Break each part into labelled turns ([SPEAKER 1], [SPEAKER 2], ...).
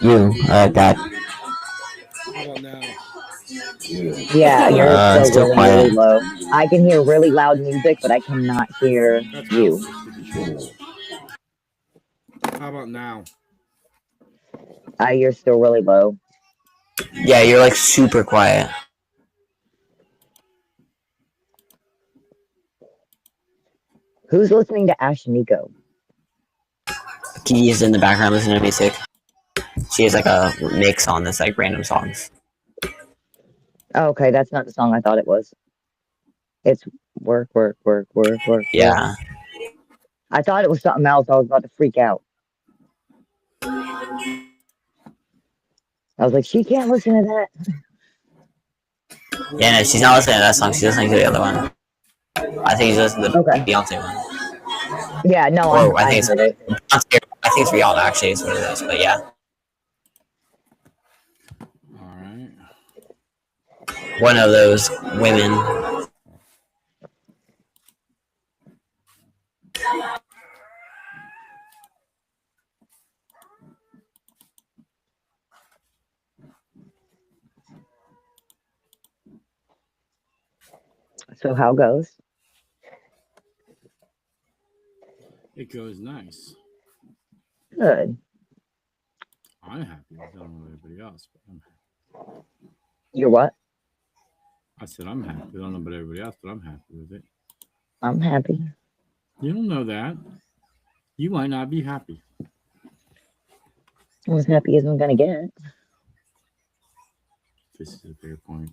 [SPEAKER 1] You, that.
[SPEAKER 2] How about now?
[SPEAKER 3] Yeah, you're still
[SPEAKER 1] Still
[SPEAKER 3] really,
[SPEAKER 1] quiet.
[SPEAKER 3] really low. I can hear really loud music, but I cannot hear
[SPEAKER 2] That's
[SPEAKER 3] you.
[SPEAKER 2] How about now?
[SPEAKER 3] You're still really low.
[SPEAKER 1] Yeah, you're like super quiet.
[SPEAKER 3] Who's listening to Ashaniko?
[SPEAKER 1] Kiki's in the background listening to music. She has like a mix on this like random songs.
[SPEAKER 3] Oh, okay, that's not the song I thought it was. It's work, work, work, work, work, work.
[SPEAKER 1] Yeah.
[SPEAKER 3] I thought it was something else. I was about to freak out. I was like, she can't listen to that.
[SPEAKER 1] Yeah, no, she's not listening to that song. She's listening to the other one. I think she's listening to the
[SPEAKER 3] Okay.
[SPEAKER 1] Beyonce one.
[SPEAKER 3] Yeah, no,
[SPEAKER 1] Or
[SPEAKER 3] I heard it.
[SPEAKER 1] I think it's Rihanna actually is what it is. But yeah.
[SPEAKER 2] All right.
[SPEAKER 1] One of those women.
[SPEAKER 3] So how goes?
[SPEAKER 2] It goes nice.
[SPEAKER 3] Good.
[SPEAKER 2] I'm happy. I don't know about everybody else, but I'm happy.
[SPEAKER 3] You're what?
[SPEAKER 2] I said I'm happy. I don't know about everybody else, but I'm happy with it.
[SPEAKER 3] I'm happy.
[SPEAKER 2] You don't know that. You might not be happy.
[SPEAKER 3] I'm as happy as I'm gonna get.
[SPEAKER 2] This is a fair point.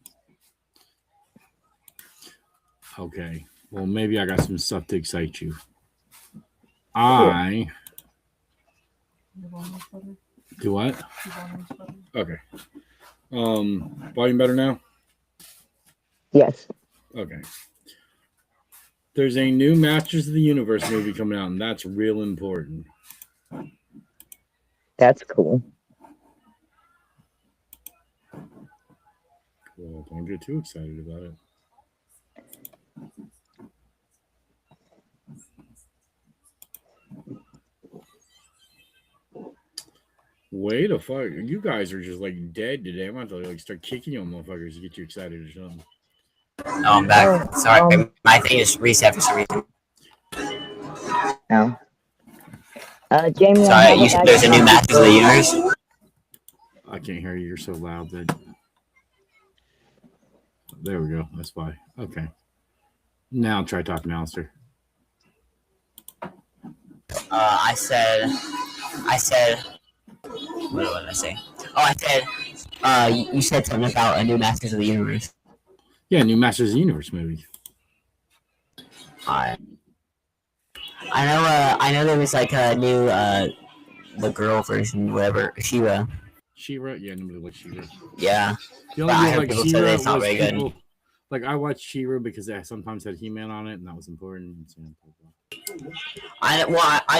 [SPEAKER 2] Okay. Well, maybe I got some stuff to excite you. I do what? Okay. Volume better now?
[SPEAKER 3] Yes.
[SPEAKER 2] Okay. There's a new Masters of the Universe movie coming out, and that's real important.
[SPEAKER 3] That's cool.
[SPEAKER 2] Well, don't get too excited about it. Wait the fuck. You guys are just like dead today. I'm about to like start kicking you motherfuckers to get you excited or something.
[SPEAKER 1] Oh, I'm back. Sorry, my thing is reset for some reason.
[SPEAKER 3] No. Jamie,
[SPEAKER 1] Sorry, you said there's a new Masters of the Universe?
[SPEAKER 2] I can't hear you. You're so loud that. There we go. That's why. Okay. Now try talking, Alistair.
[SPEAKER 1] I said, what did I say? Oh, I said, you said something about a new Masters of the Universe.
[SPEAKER 2] Yeah, new Masters of the Universe movie.
[SPEAKER 1] I know there was like a new, the girl version, whatever, She-Ra.
[SPEAKER 2] She-Ra? Yeah, nobody likes She-Ra.
[SPEAKER 1] Yeah.
[SPEAKER 2] The only
[SPEAKER 1] But I
[SPEAKER 2] people
[SPEAKER 1] heard
[SPEAKER 2] like
[SPEAKER 1] people say
[SPEAKER 2] She-Ra
[SPEAKER 1] it's not
[SPEAKER 2] was
[SPEAKER 1] very good.
[SPEAKER 2] people. Like I watched She-Ra because they sometimes had He-Man on it, and that was important.
[SPEAKER 1] I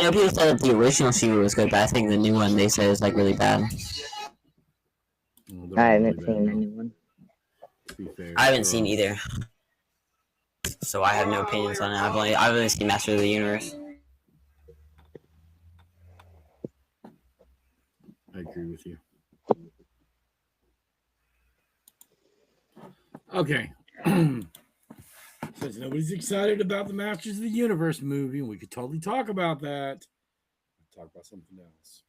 [SPEAKER 1] know people said that the original She-Ra was good, but I think the new one they said is like really bad.
[SPEAKER 2] Well,
[SPEAKER 3] I haven't seen the new one.
[SPEAKER 2] To be fair,
[SPEAKER 1] I haven't seen either, so I have no opinions on it. I've only seen Master of the Universe.
[SPEAKER 2] I agree with you. Okay. Since nobody's excited about the Masters of the Universe movie, and we could totally talk about that. Talk about something else.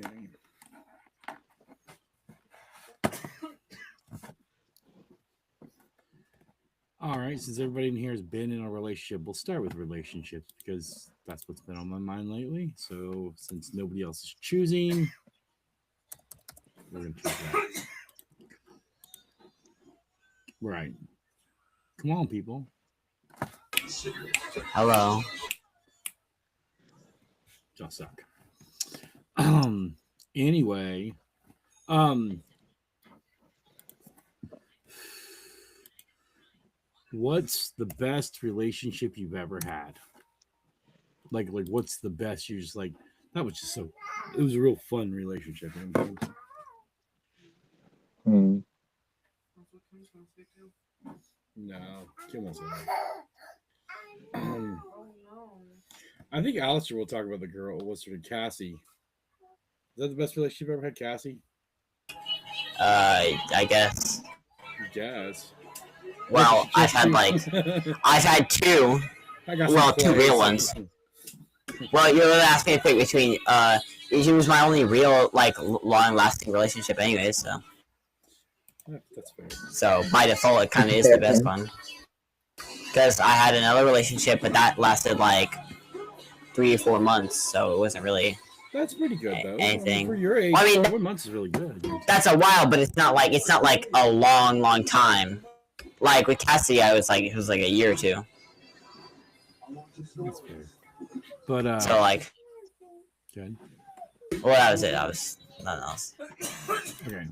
[SPEAKER 2] Okay. All right, since everybody in here has been in a relationship, we'll start with relationships because that's what's been on my mind lately. So since nobody else is choosing, we're going to choose that. Right. Come on, people.
[SPEAKER 1] Hello.
[SPEAKER 2] Y'all suck. Anyway, what's the best relationship you've ever had? Like what's the best? You're just like, that was just so. It was a real fun relationship.
[SPEAKER 3] Hmm.
[SPEAKER 2] No, Kim won't say that. I think Alistair will talk about the girl. What's her name? Cassie. Is that the best relationship you ever had, Cassie?
[SPEAKER 1] I guess.
[SPEAKER 2] I guess.
[SPEAKER 1] Well, I've
[SPEAKER 2] Just
[SPEAKER 1] had
[SPEAKER 2] two.
[SPEAKER 1] I've had two.
[SPEAKER 2] I got
[SPEAKER 1] Well,
[SPEAKER 2] some
[SPEAKER 1] two real
[SPEAKER 2] plays.
[SPEAKER 1] ones. Well, you're asking me to pick between. It was my only real like long-lasting relationship, anyways. So.
[SPEAKER 2] Yeah, that's fair.
[SPEAKER 1] So by default, it kind of is the best one. Because I had another relationship, but that lasted like 3 or 4 months, so it wasn't really.
[SPEAKER 2] That's pretty good though.
[SPEAKER 1] Anything.
[SPEAKER 2] I mean, for your age,
[SPEAKER 1] well, I mean,
[SPEAKER 2] 4 months is really good.
[SPEAKER 1] That's a while, but it's not like a long time. Like with Cassie, it was like a year or two.
[SPEAKER 2] That's fair. But
[SPEAKER 1] so like.
[SPEAKER 2] Good.
[SPEAKER 1] Well, that was it. That was nothing else.
[SPEAKER 2] Okay.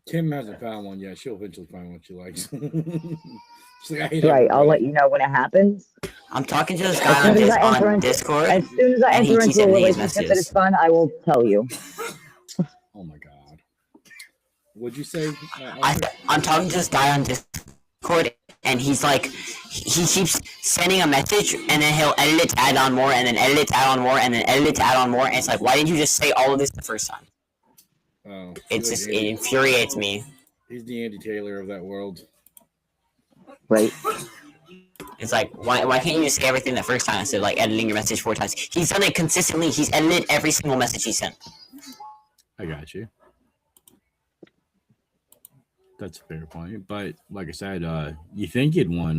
[SPEAKER 2] Kim hasn't found one yet. She'll eventually find one she likes. She's like,
[SPEAKER 3] right. I'll let you know when it happens.
[SPEAKER 1] I'm talking to this guy on Discord.
[SPEAKER 3] As soon as I enter into a relationship that is fun, I will tell you.
[SPEAKER 2] Oh my god. What'd you say?
[SPEAKER 1] I'm talking to this guy on Discord, and he's like, he keeps sending a message, and then he'll edit it to add on more, and then edit it to add on more, and then edit it to add on more, and it's like, why didn't you just say all of this the first time?
[SPEAKER 2] Oh,
[SPEAKER 1] it infuriates me.
[SPEAKER 2] He's the Andy Taylor of that world.
[SPEAKER 3] Right.
[SPEAKER 1] It's like, why can't you just say everything the first time instead of like editing your message 4 times? He's done it consistently. He's edited every single message he sent.
[SPEAKER 2] I got you. That's a fair point. But like I said, you think you'd want,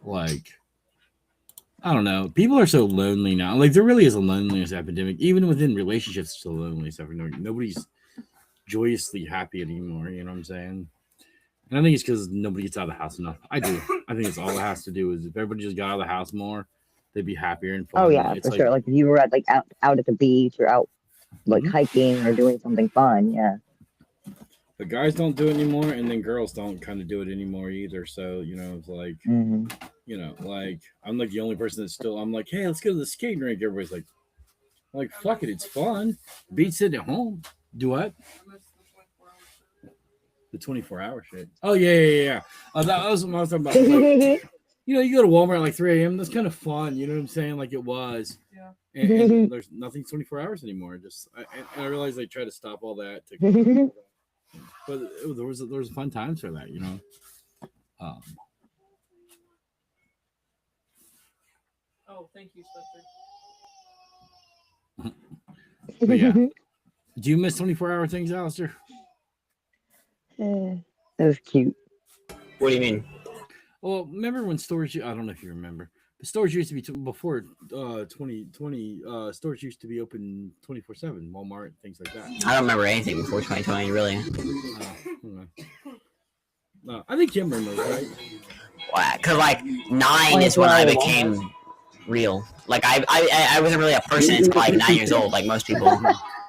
[SPEAKER 2] like, I don't know. People are so lonely now. Like, there really is a loneliness epidemic. Even within relationships, it's a loneliness epidemic. Nobody's joyously happy anymore. You know what I'm saying? And I think it's because nobody gets out of the house enough. I do. I think it's all it has to do is if everybody just got out of the house more, they'd be happier and fun.
[SPEAKER 3] Oh yeah, for sure. Like if you were at out at the beach or out like hiking or doing something fun, yeah.
[SPEAKER 2] But guys don't do it anymore, and then girls don't kind of do it anymore either. So it's like, like I'm like the only person that's still. I'm like, hey, let's go to the skating rink. Everybody's like, fuck it, it's fun. Beat sitting at home. Do what? The 24-hour shit. Oh yeah. That was what I was talking about. Like, you go to Walmart at like 3 a.m. That's kind of fun. You know what I'm saying? Like it was. Yeah. And there's nothing 24 hours anymore. Just I realized they try to stop all that. But there was fun times for that.
[SPEAKER 4] Oh, thank you, Spencer.
[SPEAKER 2] But yeah. Do you miss 24-hour things, Alistair?
[SPEAKER 3] That was cute.
[SPEAKER 1] What do you mean?
[SPEAKER 2] Well, remember when stores? I don't know if you remember, but stores used to be before 2020. Stores used to be open 24/7. Walmart, things like that.
[SPEAKER 1] I don't remember anything before 2020. Really?
[SPEAKER 2] No, I think Kim remembers, right?
[SPEAKER 1] Because like 9 is when I became real. Like I wasn't really a person until like 9 years old, like most people.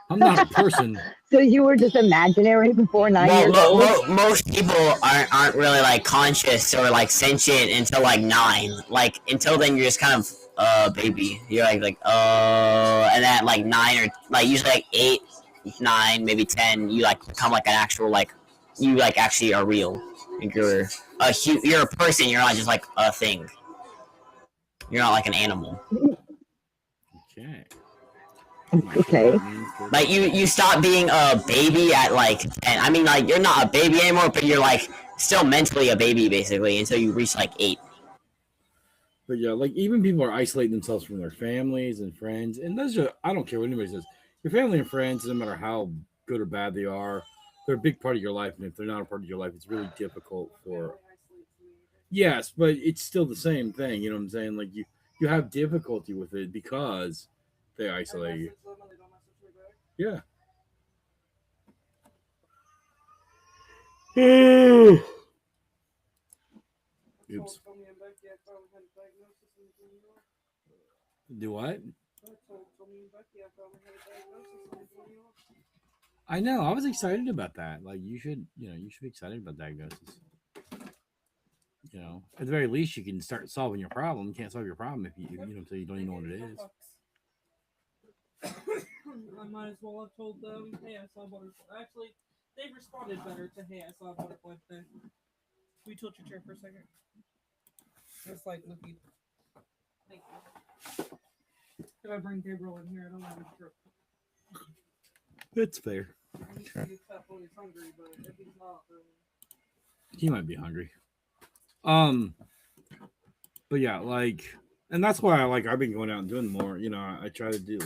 [SPEAKER 2] I'm not a person.
[SPEAKER 3] So you were just imaginary before 9 years old?
[SPEAKER 1] Most people aren't really like conscious or like sentient until like 9. Like until then, you're just kind of baby. You're like and then at like 9 or like usually like 8, 9, maybe 10, you like become like an actual like you like actually are real. Like you're a person. You're not just like a thing. You're not like an animal.
[SPEAKER 2] Okay.
[SPEAKER 3] Okay.
[SPEAKER 1] Like you stop being a baby at like 10. I mean, like you're not a baby anymore, but you're like still mentally a baby basically until you reach like 8.
[SPEAKER 2] But yeah, like even people are isolating themselves from their families and friends, and those are I don't care what anybody says. Your family and friends, no matter how good or bad they are, they're a big part of your life, and if they're not a part of your life, it's really difficult for. Yes, but it's still the same thing. You know what I'm saying? Like you have difficulty with it because they isolate you. Yeah. Oops. Do what? I know. I was excited about that. Like you should be excited about diagnosis. At the very least, you can start solving your problem. You can't solve your problem if you until you don't even know what it is.
[SPEAKER 4] I might as well have told them, hey, I saw a butterfly. Actually, they've responded better to, hey, I saw a butterfly today. Can we tilt your chair for a second? Just like looking. Thank you. If I bring Gabriel in here, I don't have a trip.
[SPEAKER 2] That's fair.
[SPEAKER 4] I need to get fat when he's hungry, but if he's not, then...
[SPEAKER 2] He might be hungry. But yeah, like, and that's why I've been going out and doing more. You know, I try to do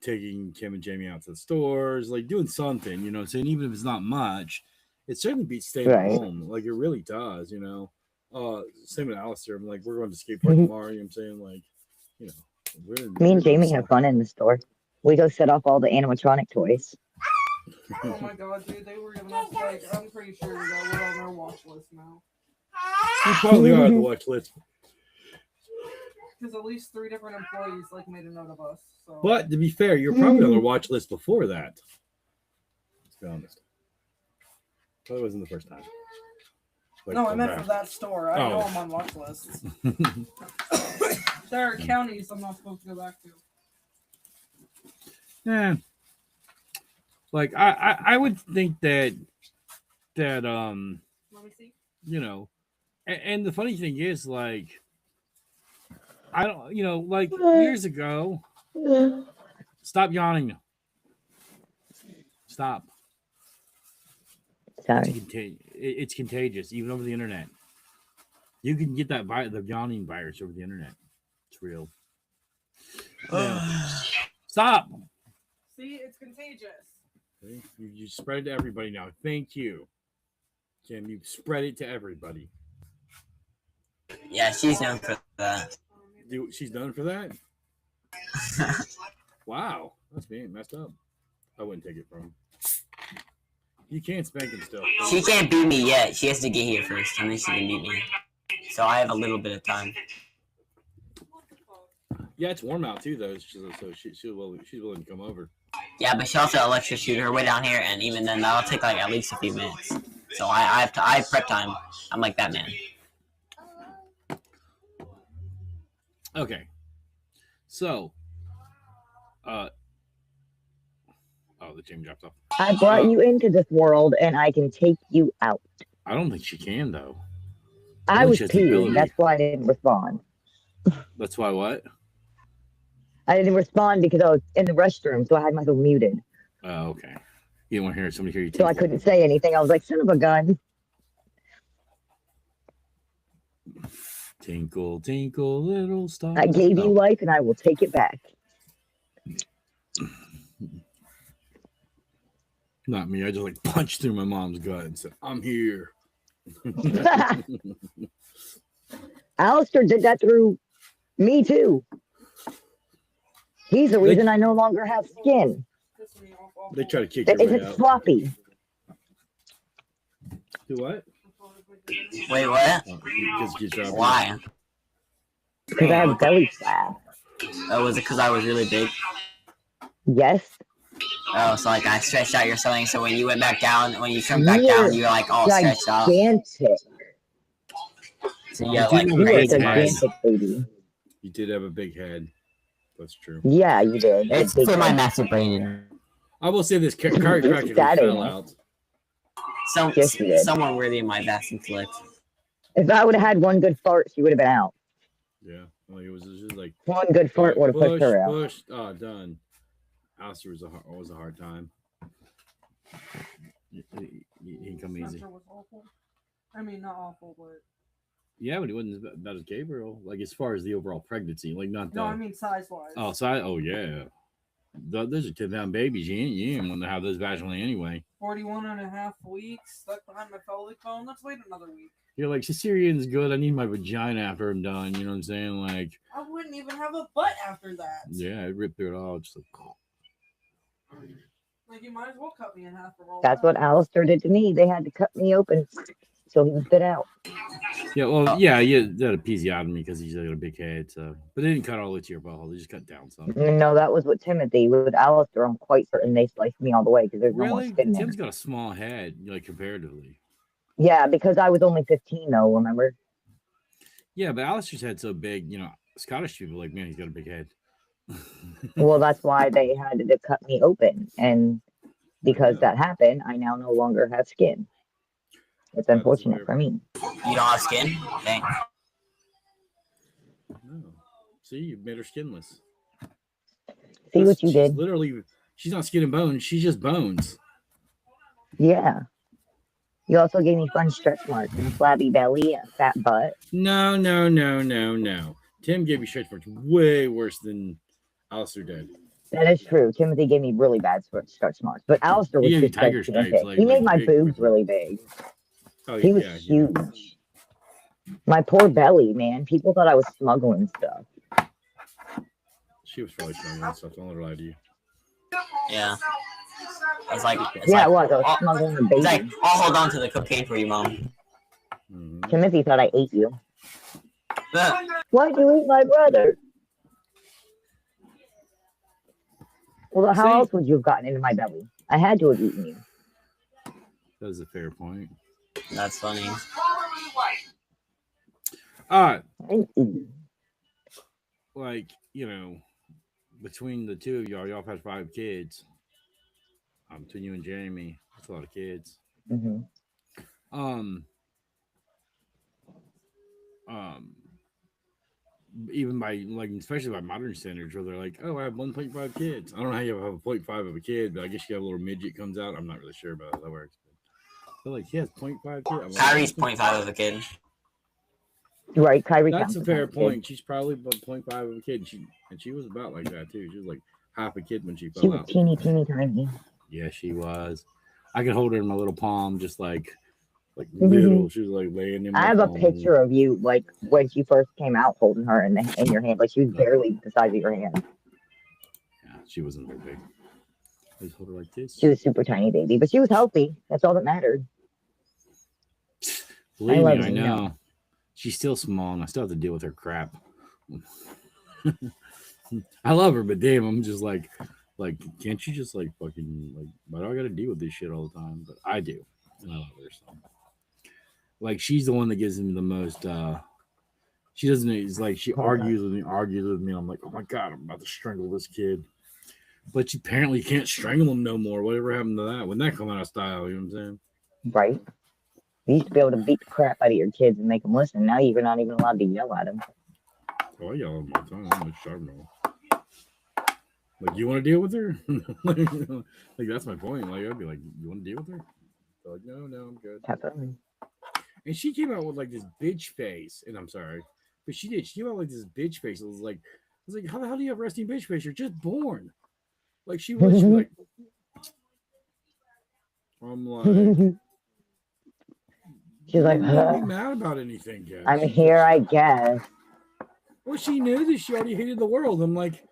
[SPEAKER 2] taking Kim and Jamie out to the stores, like doing something. You know, saying even if it's not much, it certainly beats staying at home. Like it really does. You know, same with Alistair. I'm like, we're going to skate park tomorrow. You know what I'm saying? Like, you know,
[SPEAKER 3] me and Jamie have fun in the store. We go set off all the animatronic toys.
[SPEAKER 4] Oh my god, dude, they were giving us like, I'm pretty sure that we're on their watch list now.
[SPEAKER 2] We probably are on the watch list.
[SPEAKER 4] Because at least 3 different employees like made a note of us. So.
[SPEAKER 2] But to be fair, you're probably on their watch list before that. Let's be honest. That wasn't the first time. Like,
[SPEAKER 4] no, I meant for that store. I know I'm on watch lists. There are counties I'm not supposed to go back to.
[SPEAKER 2] Yeah. Like I would think that
[SPEAKER 4] Let me see.
[SPEAKER 2] You know, and the funny thing is, like, I don't, you know, like years ago. Stop yawning. Stop.
[SPEAKER 3] Sorry.
[SPEAKER 2] It's contagious, even over the internet. You can get the yawning virus over the internet. It's real. Stop.
[SPEAKER 4] See, it's contagious.
[SPEAKER 2] Okay. You spread it to everybody now. Thank you. Kim, you spread it to everybody.
[SPEAKER 1] Yeah, she's known for that.
[SPEAKER 2] She's known for that? Wow. That's being messed up. I wouldn't take it from him. You can't spank him still.
[SPEAKER 1] She can't beat me yet. She has to get here first, and then she can beat me. So I have a little bit of time.
[SPEAKER 2] Yeah, it's warm out too, though. So she's willing to come over.
[SPEAKER 1] Yeah, but she also electrocuted her way down here, and even then, that'll take like at least a few minutes. So I have prep time. I'm like that man.
[SPEAKER 2] Okay. So, the Jamie dropped off.
[SPEAKER 3] I brought you into this world, and I can take you out.
[SPEAKER 2] I don't think she can, though.
[SPEAKER 3] I was peeing. That's why I didn't respond.
[SPEAKER 2] That's why what?
[SPEAKER 3] I didn't respond because I was in the restroom, so I had myself muted.
[SPEAKER 2] Oh, okay. You didn't want to hear somebody hear you.
[SPEAKER 3] So I couldn't say anything. I was like, son of a gun.
[SPEAKER 2] Tinkle, tinkle, little star.
[SPEAKER 3] I gave you life, and I will take it back.
[SPEAKER 2] Not me. I just like punched through my mom's gut and said, I'm here.
[SPEAKER 3] Alistair did that through me, too. He's the reason I no longer have skin.
[SPEAKER 2] They try to kick your way
[SPEAKER 3] It's
[SPEAKER 2] out.
[SPEAKER 3] floppy.
[SPEAKER 2] Do what?
[SPEAKER 1] Wait, what? Why?
[SPEAKER 3] Because I have belly fat.
[SPEAKER 1] Oh, was it because I was really big?
[SPEAKER 3] Yes.
[SPEAKER 1] Oh, so like I stretched out your stomach, so when you went back down, when you shrunk back down, you were like all stretched out.
[SPEAKER 3] Gigantic.
[SPEAKER 1] So you got like
[SPEAKER 3] You were
[SPEAKER 1] crazy
[SPEAKER 3] gigantic, baby.
[SPEAKER 2] You did have a big head. That's true.
[SPEAKER 3] Yeah, you did.
[SPEAKER 1] It's for my massive brain.
[SPEAKER 2] I will say this car practically fell out.
[SPEAKER 1] Someone worthy of my vast intellect.
[SPEAKER 3] If I would have had one good fart, she would have been out.
[SPEAKER 2] Yeah, like it was just like
[SPEAKER 3] one good fart would have pushed her out.
[SPEAKER 2] Push, done. Alistair was a hard time. He didn't come easy.
[SPEAKER 4] Was awful. I mean, not awful, but
[SPEAKER 2] yeah, but he wasn't as bad as Gabriel. Like as far as the overall pregnancy, like not.
[SPEAKER 4] No, I mean size wise.
[SPEAKER 2] Oh, size. Oh yeah. Those are 10-pound babies. You ain't want to have those vaginally anyway.
[SPEAKER 4] 41.5 weeks stuck behind my pelvic bone. Let's wait another week.
[SPEAKER 2] You're like, cesarean's good. I need my vagina after I'm done. You know what I'm saying? Like,
[SPEAKER 4] I wouldn't even have a butt after that.
[SPEAKER 2] Yeah, I ripped through it all. Just
[SPEAKER 4] like you might as well cut me in half.
[SPEAKER 3] That's what Alistair did to me. They had to cut me open so he would fit out.
[SPEAKER 2] Yeah, well, yeah, they had a episiotomy because he's got a big head. So, but they didn't cut all the way to your butthole. They just cut down some.
[SPEAKER 3] No, that was with Timothy. With Alistair, I'm quite certain they sliced me all the way because there's no more skin there.
[SPEAKER 2] Tim's got a small head, like comparatively.
[SPEAKER 3] Yeah, because I was only 15 though. Remember?
[SPEAKER 2] Yeah, but Alistair's head's so big. You know, Scottish people are like, man, he's got a big head.
[SPEAKER 3] Well, that's why they had to cut me open, and because that happened, I now no longer have skin. It's unfortunate for me.
[SPEAKER 1] You don't have skin? Dang.
[SPEAKER 2] No. See, you made her skinless.
[SPEAKER 3] See what you
[SPEAKER 2] She's
[SPEAKER 3] did?
[SPEAKER 2] literally, she's not skin and bones. She's just bones.
[SPEAKER 3] Yeah. You also gave me fun stretch marks and a flabby belly, a fat butt.
[SPEAKER 2] No. Tim gave you stretch marks way worse than Alistair did.
[SPEAKER 3] That is true. Timothy gave me really bad stretch marks, but Alistair
[SPEAKER 2] He
[SPEAKER 3] was
[SPEAKER 2] gave you
[SPEAKER 3] just
[SPEAKER 2] tiger stripes,
[SPEAKER 3] gigantic. He made my
[SPEAKER 2] big,
[SPEAKER 3] boobs
[SPEAKER 2] big.
[SPEAKER 3] really big.
[SPEAKER 2] Oh,
[SPEAKER 3] He was
[SPEAKER 2] yeah,
[SPEAKER 3] huge. My poor belly, man. People thought I was smuggling stuff.
[SPEAKER 2] She was probably smuggling stuff. Don't let her lie to you.
[SPEAKER 1] Yeah. I was like,
[SPEAKER 3] Yeah,
[SPEAKER 1] like,
[SPEAKER 3] it was. I was smuggling a baby.
[SPEAKER 1] It's like, I'll hold on to the cocaine for you, Mom.
[SPEAKER 2] Mm-hmm.
[SPEAKER 3] Timothy thought I ate you. Why'd you eat my brother? Well, how else would you have gotten into my belly? I had to have eaten you.
[SPEAKER 2] That was a fair point.
[SPEAKER 1] That's funny.
[SPEAKER 2] Like, between the two of y'all have had 5 kids. Between you and Jamie, that's a lot of kids.
[SPEAKER 3] Mm-hmm.
[SPEAKER 2] Even by especially by modern standards, where they're like, "Oh, I have 1.5 kids." I don't know how you have a 0.5 of a kid, but I guess you have a little midget comes out. I'm not really sure about how that works. But like, he has 0.5 kids.
[SPEAKER 1] Kyrie's 0.5 of a kid.
[SPEAKER 3] Right, Kyrie.
[SPEAKER 2] That's a fair point. She's probably about 0.5 of a kid. She was about like that too. She was like half a kid when she fell out.
[SPEAKER 3] She was teeny tiny.
[SPEAKER 2] Yeah, she was. I could hold her in my little palm, just like little. She was like laying in my
[SPEAKER 3] I have a
[SPEAKER 2] palm.
[SPEAKER 3] picture of you, like when she first came out, holding her in your hand, like she was barely the size of your hand.
[SPEAKER 2] Yeah, she wasn't very big. I just hold her like this.
[SPEAKER 3] She was super tiny baby, but she was healthy. That's all that mattered.
[SPEAKER 2] Believe me, I know. She's still small, and I still have to deal with her crap. I love her, but damn, I'm just like, can't you just fucking why do I got to deal with this shit all the time? But I do, and I love her so. She's the one that gives me the most. She doesn't. It's like she argues with me. I'm like, oh my god, I'm about to strangle this kid. But she apparently can't strangle him no more. Whatever happened to that? When that come out of style, you know what I'm saying?
[SPEAKER 3] Right. You used to be able to beat the crap out of your kids and make them listen. Now you're not even allowed to yell at them.
[SPEAKER 2] Oh, I yell at them all the time. I'm talking about. You want to deal with her? That's my point. I'd be like, you want to deal with her? They're like, no, I'm good.
[SPEAKER 3] Definitely.
[SPEAKER 2] And she came out with this bitch face, and I'm sorry, but she did. She came out with this bitch face. I was like, how the hell do you have resting bitch face? You're just born. She was like, I'm like.
[SPEAKER 3] She's like,
[SPEAKER 2] don't be mad about anything, guys.
[SPEAKER 3] I'm here, I guess.
[SPEAKER 2] Well, she knew that she already hated the world. I'm like,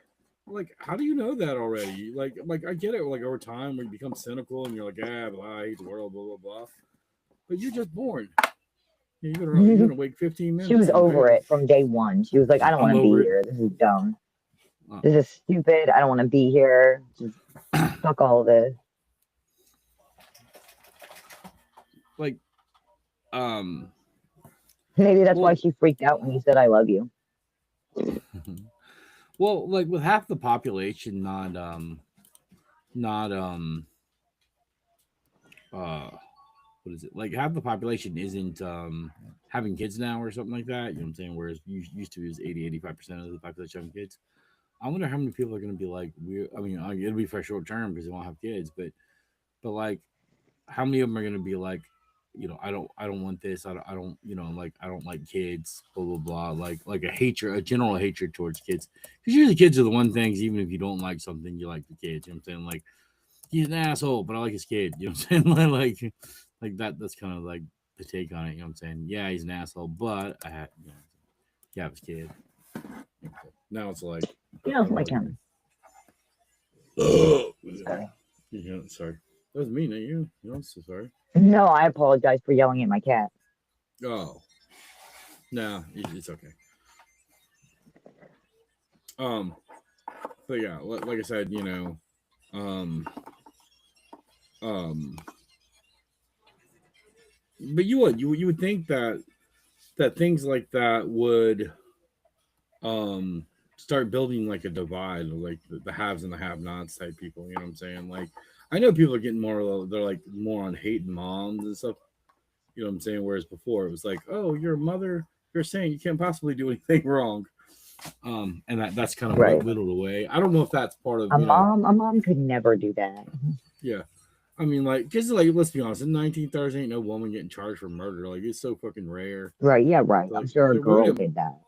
[SPEAKER 2] how do you know that already? Like I get it. Over time, when you become cynical and you're like, blah, I hate the world, blah blah blah. But you're just born. You're gonna wait 15 minutes.
[SPEAKER 3] She was over it from day one. She was like, I don't want to be here. This is dumb. This is stupid. I don't want to be here. Just fuck all of this. Maybe that's why she freaked out when you said I love you.
[SPEAKER 2] Well, with half the population not what is it? Half the population isn't having kids now or something like that. You know what I'm saying? Whereas used to be 80-85% of the population having kids. I wonder how many people are going to be it'll be for short term because they won't have kids, but how many of them are going to be I don't want this. I don't, I don't like kids, blah, blah, blah. A general hatred towards kids. Because usually kids are the one things, even if you don't like something, you like the kids. You know what I'm saying? He's an asshole, but I like his kid. You know what I'm saying? That's kind of the take on it. You know what I'm saying? Yeah, he's an asshole, but I have, you have his kid. Now it's like.
[SPEAKER 3] You don't like him.
[SPEAKER 2] Sorry. Yeah, sorry. That was me, not you. I'm so sorry.
[SPEAKER 3] No, I apologize for yelling at my cat.
[SPEAKER 2] Oh. No, it's okay. But yeah, like I said, but you would think that things like that would start building a divide of the haves and the have-nots type people, you know what I'm saying? I know people are getting more, they're more on hating moms and stuff, You know what I'm saying? Whereas before it was like, oh, you're a mother, you're saying you can't possibly do anything wrong. And that's kind of
[SPEAKER 3] Right.
[SPEAKER 2] whittled away. I don't know if that's part of
[SPEAKER 3] A mom could never do that.
[SPEAKER 2] Yeah. I mean, like, because, like, let's be honest, in 1930s, ain't no woman getting charged for murder. Like, it's so fucking rare.
[SPEAKER 3] Right, yeah, right.
[SPEAKER 2] Like,
[SPEAKER 3] I'm sure a girl
[SPEAKER 2] women,
[SPEAKER 3] did that.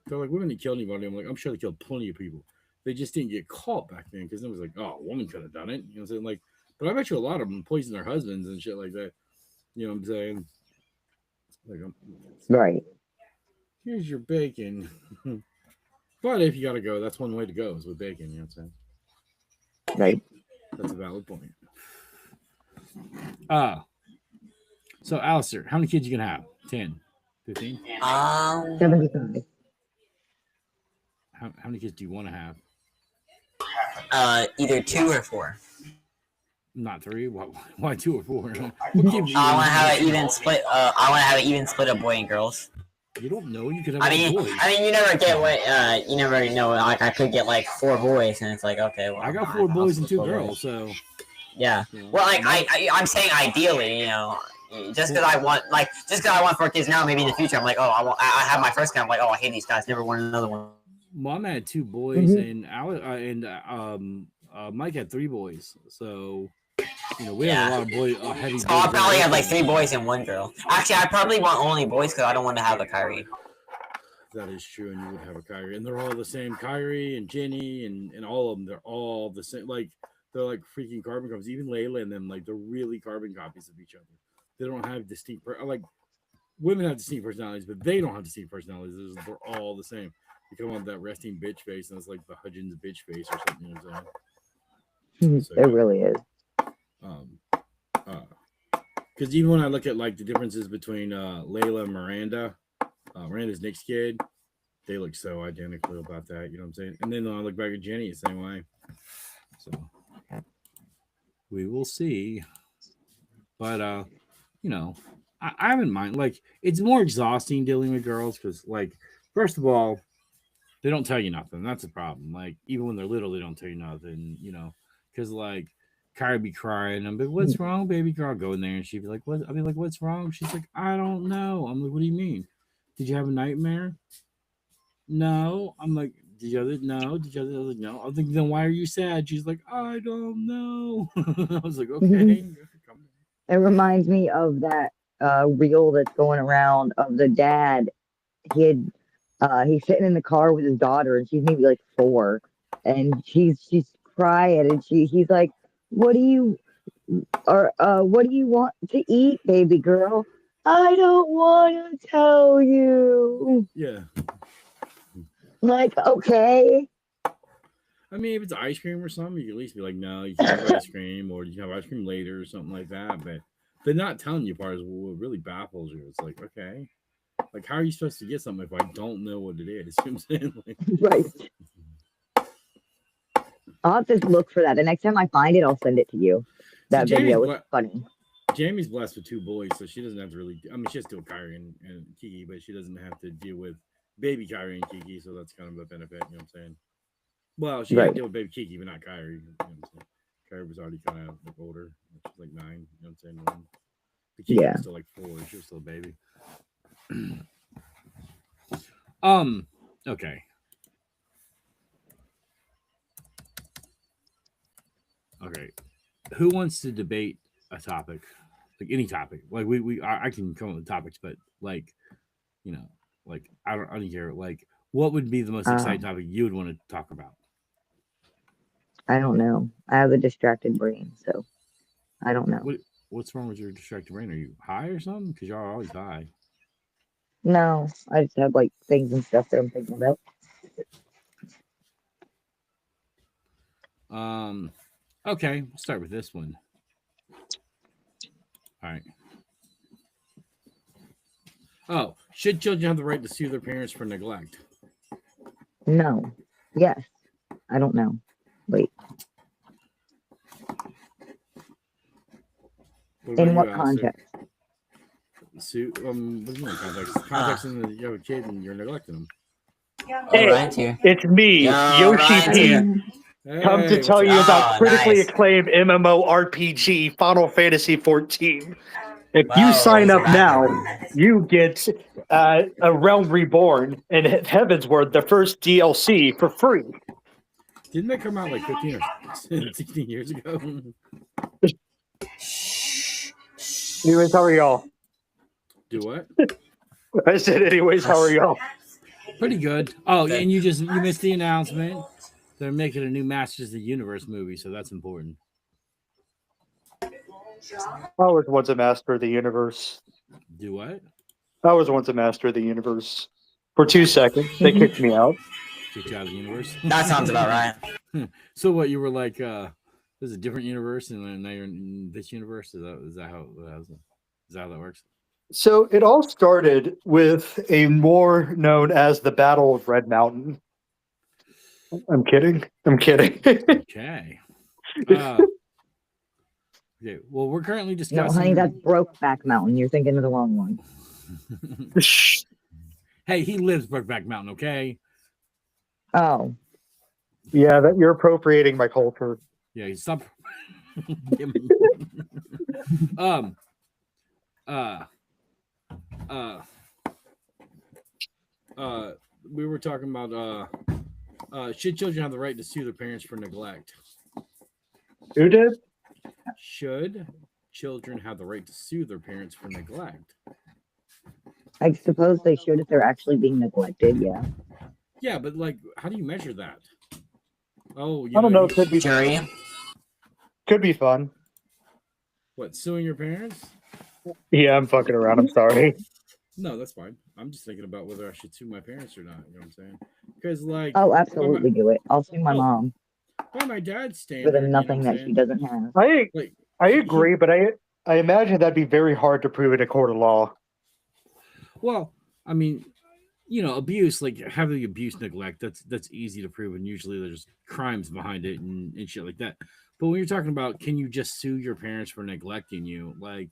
[SPEAKER 2] they're like, women didn't kill anybody. I'm like, I'm sure they killed plenty of people. They just didn't get caught back then because it was like, oh, a woman could have done it. You know what I'm saying? Like, but I bet you a lot of them poisoned their husbands and shit like that. You know what I'm saying? Like,
[SPEAKER 3] Right.
[SPEAKER 2] here's your bacon. But if you got to go, that's one way to go is with bacon. You know what I'm saying?
[SPEAKER 3] Right.
[SPEAKER 2] That's a valid point. So Alistair, how many kids you gonna have? 10, 15?
[SPEAKER 3] 75.
[SPEAKER 2] How many kids do you want to have?
[SPEAKER 1] Either 2 or 4.
[SPEAKER 2] Not 3. Why 2 or 4?
[SPEAKER 1] I want to have an even split. I want to have an even split of boy and girls.
[SPEAKER 2] You don't know. You could have.
[SPEAKER 1] I mean, you never get what. You never know. Like, I could get like 4 boys, and it's like, okay. Well,
[SPEAKER 2] I got 4 boys and 2 girls, so.
[SPEAKER 1] Yeah.
[SPEAKER 2] You know.
[SPEAKER 1] Well, like I'm saying, ideally, you know, just because I want 4 kids now, maybe in the future, I'm like, oh, I have my first kid. I'm like, oh, I hate these guys. Never want another one.
[SPEAKER 2] Mom had 2 boys, and Mike had 3 boys. So, you know, we have a lot of boys. Heavy.
[SPEAKER 1] So I'll probably have like 3 boys and 1 girl. Actually, I probably want only boys because I don't want to have a Kyrie.
[SPEAKER 2] That is true, and you would have a Kyrie, and they're all the same. Kyrie and Jenny and all of them, they're all the same. Like, they're like freaking carbon copies. Even Layla and them, like, they're really carbon copies of each other. They don't have distinct. Like, women have distinct personalities, but they don't have distinct personalities. They're all the same. You come on with that resting bitch face, and it's like the Hudgens bitch face or something. You know what I'm saying? So,
[SPEAKER 3] it really is.
[SPEAKER 2] Because even when I look at like the differences between Layla and Miranda, Miranda's Nick's kid, they look so identical about that. You know what I'm saying? And then when I look back at Jenny, the same way. So we will see. But you know, I haven't mind. Like, it's more exhausting dealing with girls because, like, first of all, they don't tell you nothing. That's a problem. Like, even when they're little, they don't tell you nothing. You know, because like. Kyrie be crying. I'm like, what's wrong, baby girl? I'll go in there and she'd be like, what? I'll be like, what's wrong? She's like, I don't know. I'm like, what do you mean? Did you have a nightmare? No. I'm like, did you have it? No. Did you have it? I was like, no. I was like, then why are you sad? She's like, I don't know. I was like, okay.
[SPEAKER 3] It reminds me of that reel that's going around of the dad. He's sitting in the car with his daughter, and she's maybe like 4, and she's crying, and he's like, what do you want to eat, baby girl? I don't want to tell you.
[SPEAKER 2] Yeah.
[SPEAKER 3] Like, okay.
[SPEAKER 2] I mean, if it's ice cream or something, you can at least be like, no, you can have ice cream, or you can have ice cream later or something like that. But they're not telling you part is what really baffles you. It's like, okay. Like, how are you supposed to get something if I don't know what it is? You know what I'm saying? Like,
[SPEAKER 3] right. I'll have to look for that. The next time I find it, I'll send it to you. That video was funny.
[SPEAKER 2] Jamie's blessed with 2 boys, so she doesn't have to really. I mean, she has to deal with Kyrie and Kiki, but she doesn't have to deal with baby Kyrie and Kiki, so that's kind of a benefit. You know what I'm saying? Well, she had to deal with baby Kiki, but not Kyrie. You know what I'm saying? Kyrie was already kind of like older. She was like 9. You know what I'm saying? The Kiki was still like 4. She was still a baby. Okay. Okay, who wants to debate a topic, like any topic? Like I can come up with topics, but like, you know, like I don't care. Like, what would be the most exciting topic you would want to talk about?
[SPEAKER 3] I don't know. I have a distracted brain, so I don't know.
[SPEAKER 2] What's wrong with your distracted brain? Are you high or something? Because you're always high.
[SPEAKER 3] No, I just have like things and stuff that I'm thinking about.
[SPEAKER 2] Okay, we'll start with this one. All right. Oh, should children have the right to sue their parents for neglect?
[SPEAKER 3] No. Yes. I don't know. Wait. In what context?
[SPEAKER 2] Sue. What do you mean context? Context in the you have a kid and you're neglecting them.
[SPEAKER 5] Hey, it's me, Yoshi P. Come to tell you about critically acclaimed MMORPG Final Fantasy XIV. If
[SPEAKER 1] Wow,
[SPEAKER 5] you sign
[SPEAKER 1] it's
[SPEAKER 5] up now,
[SPEAKER 1] back.
[SPEAKER 5] you get a Realm Reborn and Heavensward, the first DLC, for free.
[SPEAKER 2] Didn't they come out like 15 or 16 years ago?
[SPEAKER 5] Anyways, how are y'all?
[SPEAKER 2] Do what?
[SPEAKER 5] I said, anyways, how are y'all?
[SPEAKER 2] Pretty good. Oh, and you missed the announcement. They're making a new Masters of the Universe movie, so that's important.
[SPEAKER 5] I was once a master of the universe.
[SPEAKER 2] Do what?
[SPEAKER 5] I was once a master of the universe. For 2 seconds, they kicked me out.
[SPEAKER 2] Kicked you out of the universe?
[SPEAKER 1] That sounds about right.
[SPEAKER 2] So what, you were like, there's a different universe and now you're in this universe? Is that how that works?
[SPEAKER 5] So it all started with a war known as the Battle of Red Mountain. I'm kidding.
[SPEAKER 2] Okay. Okay. Well, we're currently
[SPEAKER 3] No,
[SPEAKER 2] discussing.
[SPEAKER 3] honey, that's Brokeback Mountain. You're thinking of the wrong one.
[SPEAKER 2] Hey, he lives Brokeback Mountain, okay?
[SPEAKER 3] Oh.
[SPEAKER 5] Yeah, that you're appropriating my culture.
[SPEAKER 2] Yeah, you stop. We were talking about should children have the right to sue their parents for neglect?
[SPEAKER 5] Who did?
[SPEAKER 2] Should children have the right to sue their parents for neglect?
[SPEAKER 3] I suppose they should if they're actually being neglected, yeah.
[SPEAKER 2] Yeah, but like, how do you measure that? Oh,
[SPEAKER 5] I don't know. Could be
[SPEAKER 1] Jury.
[SPEAKER 5] Could be fun.
[SPEAKER 2] What, suing your parents?
[SPEAKER 5] Yeah, I'm fucking around. I'm sorry.
[SPEAKER 2] No, that's fine. I'm just thinking about whether I should sue my parents or not. You know what I'm saying? Because like,
[SPEAKER 3] Oh, absolutely do it. I'll sue my mom
[SPEAKER 2] by my dad's standard,
[SPEAKER 3] for the
[SPEAKER 2] you know
[SPEAKER 3] nothing
[SPEAKER 2] what I'm
[SPEAKER 3] that she
[SPEAKER 2] saying?
[SPEAKER 3] doesn't have.
[SPEAKER 5] I agree, but I imagine that'd be very hard to prove in a court of law.
[SPEAKER 2] Well, I mean, you know, abuse, like having abuse, neglect, that's easy to prove, and usually there's crimes behind it and shit like that. But when you're talking about, can you just sue your parents for neglecting you? Like,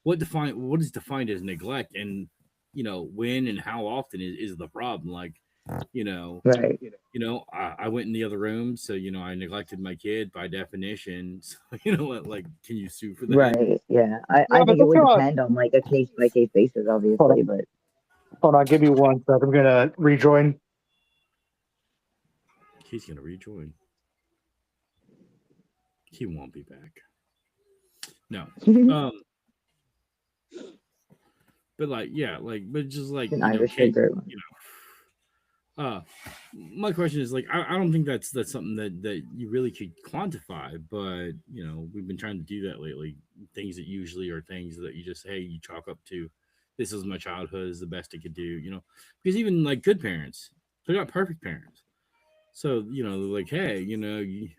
[SPEAKER 2] what is defined as neglect, and you know, when and how often is the problem? Like, you know,
[SPEAKER 3] Right.
[SPEAKER 2] You know, I went in the other room, so you know, I neglected my kid by definition. So, you know what? Like, can you sue for that?
[SPEAKER 3] Right, yeah. I think it would depend on like a case by case basis, obviously, but
[SPEAKER 5] Hold on, give me 1 sec. I'm gonna rejoin.
[SPEAKER 2] He's gonna rejoin. He won't be back. No. But like, yeah, like, but just like,
[SPEAKER 3] an
[SPEAKER 2] you know,
[SPEAKER 3] Irish
[SPEAKER 2] you
[SPEAKER 3] sugar.
[SPEAKER 2] know, my question is like, I don't think that's something that you really could quantify, but you know, we've been trying to do that lately. Things that usually are things that you just, hey, you chalk up to, this is my childhood, is the best it could do, you know, because even like good parents, they're not perfect parents. So, you know, like, hey, you know, you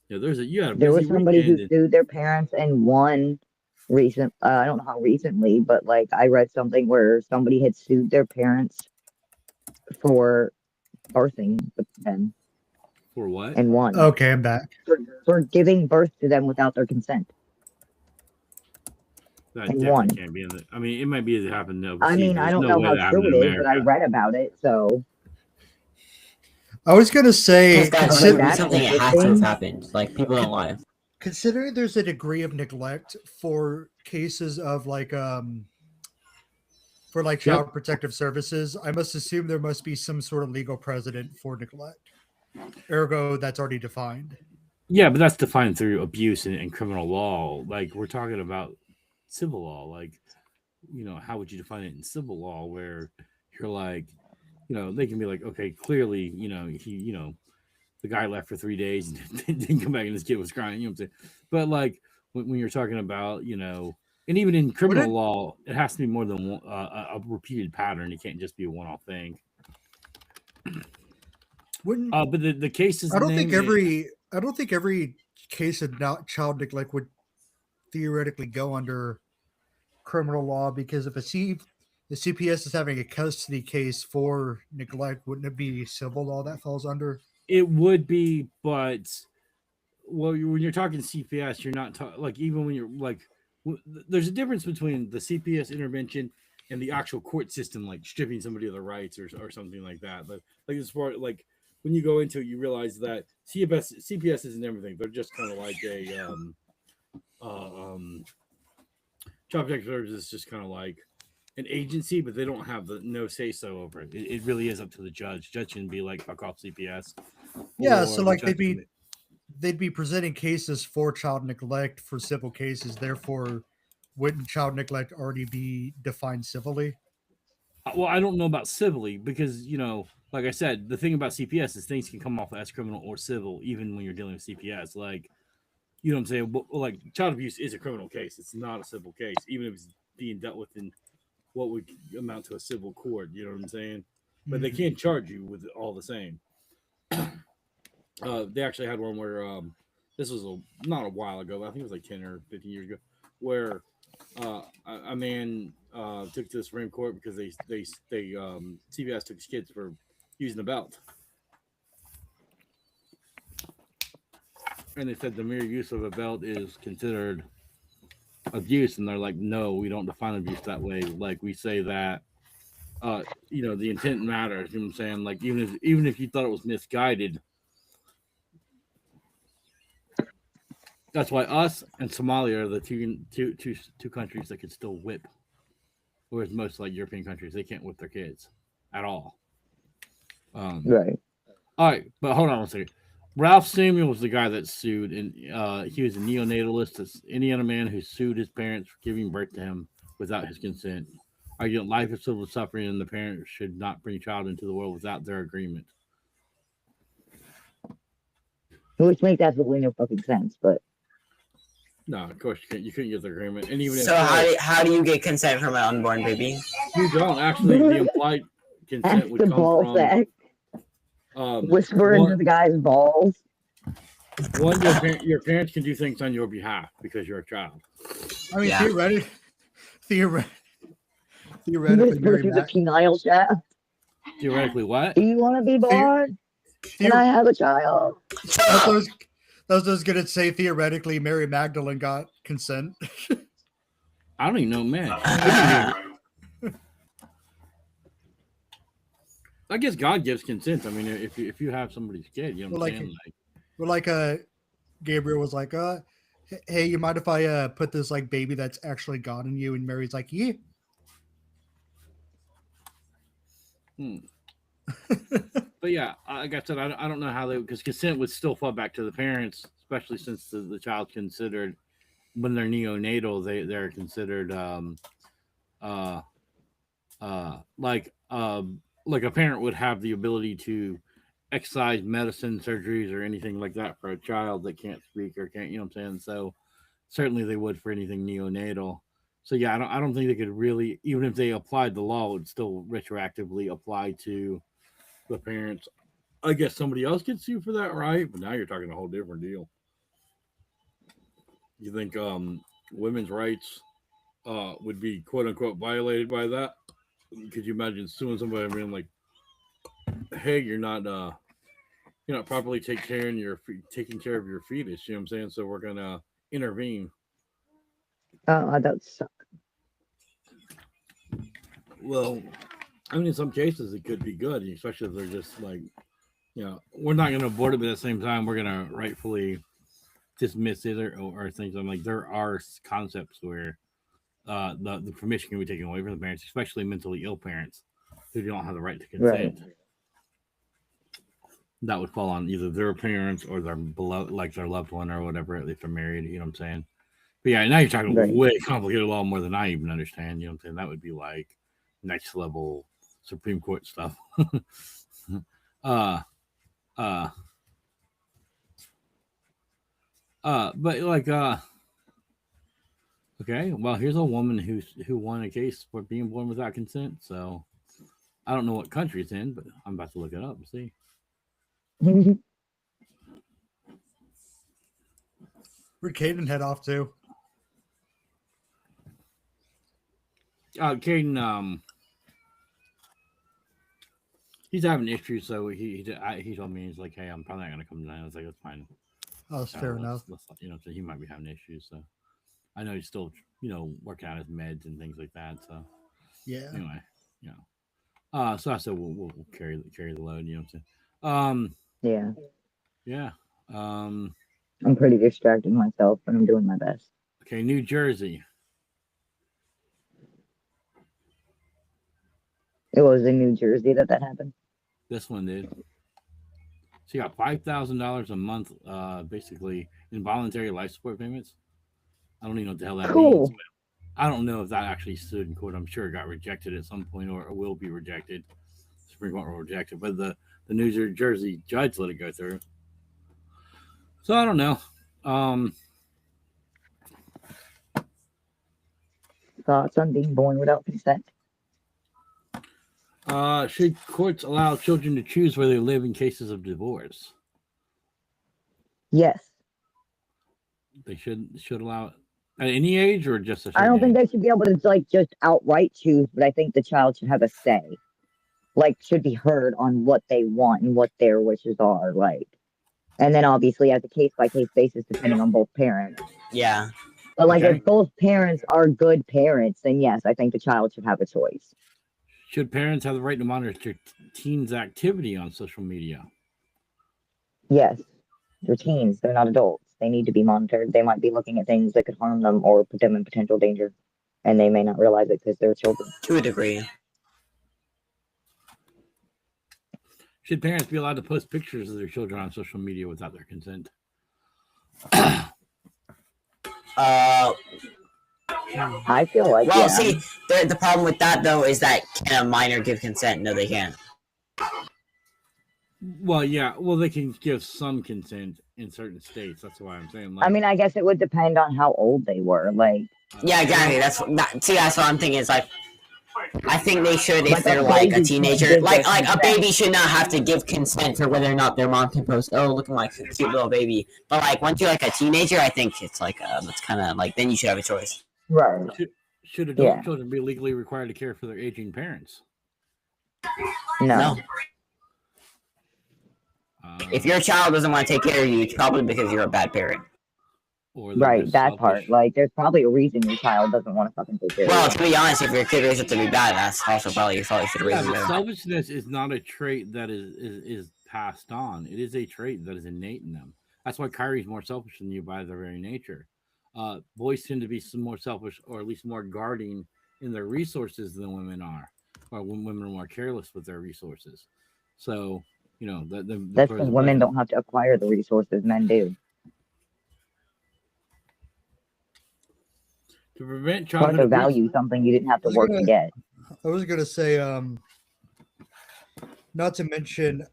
[SPEAKER 2] know, you had a
[SPEAKER 3] There
[SPEAKER 2] busy
[SPEAKER 3] was somebody who
[SPEAKER 2] weekend.
[SPEAKER 3] sued their parents and won recent. I don't know how recently, but like I read something where somebody had sued their parents for birthing them
[SPEAKER 2] For what?
[SPEAKER 3] and won
[SPEAKER 6] Okay, I'm back.
[SPEAKER 3] for giving birth to them without their consent
[SPEAKER 2] That
[SPEAKER 3] and
[SPEAKER 2] definitely
[SPEAKER 3] won.
[SPEAKER 2] can't be in the. I mean, it might be it happened overseas.
[SPEAKER 3] I mean,
[SPEAKER 2] but
[SPEAKER 3] I
[SPEAKER 2] there's
[SPEAKER 3] don't
[SPEAKER 2] no
[SPEAKER 3] know
[SPEAKER 2] way
[SPEAKER 3] how
[SPEAKER 2] that happened
[SPEAKER 3] true
[SPEAKER 2] in
[SPEAKER 3] it is, but I
[SPEAKER 2] America.
[SPEAKER 3] read about it, so
[SPEAKER 6] I was gonna say,
[SPEAKER 1] Because that's
[SPEAKER 3] Consider-
[SPEAKER 1] like
[SPEAKER 3] that's
[SPEAKER 1] something that has to have
[SPEAKER 3] interesting.
[SPEAKER 1] happened. Like people don't lie.
[SPEAKER 6] considering there's a degree of neglect for cases of like for like child protective services, I must assume there must be some sort of legal precedent for neglect. Ergo, that's already defined.
[SPEAKER 2] Yeah, but that's defined through abuse and criminal law. Like we're talking about civil law. Like, you know, how would you define it in civil law where you're like, you know, they can be like, okay, clearly, you know, the guy left for 3 days and didn't come back and his kid was crying. You know what I'm saying? But like when you're talking about, you know, and even in criminal law, it has to be more than one, a repeated pattern. It can't just be a one-off thing. But the cases.
[SPEAKER 6] I don't think every case of child neglect would theoretically go under criminal law, because if the CPS is having a custody case for neglect, wouldn't it be civil law that falls under?
[SPEAKER 2] It would be, but well, when you're talking CPS, you're not like, even when you're like, there's a difference between the CPS intervention and the actual court system, like stripping somebody of their rights or something like that. But like as far like when you go into it, you realize that CPS isn't everything. They're just kind of like a Child Protective Services is just kind of like an agency, but they don't have the no say so over it. It really is up to the judge. Judge can be like, fuck off CPS.
[SPEAKER 6] Yeah,
[SPEAKER 2] or
[SPEAKER 6] so
[SPEAKER 2] the
[SPEAKER 6] like
[SPEAKER 2] judge
[SPEAKER 6] they'd be presenting cases for child neglect for civil cases. Therefore, wouldn't child neglect already be defined civilly?
[SPEAKER 2] well, I don't know about civilly because, like I said, the thing about CPS is things can come off as criminal or civil, even when you're dealing with CPS. Like, you know what I'm saying? But, like, child abuse is a criminal case. It's not a civil case, even if it's being dealt with in what would amount to a civil court. You know what I'm saying? But they can't charge you with all the same. They actually had one where this was not a while ago, but I think it was like 10 or 15 years ago, where a man took to the Supreme Court because they CBS took his kids for using the belt, and they said the mere use of a belt is considered abuse, and they're like, no, we don't define abuse that way. Like, we say that the intent matters. You know what I'm saying? Like, even if you thought it was misguided. That's why us and Somalia are the two countries that can still whip, whereas most like European countries they can't whip their kids at all.
[SPEAKER 3] Right.
[SPEAKER 2] All right, but hold on one second. Ralph Samuel was the guy that sued, and he was a neonatalist. As any other man who sued his parents for giving birth to him without his consent, arguing life is filled with suffering, and the parent should not bring a child into the world without their agreement.
[SPEAKER 3] Which makes absolutely no fucking sense, but
[SPEAKER 2] No, of course you couldn't get the agreement, and even
[SPEAKER 1] So how do you get consent from an unborn baby?
[SPEAKER 2] you don't actually, the implied consent
[SPEAKER 3] ask
[SPEAKER 2] would
[SPEAKER 3] the
[SPEAKER 2] come
[SPEAKER 3] ball
[SPEAKER 2] from
[SPEAKER 3] sack. Whisper into the guy's balls.
[SPEAKER 2] One, your parents can do things on your behalf because you're a child.
[SPEAKER 6] I mean,
[SPEAKER 1] Yeah.
[SPEAKER 6] theoretically,
[SPEAKER 3] Whisper
[SPEAKER 6] Mary
[SPEAKER 3] through the
[SPEAKER 6] Mac-
[SPEAKER 3] penile shaft.
[SPEAKER 2] Theoretically, what?
[SPEAKER 3] Do you want to be born? Can I have a child?
[SPEAKER 6] That's what I was gonna say. Theoretically, Mary Magdalene got consent.
[SPEAKER 2] I don't even know, man. I guess God gives consent. I mean, if you have somebody's kid, you know what I'm saying?
[SPEAKER 6] Gabriel was like, hey, you mind if I put this like baby that's actually God in you? And Mary's like, yeah.
[SPEAKER 2] But yeah, like I said, I don't know how they, because consent would still fall back to the parents, especially since the child's considered, when they're neonatal, they're considered like a parent would have the ability to excise medicine, surgeries, or anything like that for a child that can't speak or can't, you know what I'm saying? So certainly they would for anything neonatal. So yeah, I don't think they could really, even if they applied the law, it would still retroactively apply to the parents. I guess somebody else could sue for that, right? But now you're talking a whole different deal. You think women's rights would be quote unquote violated by that? Could you imagine suing somebody and being like, "Hey, you're not properly taking care of your fetus"? You know what I'm saying? So we're gonna intervene.
[SPEAKER 3] Oh, that sucks.
[SPEAKER 2] Well, I mean, in some cases it could be good, especially if they're just like, we're not going to abort it, but at the same time, we're going to rightfully dismiss it or things. I'm like, there are concepts where the permission can be taken away from the parents, especially mentally ill parents who don't have the right to consent.
[SPEAKER 3] Right.
[SPEAKER 2] That would fall on either their parents or their beloved, like their loved one or whatever, if they're married. You know what I'm saying? But yeah, now you're talking
[SPEAKER 3] Right.
[SPEAKER 2] way complicated law, more than I even understand. You know what I'm saying? That would be like next level Supreme Court stuff. But like, okay, well, here's a woman who won a case for being born without consent. So I don't know what country it's in, but I'm about to look it up and see.
[SPEAKER 6] Where'd Cayden head off to?
[SPEAKER 2] Cayden, he's having issues, so he told me, he's like, "Hey, I'm probably not gonna come tonight." I was like, "That's fine."
[SPEAKER 6] Oh, that's fair enough.
[SPEAKER 2] Let's, so he might be having issues. So I know he's still, working out his meds and things like that. So
[SPEAKER 6] Yeah.
[SPEAKER 2] anyway, so I said we'll carry the load. You know what I'm saying?
[SPEAKER 3] Yeah.
[SPEAKER 2] Yeah.
[SPEAKER 3] I'm pretty distracted myself, but I'm doing my best.
[SPEAKER 2] Okay, New Jersey.
[SPEAKER 3] It was in New Jersey that happened.
[SPEAKER 2] This one did. So you got $5,000 a month, basically involuntary life support payments. I don't even know what the hell that means.
[SPEAKER 3] Cool.
[SPEAKER 2] But I don't know if that actually stood in court. I'm sure it got rejected at some point or will be rejected. Supreme Court will reject it, but the New Jersey judge let it go through. So I don't know.
[SPEAKER 3] Thoughts on being born without consent?
[SPEAKER 2] Should courts allow children to choose where they live in cases of divorce?
[SPEAKER 3] Yes.
[SPEAKER 2] They should allow it at any age or just a
[SPEAKER 3] I don't
[SPEAKER 2] certain
[SPEAKER 3] think
[SPEAKER 2] age?
[SPEAKER 3] they should be able to like just outright choose, but I think the child should have a say. Like, should be heard on what they want and what their wishes are. Like, and then obviously as a case by case basis, depending on both parents.
[SPEAKER 1] Yeah.
[SPEAKER 3] But like,
[SPEAKER 2] Okay.
[SPEAKER 3] if both parents are good parents, then yes, I think the child should have a choice.
[SPEAKER 2] Should parents have the right to monitor teens' activity on social media?
[SPEAKER 3] Yes, they're teens; they're not adults. They need to be monitored. They might be looking at things that could harm them or put them in potential danger, and they may not realize it because they're children.
[SPEAKER 1] To a degree.
[SPEAKER 2] Should parents be allowed to post pictures of their children on social media without their consent?
[SPEAKER 3] I feel like
[SPEAKER 1] Well,
[SPEAKER 3] yeah.
[SPEAKER 1] see, the problem with that though is that can a minor give consent? No, they can't.
[SPEAKER 2] Well, yeah. Well, they can give some consent in certain states. That's why I'm saying. Like,
[SPEAKER 3] I mean, I guess it would depend on how old they were. Like,
[SPEAKER 1] Yeah, exactly. That's what I'm thinking. Is like, I think they should if
[SPEAKER 3] Like a
[SPEAKER 1] they're like a
[SPEAKER 3] baby
[SPEAKER 1] teenager.
[SPEAKER 3] can't give
[SPEAKER 1] Like
[SPEAKER 3] their
[SPEAKER 1] a
[SPEAKER 3] consent.
[SPEAKER 1] baby should not have to give consent for whether or not their mom can post. Oh, look at my cute little baby. But like once you're like a teenager, I think it's like it's kind of like then you should have a choice.
[SPEAKER 3] right?
[SPEAKER 2] should adult
[SPEAKER 3] Yeah.
[SPEAKER 2] children be legally required to care for their aging parents?
[SPEAKER 3] No.
[SPEAKER 1] If your child doesn't want to take care of you, it's probably because you're a bad parent.
[SPEAKER 2] Or they're
[SPEAKER 3] Right,
[SPEAKER 2] just
[SPEAKER 3] that part.
[SPEAKER 2] selfish.
[SPEAKER 3] Like, there's probably a reason your child doesn't want to fucking take care
[SPEAKER 1] Well,
[SPEAKER 3] of
[SPEAKER 1] to be honest, if your kid raised up to be bad, that's also probably your fault. You should raise
[SPEAKER 2] Yeah,
[SPEAKER 1] them
[SPEAKER 2] but
[SPEAKER 1] better.
[SPEAKER 2] selfishness is not a trait that is passed on. It is a trait that is innate in them. That's why Kyrie's more selfish than you by their very nature. Boys tend to be some more selfish, or at least more guarding in their resources than women are, or when women are more careless with their resources. So, you know,
[SPEAKER 3] That's
[SPEAKER 2] pros
[SPEAKER 3] because
[SPEAKER 2] and
[SPEAKER 3] women
[SPEAKER 2] cons.
[SPEAKER 3] don't have to acquire the resources men do.
[SPEAKER 2] To prevent
[SPEAKER 3] It's hard
[SPEAKER 2] childhood
[SPEAKER 3] to
[SPEAKER 2] abuse.
[SPEAKER 3] value something you didn't have to work to get.
[SPEAKER 6] I was gonna say, not to mention,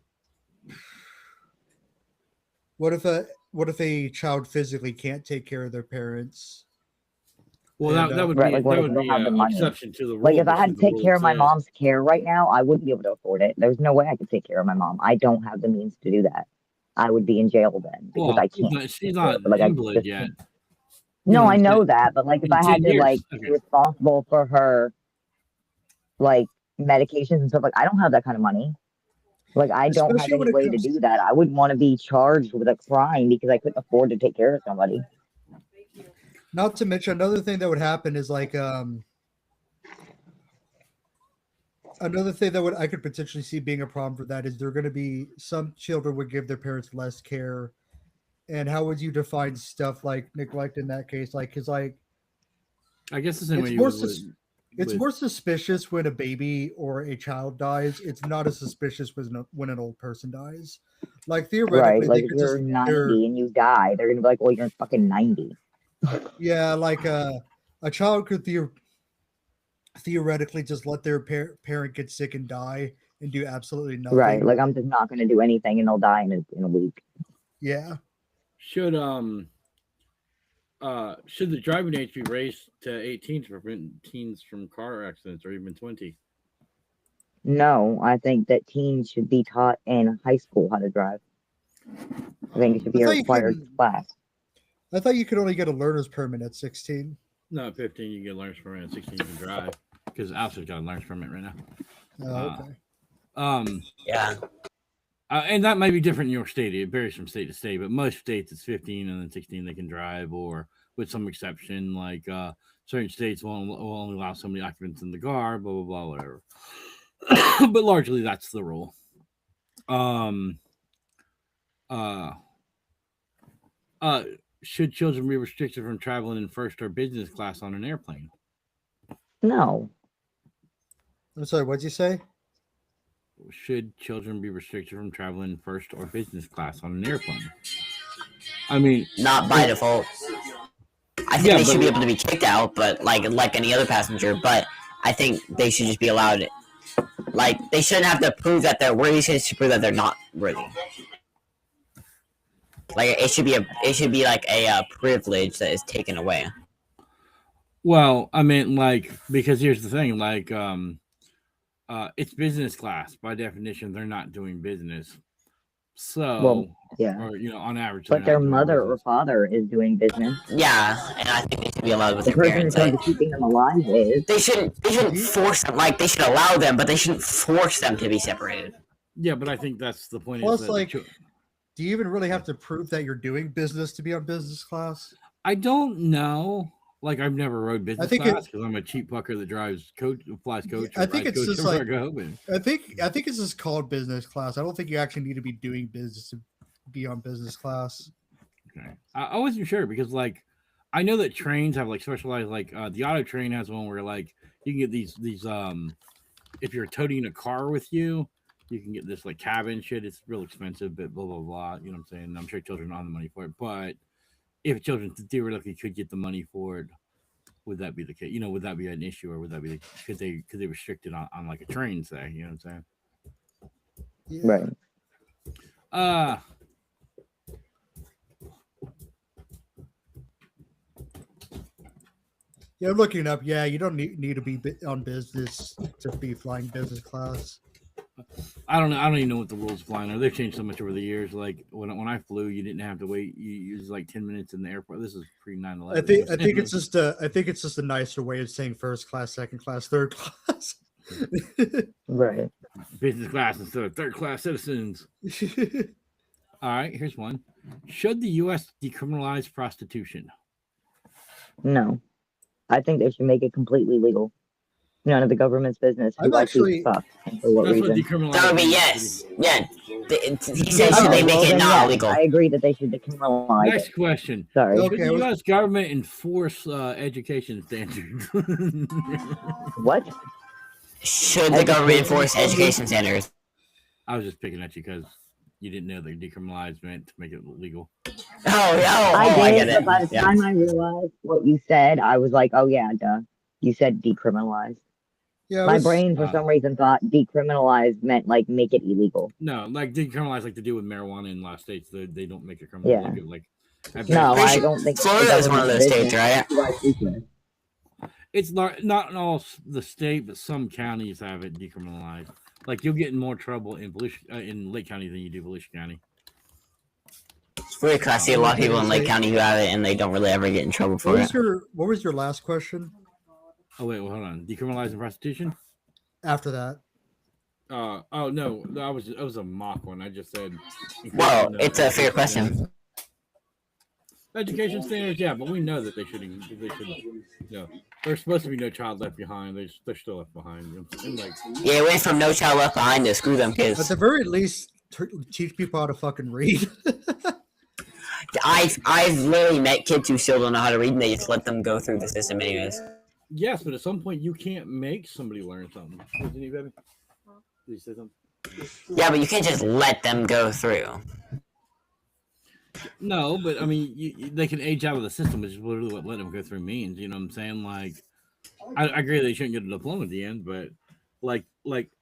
[SPEAKER 6] what if a child physically can't take care of their parents?
[SPEAKER 2] Well,
[SPEAKER 6] And,
[SPEAKER 2] that would
[SPEAKER 3] Right,
[SPEAKER 2] be
[SPEAKER 3] like, what
[SPEAKER 2] that
[SPEAKER 3] if
[SPEAKER 2] would
[SPEAKER 3] you don't
[SPEAKER 2] be
[SPEAKER 3] have the
[SPEAKER 2] an
[SPEAKER 3] money?
[SPEAKER 2] exception to the rule.
[SPEAKER 3] Like, if I had to
[SPEAKER 2] versus the
[SPEAKER 3] take
[SPEAKER 2] rule
[SPEAKER 3] care of my
[SPEAKER 2] says-
[SPEAKER 3] mom's care right now, I wouldn't be able to afford it. There's no way I could take care of my mom. I don't have the means to do that. I would be in jail then because
[SPEAKER 2] Well,
[SPEAKER 3] I can't.
[SPEAKER 2] she's not
[SPEAKER 3] But, like, I
[SPEAKER 2] invalid
[SPEAKER 3] just
[SPEAKER 2] yet.
[SPEAKER 3] can't. No,
[SPEAKER 2] You know,
[SPEAKER 3] I know that, but like if
[SPEAKER 2] in
[SPEAKER 3] I had
[SPEAKER 2] 10
[SPEAKER 3] to
[SPEAKER 2] years,
[SPEAKER 3] like
[SPEAKER 2] okay.
[SPEAKER 3] be responsible for her like medications and stuff, like I don't have that kind of money. Like I don't have
[SPEAKER 6] Especially when
[SPEAKER 3] any
[SPEAKER 6] it
[SPEAKER 3] way to
[SPEAKER 6] comes-
[SPEAKER 3] do that. I wouldn't want to be charged with a crime because I couldn't afford to take care of somebody.
[SPEAKER 6] Not to mention another thing that would happen is like another thing that would I could potentially see being a problem for that is there going to be some children would give their parents less care, and how would you define stuff like neglect in that case? Like, because like
[SPEAKER 2] I guess the same way
[SPEAKER 6] it's
[SPEAKER 2] you
[SPEAKER 6] more
[SPEAKER 2] would
[SPEAKER 6] it's
[SPEAKER 2] with-
[SPEAKER 6] more suspicious when a baby or a child dies. It's not as suspicious when an old person dies. Like theoretically,
[SPEAKER 3] Right. Like
[SPEAKER 6] they
[SPEAKER 3] if
[SPEAKER 6] could
[SPEAKER 3] you're
[SPEAKER 6] just
[SPEAKER 3] 90 and you die, they're gonna be like, well, you're fucking 90.
[SPEAKER 6] yeah, like a child could theoretically just let their parent get sick and die and do absolutely nothing.
[SPEAKER 3] Right. Like I'm just not gonna do anything and they'll die in a week.
[SPEAKER 6] Yeah.
[SPEAKER 2] should the driving age be raised to 18 to prevent teens from car accidents, or even 20?
[SPEAKER 3] No, I think that teens should be taught in high school how to drive. I think it should be
[SPEAKER 6] I
[SPEAKER 3] a
[SPEAKER 6] thought you
[SPEAKER 3] required
[SPEAKER 6] couldn't-
[SPEAKER 3] class.
[SPEAKER 6] I thought you could only get a learner's permit at 16.
[SPEAKER 2] No, 15 you get learner's permit, 16 you can drive. Because Alfred's got a learner's permit right now.
[SPEAKER 6] Oh, okay.
[SPEAKER 1] Yeah.
[SPEAKER 2] And that might be different in your state. It varies from state to state, but most states it's 15 and then 16 they can drive, or with some exception, like certain states will only allow so many occupants in the car, blah, blah, blah, whatever. But largely that's the rule. Should children be restricted from traveling in first or business class on an airplane?
[SPEAKER 3] No.
[SPEAKER 6] I'm sorry, what'd you say?
[SPEAKER 2] Should children be restricted from traveling first or business class on an airplane? I mean,
[SPEAKER 1] Not by default. I think
[SPEAKER 2] Yeah,
[SPEAKER 1] they
[SPEAKER 2] but-
[SPEAKER 1] should be able to be kicked out, but like any other passenger. But I think they should just be allowed. Like they shouldn't have to prove that they're worthy. They should prove that they're not worthy. Like it should be like a privilege that is taken away.
[SPEAKER 2] well, I mean, like, because here's the thing, like, it's business class by definition. They're not doing business, so
[SPEAKER 3] Well, yeah.
[SPEAKER 2] or on average.
[SPEAKER 3] But their mother or father is doing business.
[SPEAKER 1] Yeah, and I think they should be allowed with
[SPEAKER 3] The
[SPEAKER 1] their
[SPEAKER 3] person in
[SPEAKER 1] parents.
[SPEAKER 3] charge
[SPEAKER 1] Like,
[SPEAKER 3] of keeping them alive is.
[SPEAKER 1] they shouldn't force them. Like they should allow them, but they shouldn't force them to be separated.
[SPEAKER 2] Yeah, but I think that's the point.
[SPEAKER 6] Plus,
[SPEAKER 2] is that
[SPEAKER 6] like, do you even really have to prove that you're doing business to be on business class?
[SPEAKER 2] I don't know. Like, I've never rode business
[SPEAKER 6] think
[SPEAKER 2] class because I'm a cheap fucker that flies coach.
[SPEAKER 6] I
[SPEAKER 2] or
[SPEAKER 6] think
[SPEAKER 2] rides
[SPEAKER 6] it's
[SPEAKER 2] coach
[SPEAKER 6] just
[SPEAKER 2] everywhere
[SPEAKER 6] like-
[SPEAKER 2] I go,
[SPEAKER 6] I think it's just called business class. I don't think you actually need to be doing business to be on business class.
[SPEAKER 2] okay. I wasn't sure because, like, I know that trains have like specialized, like the auto train has one where like you can get these if you're toting a car with you, you can get this like cabin shit. It's real expensive, but blah blah blah. You know what I'm saying? I'm sure children don't have the money for it, but if children theoretically could get the money for it, would that be the case? Would that be an issue, or would that be could they restrict it on like a train? Say, you know what I'm saying?
[SPEAKER 6] Yeah.
[SPEAKER 3] Right.
[SPEAKER 6] Yeah, I'm looking it up. Yeah, you don't need to be on business to be flying business class.
[SPEAKER 2] I don't know. I don't even know what the rules of flying are. They've changed so much over the years. Like when I flew, you didn't have to wait. You was like 10 minutes in the airport. This is pre 9/11.
[SPEAKER 6] I think it's just a nicer way of saying first class, second class, third class.
[SPEAKER 3] Right.
[SPEAKER 2] business class instead of third class citizens. All right, here's one. Should the U.S. decriminalize prostitution?
[SPEAKER 3] No. I think they should make it completely legal. None of the government's business.
[SPEAKER 6] I'm
[SPEAKER 3] Who actually
[SPEAKER 6] actually-
[SPEAKER 3] fuck and for what
[SPEAKER 2] That's what
[SPEAKER 3] reason?
[SPEAKER 2] decriminalize.
[SPEAKER 1] That would be
[SPEAKER 2] is.
[SPEAKER 1] yes. Yeah. He said,
[SPEAKER 3] Oh,
[SPEAKER 1] should they make
[SPEAKER 3] well,
[SPEAKER 1] it
[SPEAKER 3] then,
[SPEAKER 1] not
[SPEAKER 3] yes,
[SPEAKER 1] illegal?
[SPEAKER 3] I agree that they should decriminalize
[SPEAKER 2] Next
[SPEAKER 3] it.
[SPEAKER 2] question.
[SPEAKER 3] Sorry.
[SPEAKER 6] Okay.
[SPEAKER 2] Should the U.S. government enforce education standards?
[SPEAKER 3] What?
[SPEAKER 1] Should the government enforce education standards?
[SPEAKER 2] I was just picking at you because you didn't know that decriminalize meant to make it legal.
[SPEAKER 3] I
[SPEAKER 1] get
[SPEAKER 3] did,
[SPEAKER 1] it.
[SPEAKER 3] but by the
[SPEAKER 1] Yeah.
[SPEAKER 3] time I realized what you said, I was like, oh yeah, duh. You said decriminalize.
[SPEAKER 6] Yeah,
[SPEAKER 3] My brain, for
[SPEAKER 2] uh,
[SPEAKER 3] some reason, thought decriminalize meant like make it illegal.
[SPEAKER 2] No, like decriminalize, like to do with marijuana in a lot of states. They don't make it criminal.
[SPEAKER 3] Yeah.
[SPEAKER 2] Like, like
[SPEAKER 3] No,
[SPEAKER 1] Pretty
[SPEAKER 3] I
[SPEAKER 1] sure
[SPEAKER 3] don't think
[SPEAKER 1] Florida is one of those
[SPEAKER 3] business.
[SPEAKER 1] states, right?
[SPEAKER 2] it's not in all the state, but some counties have it decriminalized. Like you'll get in more trouble in Lake County than you do Volusia County.
[SPEAKER 1] It's weird because I see a lot of people in Lake County who have it and they don't really ever get in trouble for it.
[SPEAKER 6] What was your last question
[SPEAKER 2] Oh wait, well, hold on. Decriminalizing prostitution?
[SPEAKER 6] after that?
[SPEAKER 2] Oh no, that was a mock one. I just said.
[SPEAKER 1] Well, it's a fair question.
[SPEAKER 2] Education standards, yeah, but we know that they should. There's supposed to be no child left behind. They're still left behind. You know what I'm saying? Like,
[SPEAKER 1] Yeah, it went from no child left behind to screw them
[SPEAKER 6] At
[SPEAKER 1] kids.
[SPEAKER 6] the very least, teach people how to fucking read.
[SPEAKER 1] I've literally met kids who still don't know how to read and they just let them go through the system anyways.
[SPEAKER 2] yes, but at some point you can't make somebody learn something. Isn't he, baby? Did you say something?
[SPEAKER 1] Yeah, but you can't just let them go through.
[SPEAKER 2] No, but I mean, they can age out of the system, which is literally what letting them go through means. You know what I'm saying? Like, I agree they shouldn't get a diploma at the end, but like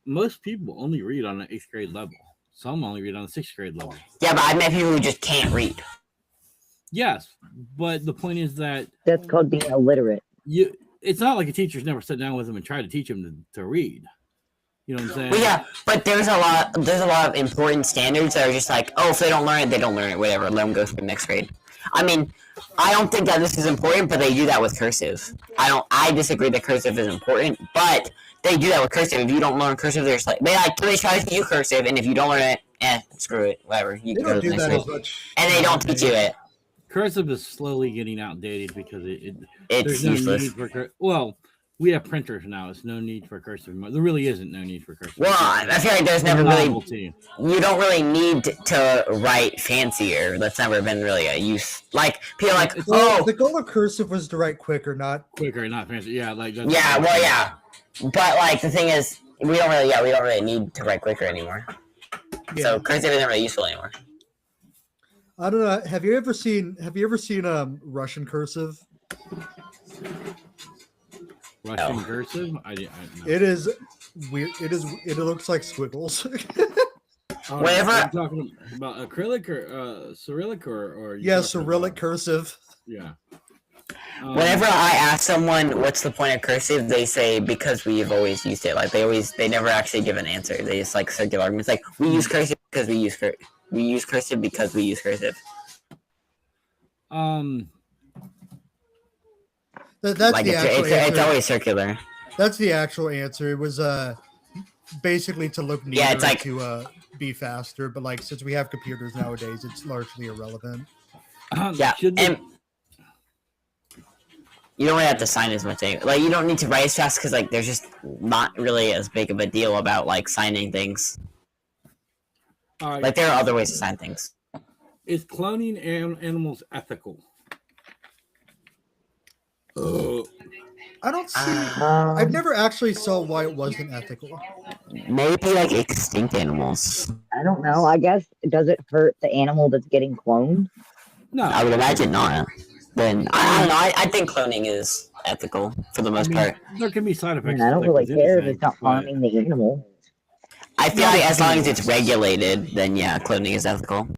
[SPEAKER 2] most people only read on an 8th grade level. Some only read on a 6th grade level.
[SPEAKER 1] Yeah, but I've met people who just can't read.
[SPEAKER 2] Yes, but the point is that
[SPEAKER 3] That's called being illiterate.
[SPEAKER 2] it's not like a teacher's never sat down with them and tried to teach them to read. You know what I'm saying?
[SPEAKER 1] Well, yeah, but there's a lot of important standards that are just like, oh, if they don't learn it, they don't learn it, whatever. Let them go through next grade. I mean, I don't think that this is important, but they do that with cursive. I disagree that cursive is important, but they do that with cursive. If you don't learn cursive, they're just like, they try to teach you cursive, and if you don't learn it, screw it, whatever. You
[SPEAKER 6] They
[SPEAKER 1] can go
[SPEAKER 6] don't
[SPEAKER 1] to the
[SPEAKER 6] do
[SPEAKER 1] next
[SPEAKER 6] that as
[SPEAKER 1] grade.
[SPEAKER 6] much.
[SPEAKER 1] And they don't teach you it.
[SPEAKER 2] Cursive is slowly getting outdated because
[SPEAKER 1] It's
[SPEAKER 2] there's no
[SPEAKER 1] useless.
[SPEAKER 2] need for well, we have printers now. It's no need for cursive. There really isn't no need for cursive.
[SPEAKER 1] Well, I feel like there's never really,
[SPEAKER 2] Novelty.
[SPEAKER 1] you don't really need to write fancier. That's never been really a use. Like, people are like,
[SPEAKER 6] The goal of cursive was to write quicker, not.
[SPEAKER 2] Quicker, not fancy. Yeah, like that's
[SPEAKER 1] yeah, well, yeah. But, like, the thing is, we don't really need to write quicker anymore.
[SPEAKER 6] Yeah.
[SPEAKER 1] So cursive isn't really useful anymore.
[SPEAKER 6] I don't know. Have you ever seen Russian cursive?
[SPEAKER 2] Russian
[SPEAKER 1] No.
[SPEAKER 2] cursive? No.
[SPEAKER 6] It is weird. It looks like squiggles.
[SPEAKER 2] Oh,
[SPEAKER 1] Whenever-
[SPEAKER 2] are you talking about acrylic or Cyrillic or
[SPEAKER 6] Yeah,
[SPEAKER 2] talking
[SPEAKER 6] Cyrillic
[SPEAKER 2] about-
[SPEAKER 6] cursive.
[SPEAKER 2] Yeah.
[SPEAKER 1] Whenever I ask someone what's the point of cursive, they say because we've always used it. Like they never actually give an answer. They just like circular arguments. Like we use cursive because we use cursive because we use cursive.
[SPEAKER 6] That's
[SPEAKER 1] Like
[SPEAKER 6] the actual
[SPEAKER 1] it's
[SPEAKER 6] answer.
[SPEAKER 1] always circular.
[SPEAKER 6] That's the actual answer. It was basically to look neater
[SPEAKER 1] Yeah, it's like-
[SPEAKER 6] to be faster. But like since we have computers nowadays, it's largely irrelevant.
[SPEAKER 1] Yeah,
[SPEAKER 2] should
[SPEAKER 1] and you don't really have to sign as much. Like you don't need to write as fast because like there's just not really as big of a deal about like signing things. Like there are other ways to sign things.
[SPEAKER 2] is cloning animals ethical?
[SPEAKER 6] I don't see. I've never actually saw why it wasn't ethical.
[SPEAKER 1] Maybe like extinct animals.
[SPEAKER 3] I don't know. I guess does it hurt the animal that's getting cloned?
[SPEAKER 2] No,
[SPEAKER 1] I would imagine not. Then I don't know. I think cloning is ethical for the most part.
[SPEAKER 2] there can be side
[SPEAKER 3] I
[SPEAKER 2] effects.
[SPEAKER 3] mean, I don't
[SPEAKER 2] like
[SPEAKER 3] really
[SPEAKER 2] with
[SPEAKER 3] care if
[SPEAKER 2] anything,
[SPEAKER 3] it's not
[SPEAKER 2] but-
[SPEAKER 3] harming the animal.
[SPEAKER 1] I feel like as long as it's regulated, then yeah, cloning is ethical.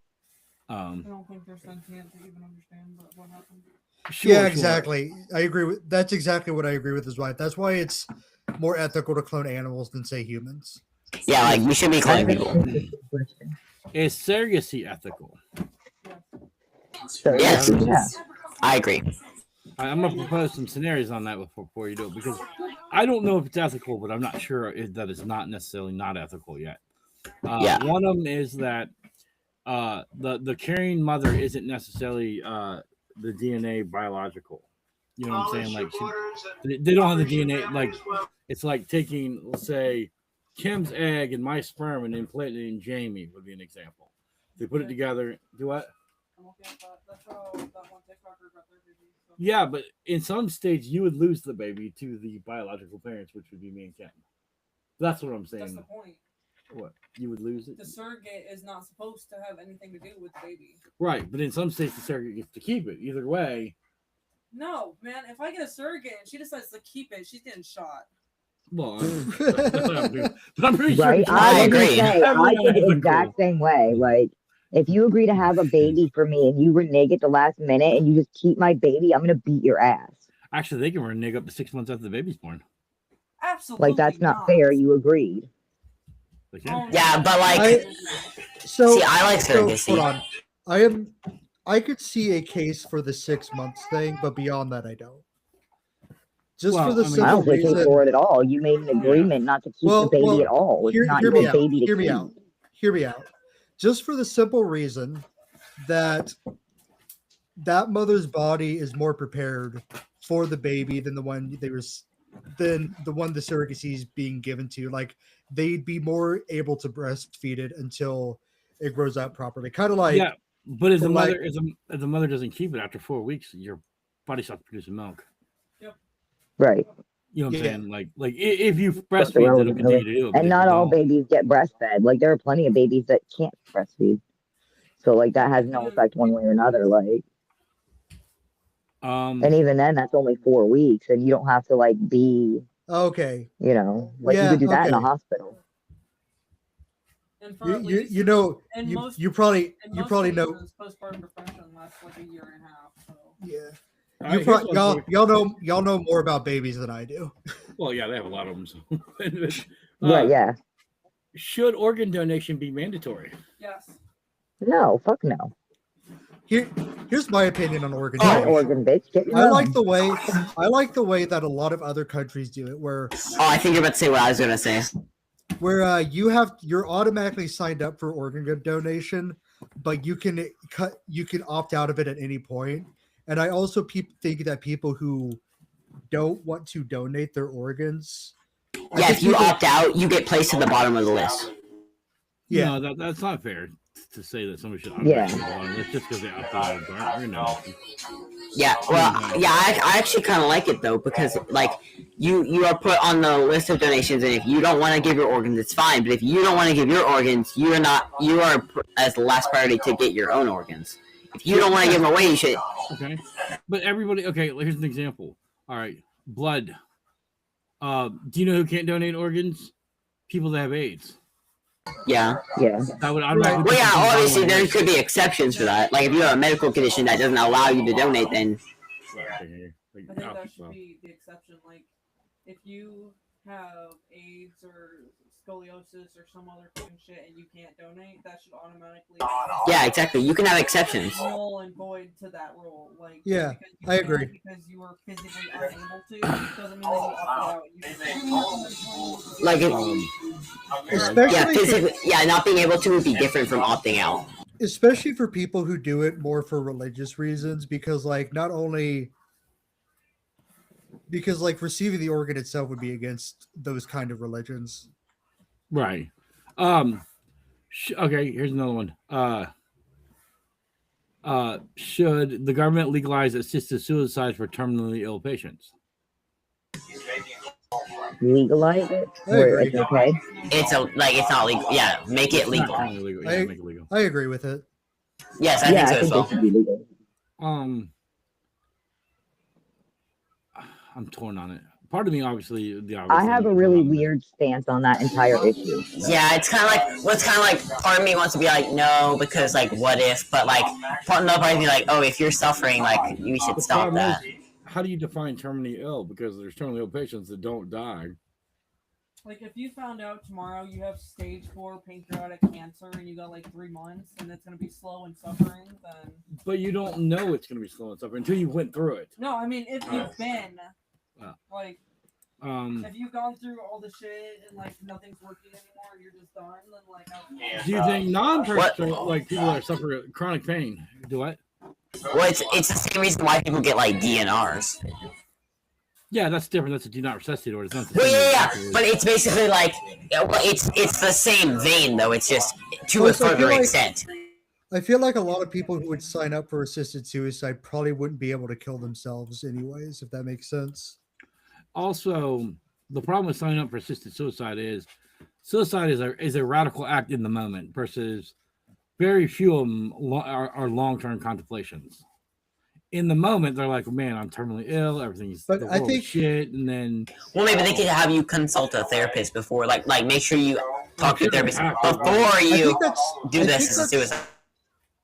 [SPEAKER 4] I don't think they're sentient to even understand what happened.
[SPEAKER 2] Sure,
[SPEAKER 6] Yeah,
[SPEAKER 2] sure.
[SPEAKER 6] exactly. I agree with. That's exactly what I agree with. Is right. That's why it's more ethical to clone animals than say humans.
[SPEAKER 1] Yeah, like we should be cloning people.
[SPEAKER 2] Is surrogacy ethical?
[SPEAKER 3] So,
[SPEAKER 1] Yes.
[SPEAKER 3] yeah.
[SPEAKER 1] I agree.
[SPEAKER 2] I'm gonna propose some scenarios on that before you do it because I don't know if it's ethical, but I'm not sure that it's not necessarily not ethical yet.
[SPEAKER 1] Yeah.
[SPEAKER 2] One of them is that the carrying mother isn't necessarily the DNA biological. You know what I'm saying? Like they don't have the DNA. Like it's like taking, let's say, Kim's egg and my sperm and then putting it in Jamie would be an example. They put it together. Do what?
[SPEAKER 4] I'm okay with that. That's how that one TikToker got their baby. So.
[SPEAKER 2] Yeah, but in some states you would lose the baby to the biological parents, which would be me and Kim. That's what I'm saying.
[SPEAKER 4] That's the point.
[SPEAKER 2] What? You would lose it?
[SPEAKER 4] The surrogate is not supposed to have anything to do with the baby.
[SPEAKER 2] Right, but in some states the surrogate gets to keep it. Either way.
[SPEAKER 4] No, man. If I get a surrogate and she decides to keep it, she's getting shot.
[SPEAKER 2] Well, that's what I'm doing. But I'm pretty sure
[SPEAKER 3] Right?
[SPEAKER 2] it's
[SPEAKER 1] I
[SPEAKER 3] I was gonna
[SPEAKER 1] agree.
[SPEAKER 3] say, I think the
[SPEAKER 2] Ethical.
[SPEAKER 3] exact same way. Like, if you agree to have a baby for me and you renege at the last minute and you just keep my baby, I'm gonna beat your ass.
[SPEAKER 2] Actually, they can renege up to 6 months after the baby's born.
[SPEAKER 4] Absolutely.
[SPEAKER 3] Like, that's not fair. You agreed.
[SPEAKER 2] They can.
[SPEAKER 4] Oh,
[SPEAKER 1] Yeah, but like,
[SPEAKER 6] So
[SPEAKER 1] see, I like
[SPEAKER 6] so,
[SPEAKER 1] surrogacy.
[SPEAKER 6] hold on. I could see a case for the 6 months thing, but beyond that, I don't. Just
[SPEAKER 2] Well,
[SPEAKER 6] for the
[SPEAKER 2] I mean-
[SPEAKER 3] I
[SPEAKER 6] simple
[SPEAKER 3] don't think
[SPEAKER 6] reason.
[SPEAKER 3] for it at all. You made an agreement not to keep the baby at all. It's
[SPEAKER 6] Hear,
[SPEAKER 3] not
[SPEAKER 6] hear
[SPEAKER 3] your
[SPEAKER 6] me out.
[SPEAKER 3] baby to
[SPEAKER 6] Hear me
[SPEAKER 3] keep.
[SPEAKER 6] out. Hear me out. Just for the simple reason that that mother's body is more prepared for the baby than the one the surrogacy is being given to. Like they'd be more able to breastfeed it until it grows out properly. Kind of like
[SPEAKER 2] Yeah, but if the
[SPEAKER 6] like-
[SPEAKER 2] mother if the mother doesn't keep it after 4 weeks, your body stops producing milk.
[SPEAKER 3] Right.
[SPEAKER 2] You know what I'm
[SPEAKER 6] Yeah.
[SPEAKER 2] saying? Like if you
[SPEAKER 3] That's
[SPEAKER 2] breastfeed, it'll
[SPEAKER 3] irrelevant,
[SPEAKER 2] continue
[SPEAKER 3] really.
[SPEAKER 2] to do it. but
[SPEAKER 3] And
[SPEAKER 2] if
[SPEAKER 3] not
[SPEAKER 2] you
[SPEAKER 3] all
[SPEAKER 2] don't-
[SPEAKER 3] babies get breastfed. Like there are plenty of babies that can't breastfeed. So like that has no effect one way or another. Like, and even then, that's only 4 weeks, and you don't have to like be,
[SPEAKER 6] okay.
[SPEAKER 3] you know, like
[SPEAKER 6] Yeah,
[SPEAKER 3] you could do that in a
[SPEAKER 6] okay.
[SPEAKER 3] hospital.
[SPEAKER 4] And for
[SPEAKER 6] You
[SPEAKER 4] at
[SPEAKER 6] you,
[SPEAKER 4] least,
[SPEAKER 6] you know
[SPEAKER 4] in
[SPEAKER 6] you,
[SPEAKER 4] most-
[SPEAKER 6] you probably
[SPEAKER 4] in
[SPEAKER 6] you
[SPEAKER 4] most
[SPEAKER 6] probably know
[SPEAKER 4] cases, postpartum depression lasts like a year and a half. So.
[SPEAKER 6] yeah.
[SPEAKER 2] All
[SPEAKER 6] You
[SPEAKER 2] right,
[SPEAKER 6] pro-
[SPEAKER 2] here's one
[SPEAKER 6] y'all,
[SPEAKER 2] for you.
[SPEAKER 6] y'all know more about babies than I do.
[SPEAKER 2] Well, yeah, they have a lot of them. So.
[SPEAKER 3] Right? Yeah.
[SPEAKER 2] Should organ donation be mandatory?
[SPEAKER 4] Yes.
[SPEAKER 3] No. Fuck no.
[SPEAKER 6] Here's my opinion on organ
[SPEAKER 3] My
[SPEAKER 6] donation.
[SPEAKER 3] organ, bitch. Get your
[SPEAKER 6] I
[SPEAKER 3] own.
[SPEAKER 6] like the way that a lot of other countries do it, where
[SPEAKER 1] Oh, I think you're about to say what I was gonna say.
[SPEAKER 6] you're automatically signed up for organ donation, but you can opt out of it at any point. And I also think that people who don't want to donate their organs, I
[SPEAKER 1] Yeah,
[SPEAKER 6] think
[SPEAKER 1] if you
[SPEAKER 6] people-
[SPEAKER 1] opt out, you get placed at the bottom of the list.
[SPEAKER 6] yeah,
[SPEAKER 2] No, that's not fair. to say that somebody should
[SPEAKER 3] Yeah.
[SPEAKER 2] automatically go on this just because they opted out of donation.
[SPEAKER 1] Yeah, well, yeah, I actually kind of like it though because like you are put on the list of donations, and if you don't want to give your organs, it's fine. But if you don't want to give your organs, you are as the last priority to get your own organs. If you don't want to give them away, you should.
[SPEAKER 2] Okay, but everybody. Okay, here's an example. All right, blood. Do you know who can't donate organs? People that have AIDS.
[SPEAKER 1] Yeah.
[SPEAKER 3] Yeah.
[SPEAKER 2] That would automatically.
[SPEAKER 1] Well, yeah,
[SPEAKER 2] put them
[SPEAKER 1] obviously
[SPEAKER 2] on the
[SPEAKER 1] there
[SPEAKER 2] list.
[SPEAKER 1] could be exceptions for that. Like if you have a medical condition that doesn't allow you to donate, then
[SPEAKER 4] I think that should be the exception. Like, if you have AIDS or scoliosis or some other fucking shit and you can't donate, that should automatically
[SPEAKER 1] yeah, exactly. You can have exceptions.
[SPEAKER 4] null and void to that rule. Like,
[SPEAKER 6] Yeah,
[SPEAKER 4] because you
[SPEAKER 6] I
[SPEAKER 4] can't
[SPEAKER 6] agree.
[SPEAKER 4] Because you were physically unable to doesn't mean that you opted out.
[SPEAKER 1] Like,
[SPEAKER 6] Especially
[SPEAKER 1] yeah,
[SPEAKER 6] for,
[SPEAKER 1] physically, yeah, not being able to would be different from opting out.
[SPEAKER 6] especially for people who do it more for religious reasons, because like not only because like receiving the organ itself would be against those kind of religions.
[SPEAKER 2] Right. Okay, here's another one. Should the government legalize assisted suicide for terminally ill patients?
[SPEAKER 3] Legalize it.
[SPEAKER 6] I
[SPEAKER 3] Where
[SPEAKER 6] agree.
[SPEAKER 3] it's okay.
[SPEAKER 1] It's not legal. Yeah, make it
[SPEAKER 2] It's not
[SPEAKER 1] legal.
[SPEAKER 2] currently legal. Yeah, make it legal.
[SPEAKER 6] I agree with it.
[SPEAKER 1] Yes, I
[SPEAKER 3] Yeah,
[SPEAKER 1] think so
[SPEAKER 3] I
[SPEAKER 1] as
[SPEAKER 3] think
[SPEAKER 1] well.
[SPEAKER 3] they should be legal.
[SPEAKER 2] I'm torn on it. Part of me, obviously,
[SPEAKER 3] I have a really weird stance on that entire issue.
[SPEAKER 1] Yeah, it's kind of like part of me wants to be like no because like what if, but like another part of me like oh if you're suffering like you should
[SPEAKER 2] The
[SPEAKER 1] stop
[SPEAKER 2] problem
[SPEAKER 1] that.
[SPEAKER 2] is, how do you define terminally ill? Because there's terminally ill patients that don't die.
[SPEAKER 4] Like, if you found out tomorrow you have stage 4 pancreatic cancer and you got like 3 months and it's gonna be slow and suffering, then
[SPEAKER 2] But you don't know it's going to be slow and suffering until you went through it.
[SPEAKER 4] no. I mean, if you've been like. If you've gone through all the shit and like nothing's working anymore and you're just done, then like
[SPEAKER 2] Do you think non-personal, like people that suffer chronic pain, do what?
[SPEAKER 1] Well, it's the same reason why people get like DNRs.
[SPEAKER 2] Yeah, that's different. That's a do not resuscitate order. It's not the
[SPEAKER 1] Well,
[SPEAKER 2] same.
[SPEAKER 1] yeah, but it's basically like it's the same vein though. It's just to a
[SPEAKER 6] Also, I feel
[SPEAKER 1] further
[SPEAKER 6] like-
[SPEAKER 1] extent.
[SPEAKER 6] I feel like a lot of people who would sign up for assisted suicide probably wouldn't be able to kill themselves anyways, if that makes sense.
[SPEAKER 2] Also, the problem with signing up for assisted suicide is suicide is a radical act in the moment versus very few of them are long-term contemplations. In the moment, they're like, "Man, I'm terminally ill. Everything's
[SPEAKER 6] But
[SPEAKER 2] the
[SPEAKER 6] I
[SPEAKER 2] world is
[SPEAKER 6] think-
[SPEAKER 2] shit." And then
[SPEAKER 1] Well, maybe they could have you consult a therapist before, like make sure you talk to a therapist before
[SPEAKER 6] I
[SPEAKER 1] you
[SPEAKER 6] think that's
[SPEAKER 1] do
[SPEAKER 6] I
[SPEAKER 1] this
[SPEAKER 6] think
[SPEAKER 1] as a
[SPEAKER 6] that's-
[SPEAKER 1] suicide.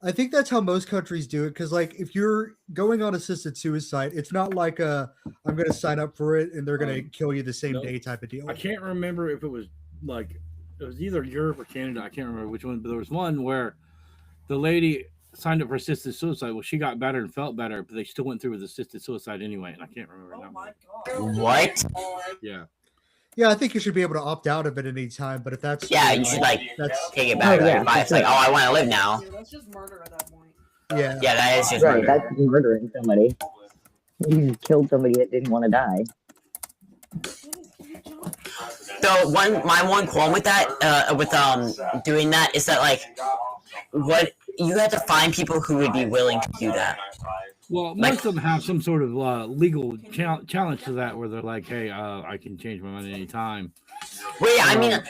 [SPEAKER 6] I think that's how most countries do it because, like, if you're going on assisted suicide, it's not like I'm going to sign up for it and they're going to kill you the same
[SPEAKER 2] nope.
[SPEAKER 6] day type of deal.
[SPEAKER 2] I can't remember if it was like it was either Europe or Canada. I can't remember which one, but there was one where the lady signed up for assisted suicide. Well, she got better and felt better, but they still went through with assisted suicide anyway, and I can't remember
[SPEAKER 4] oh
[SPEAKER 2] that
[SPEAKER 4] my
[SPEAKER 2] one.
[SPEAKER 4] god.
[SPEAKER 1] What?
[SPEAKER 2] Yeah.
[SPEAKER 6] Yeah, I think you should be able to opt out of it at any time. But if that's
[SPEAKER 1] Yeah, you should like
[SPEAKER 6] that's
[SPEAKER 1] take it back.
[SPEAKER 3] Oh, yeah,
[SPEAKER 1] Like, it's like, oh, I want to live now.
[SPEAKER 4] Dude, that's just murder at that point.
[SPEAKER 6] yeah.
[SPEAKER 1] Yeah, that is just
[SPEAKER 3] Right,
[SPEAKER 1] murder.
[SPEAKER 3] that's murdering somebody. You just killed somebody that didn't want to die.
[SPEAKER 1] So my one qualm with that, with doing that is that like, what you have to find people who would be willing to do that.
[SPEAKER 2] Well,
[SPEAKER 1] Like-
[SPEAKER 2] most of them have some sort of legal challenge to that, where they're like, "Hey, I can change my mind at any time."
[SPEAKER 1] Well, yeah, I mean,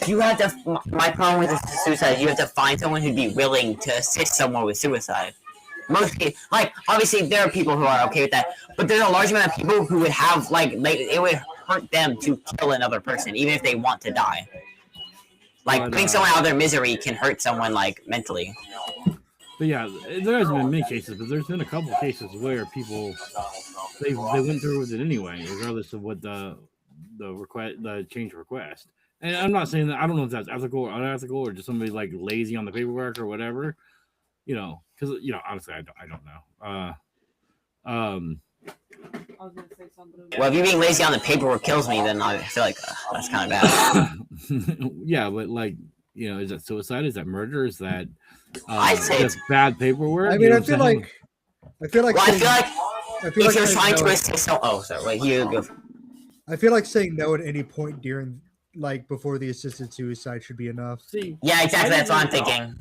[SPEAKER 1] you have to. My problem with this suicide is you have to find someone who'd be willing to assist someone with suicide. Most people, like, obviously there are people who are okay with that, but there's a large amount of people who would have it would hurt them to kill another person, even if they want to die. Like,
[SPEAKER 2] But,
[SPEAKER 1] putting someone out of their misery can hurt someone like mentally.
[SPEAKER 2] But yeah, there hasn't been many cases, but there's been a couple of cases where people they went through with it anyway, regardless of what the change request. And I'm not saying that I don't know if that's ethical or unethical or just somebody like lazy on the paperwork or whatever, because honestly I don't know.
[SPEAKER 4] I was gonna say something.
[SPEAKER 1] Well, if you being lazy on the paperwork kills me, then I feel like that's kind of bad.
[SPEAKER 2] Yeah, but like is that suicide? Is that murder? Is that
[SPEAKER 1] I'd say
[SPEAKER 2] just bad paperwork?
[SPEAKER 6] I
[SPEAKER 2] You
[SPEAKER 6] mean,
[SPEAKER 2] know
[SPEAKER 6] I
[SPEAKER 2] what
[SPEAKER 6] feel
[SPEAKER 2] I'm saying?
[SPEAKER 6] like I feel like
[SPEAKER 1] Well, I
[SPEAKER 6] saying,
[SPEAKER 1] feel like
[SPEAKER 6] I feel
[SPEAKER 1] if
[SPEAKER 6] like
[SPEAKER 1] you're
[SPEAKER 6] saying
[SPEAKER 1] trying to
[SPEAKER 6] no,
[SPEAKER 1] assist, I feel like saying no at any point
[SPEAKER 6] like before the assisted suicide should be enough.
[SPEAKER 2] See,
[SPEAKER 1] Yeah, exactly. That's what I'm thinking.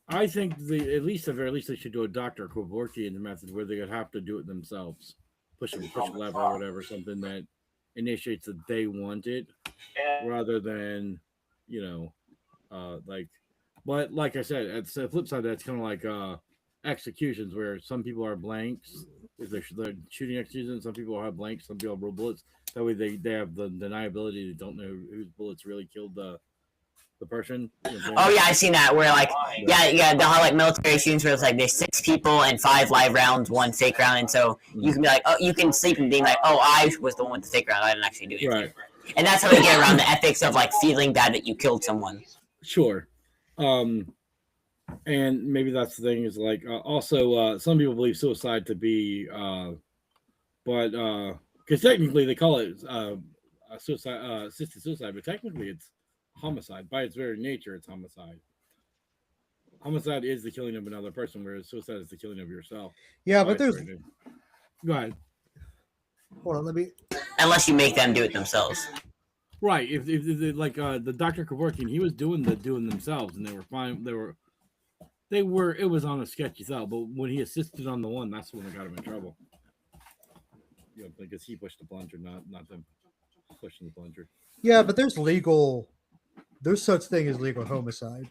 [SPEAKER 2] I think at least at the very least they should do a Dr. Kevorkian method where they would have to do it themselves, push a lever or whatever, something that initiates that they want it, rather than like. But like I said, it's the flip side. That's kind of like executions where some people are blanks if they're shooting executions. Some people have blanks. Some people have real bullets. That way they have the deniability. They don't know whose bullets really killed the person.
[SPEAKER 1] Oh yeah, I've seen that where like the whole like military shootings where it's like there's 6 people and 5 live rounds, 1 fake round, and so you can be like, oh, you can sleep and being like, oh, I was the one with the fake round. I didn't actually do anything.
[SPEAKER 2] Right.
[SPEAKER 1] And that's how they get around the ethics of like feeling bad that you killed someone.
[SPEAKER 2] Sure. And maybe that's the thing is like also some people believe suicide to be but because technically they call it suicide assisted suicide, but technically it's homicide. By its very nature, it's homicide. Homicide is the killing of another person, whereas suicide is the killing of yourself.
[SPEAKER 6] Yeah, but there's.
[SPEAKER 2] Go ahead.
[SPEAKER 6] Hold on, let me.
[SPEAKER 1] Unless you make them do it themselves.
[SPEAKER 2] Right. If like the Dr. Kevorkian, he was doing themselves, and they were fine. They were. It was on a sketchy style, but when he assisted on the one, that's when they got him in trouble. Because he pushed the plunger, not them pushing the plunger.
[SPEAKER 6] Yeah, but there's such thing as legal homicide.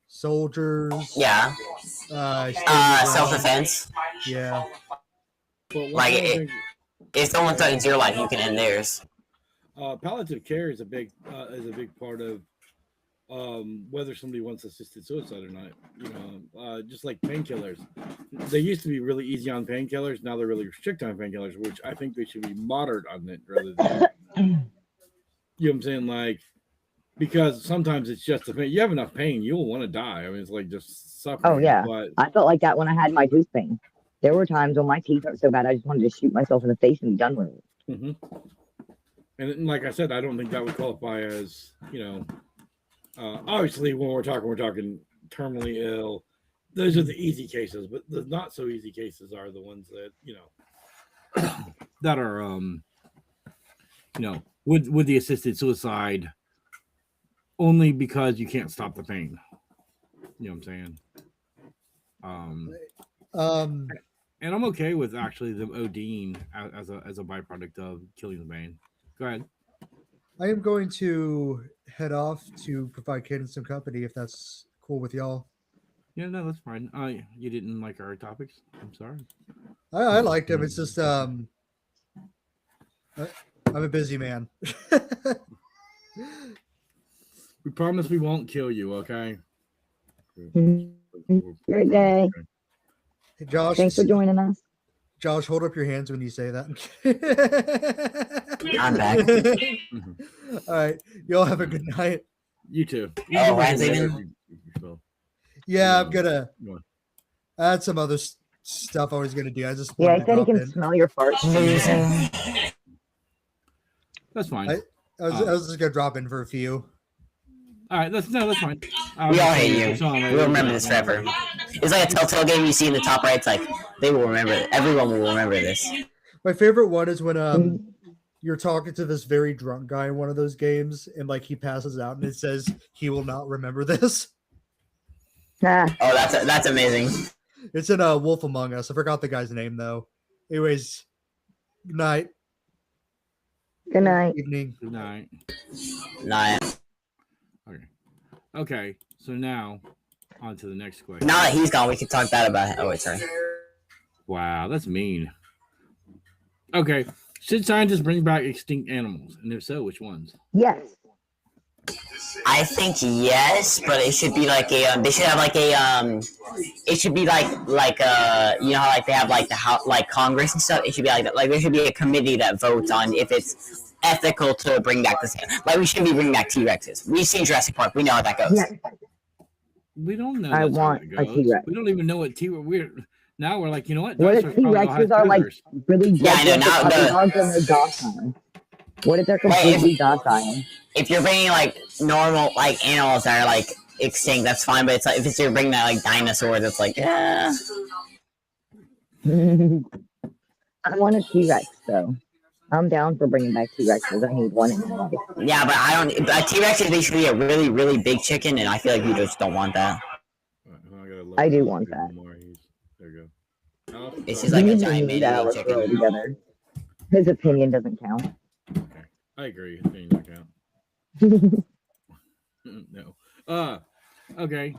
[SPEAKER 6] Soldiers.
[SPEAKER 1] Yeah. Self-defense.
[SPEAKER 6] Yeah.
[SPEAKER 1] Like if someone threatens your life, you can end theirs.
[SPEAKER 2] Palliative care is a big part of whether somebody wants assisted suicide or not. Just like painkillers, they used to be really easy on painkillers. Now they're really strict on painkillers, which I think they should be moderate on it rather than. You know what I'm saying? Like, because sometimes it's just the pain. You have enough pain, you'll want to die. I mean, it's like just suffering.
[SPEAKER 3] Oh yeah,
[SPEAKER 2] but
[SPEAKER 3] I felt like that when I had my tooth pain. There were times when my teeth hurt so bad I just wanted to shoot myself in the face and be done with it.
[SPEAKER 2] Mm-hmm. And like I said, I don't think that would qualify as obviously when we're talking terminally ill. Those are the easy cases, but the not so easy cases are the ones that that are with the assisted suicide only because you can't stop the pain. You know what I'm saying? And I'm okay with actually them ODing as a byproduct of killing the pain. Go ahead.
[SPEAKER 6] I am going to head off to provide Cayden some company if that's cool with y'all.
[SPEAKER 2] Yeah, no, that's fine. You didn't like our topics? I'm sorry.
[SPEAKER 6] I liked them. It's just I'm a busy man.
[SPEAKER 2] We promise we won't kill you, okay?
[SPEAKER 3] Great day.
[SPEAKER 6] Hey, Josh.
[SPEAKER 3] Thanks for joining us.
[SPEAKER 6] Josh, hold up your hands when you say that.
[SPEAKER 1] I'm back.
[SPEAKER 6] All right. Y'all have a good night.
[SPEAKER 2] You too.
[SPEAKER 1] Oh, Ryan's leaving?
[SPEAKER 6] Yeah, I'm gonna. I had some other stuff I was gonna do. I just
[SPEAKER 3] Yeah,
[SPEAKER 6] wanted
[SPEAKER 3] I
[SPEAKER 6] to
[SPEAKER 3] said he
[SPEAKER 6] drop
[SPEAKER 3] can
[SPEAKER 6] in.
[SPEAKER 3] smell your farts.
[SPEAKER 2] That's fine.
[SPEAKER 6] I was just gonna drop in for a few.
[SPEAKER 2] All right, that's fine.
[SPEAKER 1] We all hate you. We'll remember this forever. It's like a Telltale game you see in the top right. It's like they will remember it. Everyone will remember this.
[SPEAKER 6] My favorite one is when you're talking to this very drunk guy in one of those games, and like he passes out, and it says he will not remember this.
[SPEAKER 3] Ah,
[SPEAKER 1] Oh, that's amazing.
[SPEAKER 6] It's in Wolf Among Us. I forgot the guy's name though. Anyways, good night.
[SPEAKER 3] good night.
[SPEAKER 6] Evening.
[SPEAKER 2] Good night.
[SPEAKER 1] Nah.
[SPEAKER 2] Okay. So now on to the next question.
[SPEAKER 1] Now that he's gone, we can talk bad about it. Oh, wait, sorry.
[SPEAKER 2] Wow, that's mean. Okay. Should scientists bring back extinct animals? And if so, which ones?
[SPEAKER 3] Yes.
[SPEAKER 1] I think yes, but it should be like a. They should have like a. It should be like you know how like they have like the house like Congress and stuff. It should be like that. Like there should be a committee that votes on if it's ethical to bring back this. Like we shouldn't be bringing back T-Rexes. We've seen Jurassic Park. We know how that goes.
[SPEAKER 3] Yeah.
[SPEAKER 2] We don't know.
[SPEAKER 3] I
[SPEAKER 2] that's how
[SPEAKER 3] want
[SPEAKER 2] it
[SPEAKER 3] a
[SPEAKER 2] goes.
[SPEAKER 3] T-Rex.
[SPEAKER 2] We don't even know what T-Rex. Now we're like, you know what?
[SPEAKER 3] What if
[SPEAKER 2] Dinosaurs probably all
[SPEAKER 3] T-Rexes
[SPEAKER 2] had
[SPEAKER 3] are like
[SPEAKER 2] feathers.
[SPEAKER 3] really
[SPEAKER 1] Yeah, I know, now
[SPEAKER 3] puppy
[SPEAKER 1] the-
[SPEAKER 3] dogs and they're docile? What if they're completely docile?
[SPEAKER 1] If you're bringing like normal like animals that are like extinct, that's fine. But it's like if you're bringing that like dinosaur, that's like yeah.
[SPEAKER 3] I want a T-Rex though. I'm down for bringing back T-Rexes. I need one in my life.
[SPEAKER 1] Yeah, but I don't. But a T-Rex is basically a really, really big chicken, and I feel like you just don't want that.
[SPEAKER 3] I do want that.
[SPEAKER 2] There you go.
[SPEAKER 1] It's just
[SPEAKER 3] We
[SPEAKER 1] like a
[SPEAKER 3] need to
[SPEAKER 1] giant
[SPEAKER 3] meet
[SPEAKER 1] mini
[SPEAKER 3] Alice
[SPEAKER 1] chicken.
[SPEAKER 3] Row together. His opinion doesn't count.
[SPEAKER 2] Okay. I agree. Opinion don't count. No. Okay.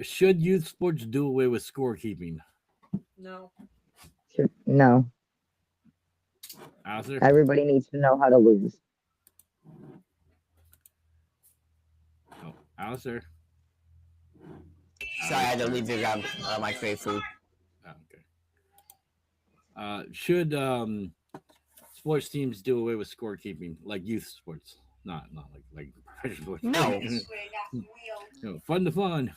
[SPEAKER 2] Should youth sports do away with scorekeeping?
[SPEAKER 4] No.
[SPEAKER 3] No,
[SPEAKER 2] Alistair?
[SPEAKER 3] everybody needs to know how to lose.
[SPEAKER 2] Oh, Alistair?
[SPEAKER 1] Sorry, I had to leave to grab my crate food.
[SPEAKER 2] Oh, okay. Should sports teams do away with scorekeeping, like youth sports? Not like professional sports.
[SPEAKER 1] No.
[SPEAKER 2] Fun to fun.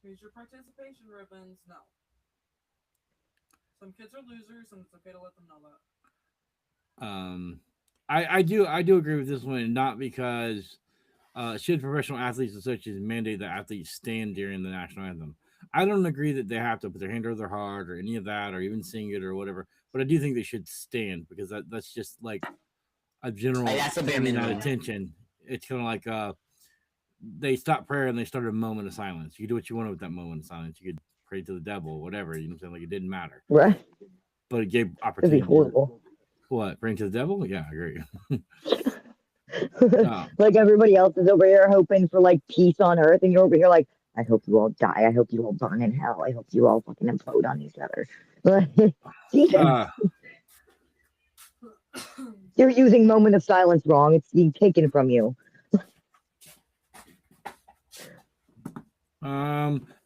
[SPEAKER 4] Here's your participation ribbons. No. Some kids are losers, and it's okay to let them know that.
[SPEAKER 2] I do agree with this one, not because should professional athletes associations mandate that athletes stand during the national anthem. I don't agree that they have to put their hand over their heart or any of that or even sing it or whatever, but I do think they should stand because that's just like a general
[SPEAKER 1] That's a bare minimum.
[SPEAKER 2] attention. It's kind of like they stopped prayer and they started a moment of silence. You can do what you want with that moment of silence. You could pray to the devil, whatever. You know what I'm saying? Like it didn't matter,
[SPEAKER 3] Right?
[SPEAKER 2] but it gave
[SPEAKER 3] It'd
[SPEAKER 2] opportunity.
[SPEAKER 3] be horrible.
[SPEAKER 2] What, praying to the devil? Yeah, I agree.
[SPEAKER 3] Like everybody else is over here hoping for like peace on earth, and you're over here like, I hope you all die. I hope you all burn in hell. I hope you all fucking implode on each other. Jesus. You're using moment of silence wrong. It's being taken from you.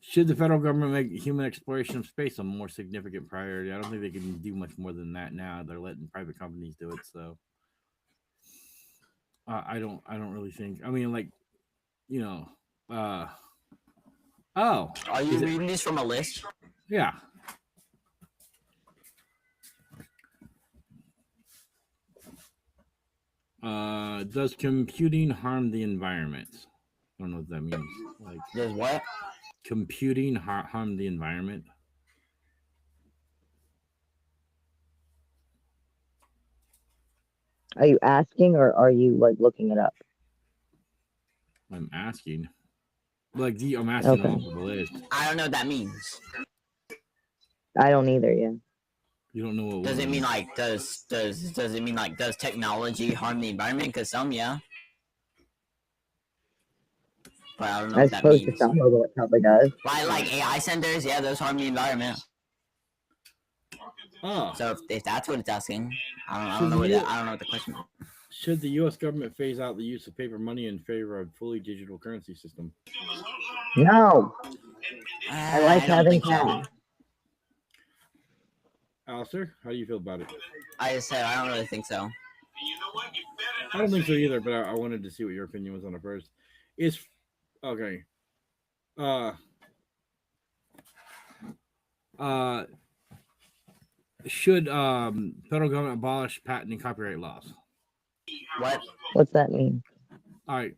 [SPEAKER 2] Should the federal government make human exploration of space a more significant priority? I don't think they can do much more than that now. They're letting private companies do it, so I don't really think. I mean, like, you know, oh,
[SPEAKER 1] Are you reading these from a list?
[SPEAKER 2] yeah. Does computing harm the environment? I don't know what that means. Like,
[SPEAKER 1] Does what?
[SPEAKER 2] computing harm the environment?
[SPEAKER 3] Are you asking or are you like looking it up?
[SPEAKER 2] I'm asking. Like, I'm asking
[SPEAKER 3] Okay.
[SPEAKER 2] off of the list.
[SPEAKER 1] I don't know what that means.
[SPEAKER 3] I don't either. Yeah.
[SPEAKER 2] You don't know what
[SPEAKER 1] Does it mean like does it mean like does technology harm the environment? Because some, yeah. But I don't know
[SPEAKER 3] I
[SPEAKER 1] what that
[SPEAKER 3] suppose to
[SPEAKER 1] means.
[SPEAKER 3] some level it probably does.
[SPEAKER 1] Like AI centers, yeah, those harm the environment.
[SPEAKER 2] Oh.
[SPEAKER 1] So if that's what it's asking, I don't know what the question is.
[SPEAKER 2] Should the U.S. government phase out the use of paper money in favor of fully digital currency system?
[SPEAKER 3] No. I like
[SPEAKER 1] don't
[SPEAKER 3] having
[SPEAKER 1] think so.
[SPEAKER 3] cash.
[SPEAKER 2] Alistair, how do you feel about it?
[SPEAKER 1] I just said I don't really think so.
[SPEAKER 2] I don't think so either, but I wanted to see what your opinion was on it first. Is okay. Should federal government abolish patent and copyright laws?
[SPEAKER 1] What?
[SPEAKER 3] What's that mean?
[SPEAKER 2] All right.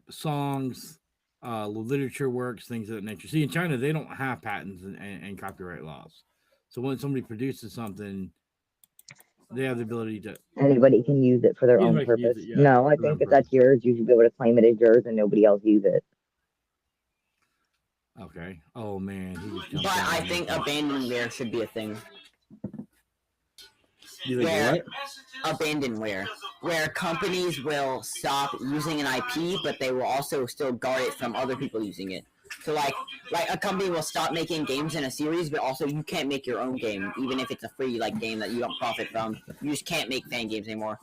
[SPEAKER 2] Songs, literature works, things of that nature. See, in China, they don't have patents and copyright laws. So when somebody produces something, they have the ability to.
[SPEAKER 3] Anybody can use it for their own
[SPEAKER 2] Anybody can use
[SPEAKER 3] purpose.
[SPEAKER 2] it, yeah,
[SPEAKER 3] No, I
[SPEAKER 2] for their
[SPEAKER 3] think
[SPEAKER 2] own
[SPEAKER 3] if that's yours, you should be able to claim it as yours and nobody else use it.
[SPEAKER 2] Okay. Oh man.
[SPEAKER 1] But I think abandonware should be a thing.
[SPEAKER 2] You think
[SPEAKER 1] Where
[SPEAKER 2] what?
[SPEAKER 1] abandonware, where companies will stop using an IP, but they will also still guard it from other people using it. So like a company will stop making games in a series, but also you can't make your own game, even if it's a free like game that you don't profit from. You just can't make fan games anymore,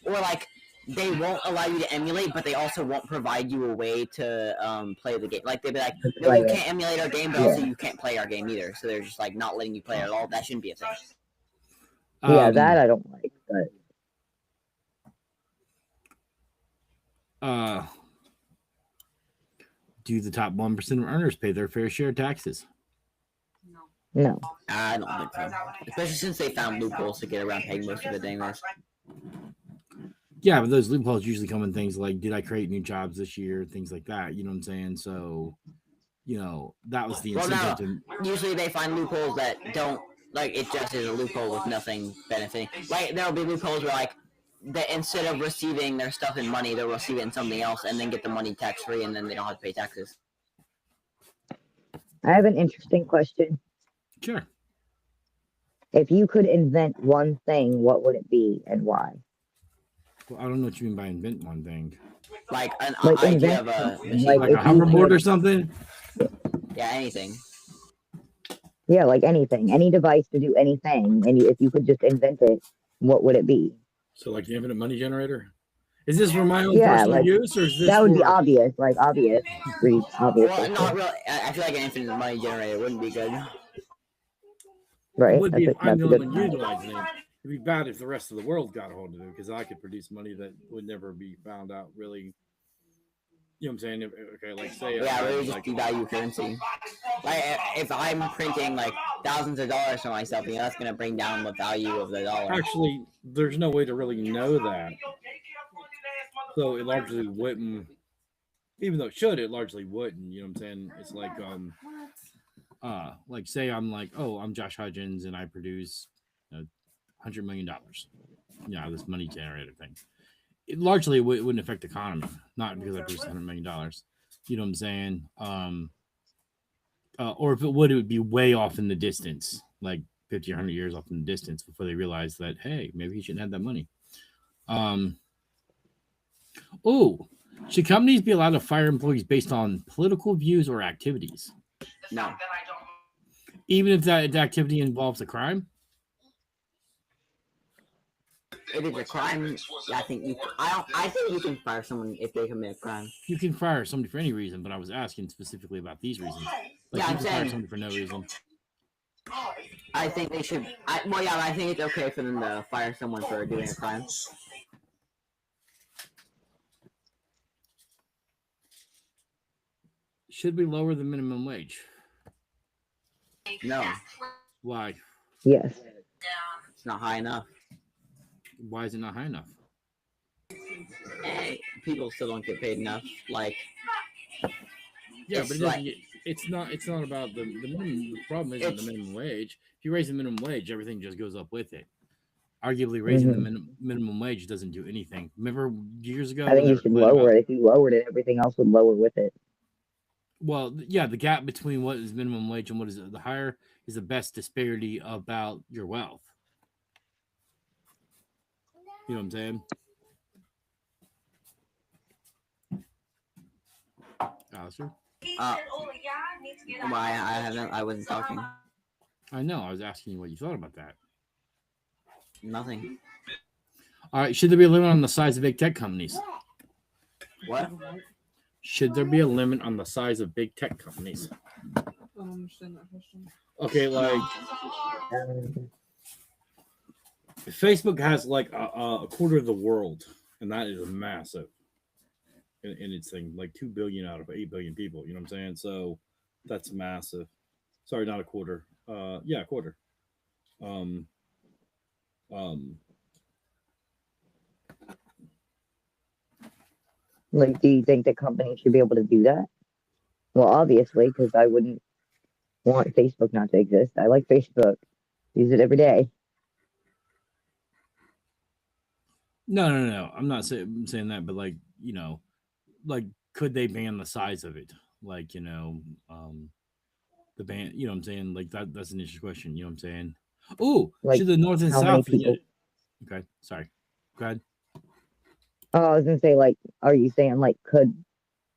[SPEAKER 1] or like they won't allow you to emulate, but they also won't provide you a way to play the game. Like they'd be like, no, you can't emulate our game, but also you can't play our game either. So they're just like not letting you play at all. That shouldn't be a thing.
[SPEAKER 3] Yeah, that I don't like, but
[SPEAKER 2] do the top 1% of earners pay their fair share of taxes?
[SPEAKER 3] no.
[SPEAKER 1] I don't think so. Especially since they found loopholes to get around paying most of it anyways.
[SPEAKER 2] Yeah, but those loopholes usually come in things like, did I create new jobs this year? Things like that. You know what I'm saying? So that was the
[SPEAKER 1] Well,
[SPEAKER 2] incentive.
[SPEAKER 1] no. Usually they find loopholes that don't like it. Just is a loophole with nothing benefiting. Like there'll be loopholes where like that instead of receiving their stuff in money, they'll receive it in something else and then get the money tax free, and then they don't have to pay taxes.
[SPEAKER 3] I have an interesting question.
[SPEAKER 2] Sure.
[SPEAKER 3] If you could invent one thing, what would it be and why?
[SPEAKER 2] Well, I don't know what you mean by invent one thing.
[SPEAKER 1] Like an
[SPEAKER 3] Like
[SPEAKER 1] idea
[SPEAKER 3] invent
[SPEAKER 1] of a
[SPEAKER 3] something,
[SPEAKER 1] machine.
[SPEAKER 2] Like a
[SPEAKER 3] if you
[SPEAKER 2] hoverboard
[SPEAKER 3] could-
[SPEAKER 2] or something?
[SPEAKER 1] Yeah, anything.
[SPEAKER 3] Yeah, like anything, any device to do anything, and if you could just invent it, what would it be?
[SPEAKER 2] So like the infinite money generator? Is this for my own
[SPEAKER 3] Yeah,
[SPEAKER 2] personal
[SPEAKER 3] like,
[SPEAKER 2] use, or is this
[SPEAKER 3] That would
[SPEAKER 2] for...
[SPEAKER 3] be obvious, like obvious, pretty obvious.
[SPEAKER 1] Well, not really. I feel like an infinite money generator wouldn't be good.
[SPEAKER 3] Right?
[SPEAKER 2] It would be if I'm the
[SPEAKER 3] that's a
[SPEAKER 2] only
[SPEAKER 3] good
[SPEAKER 2] one
[SPEAKER 3] point.
[SPEAKER 2] utilizing it. It'd be bad if the rest of the world got a hold of it, because I could produce money that would never be found out really. You know what I'm saying? Okay, like say
[SPEAKER 1] Yeah,
[SPEAKER 2] I
[SPEAKER 1] it would
[SPEAKER 2] was
[SPEAKER 1] just
[SPEAKER 2] like,
[SPEAKER 1] devalue currency. Like if I'm printing like thousands of dollars for myself, that's gonna bring down the value of the dollar.
[SPEAKER 2] actually, there's no way to really know that. So it largely wouldn't, even though it should, it largely wouldn't. You know what I'm saying? It's like say I'm like, oh, I'm Josh Hudgens and I produce $100 million. This money generator thing. It largely wouldn't affect the economy, not because I produced $100 million. You know what I'm saying? Or if it would be way off in the distance, like 50 or 100 years off in the distance before they realize that, hey, maybe he shouldn't have that money. Should companies be allowed to fire employees based on political views or activities?
[SPEAKER 1] No.
[SPEAKER 2] Even if that activity involves a crime?
[SPEAKER 1] If it's a crime, I think you can fire someone if they commit a crime.
[SPEAKER 2] You can fire somebody for any reason, but I was asking specifically about these reasons. Like
[SPEAKER 1] Yeah,
[SPEAKER 2] you
[SPEAKER 1] I'm
[SPEAKER 2] can fire
[SPEAKER 1] saying-
[SPEAKER 2] somebody for no reason.
[SPEAKER 1] I think they should. I think it's okay for them to fire someone for doing a crime.
[SPEAKER 2] Should we lower the minimum wage?
[SPEAKER 1] No,
[SPEAKER 2] Why?
[SPEAKER 3] Yes.
[SPEAKER 1] it's not high enough.
[SPEAKER 2] Why is it not high enough?
[SPEAKER 1] People still don't get paid enough. Like,
[SPEAKER 2] Yeah,
[SPEAKER 1] It's
[SPEAKER 2] but
[SPEAKER 1] like-
[SPEAKER 2] it's not about the minimum. The problem isn't the minimum wage. If you raise the minimum wage, everything just goes up with it. Arguably, raising the minimum wage doesn't do anything. Remember years ago?
[SPEAKER 3] I think
[SPEAKER 2] when
[SPEAKER 3] you
[SPEAKER 2] they
[SPEAKER 3] should
[SPEAKER 2] were complaining
[SPEAKER 3] lower
[SPEAKER 2] about-
[SPEAKER 3] it. If you lowered it, everything else would lower with it.
[SPEAKER 2] Well, yeah, the gap between what is minimum wage and what is the higher is the best disparity about your wealth. You know what I'm saying? Alistair?
[SPEAKER 1] why I haven't. I wasn't talking.
[SPEAKER 2] I know. I was asking you what you thought about that.
[SPEAKER 1] Nothing.
[SPEAKER 2] All right. Should there be a limit on the size of big tech companies?
[SPEAKER 1] What?
[SPEAKER 2] Should there be a limit on the size of big tech companies?
[SPEAKER 4] I don't understand that question.
[SPEAKER 2] Okay, like Facebook has like a quarter of the world, and that is massive. In its thing, like 2 billion out of 8 billion people. You know what I'm saying? So that's massive. Sorry, not a quarter. Yeah, a quarter.
[SPEAKER 3] Like, do you think the company should be able to do that? Well, obviously, because I wouldn't want Facebook not to exist. I like Facebook. Use it every day.
[SPEAKER 2] No. I'm not saying that, but like like could they ban the size of it? Like the ban. You know what I'm saying? Like that's an interesting question. You know what I'm saying? Oh,
[SPEAKER 3] Like,
[SPEAKER 2] should the North and
[SPEAKER 3] how many
[SPEAKER 2] South?
[SPEAKER 3] people?
[SPEAKER 2] Okay, sorry. Go ahead.
[SPEAKER 3] Oh, I was gonna say, like, are you saying like could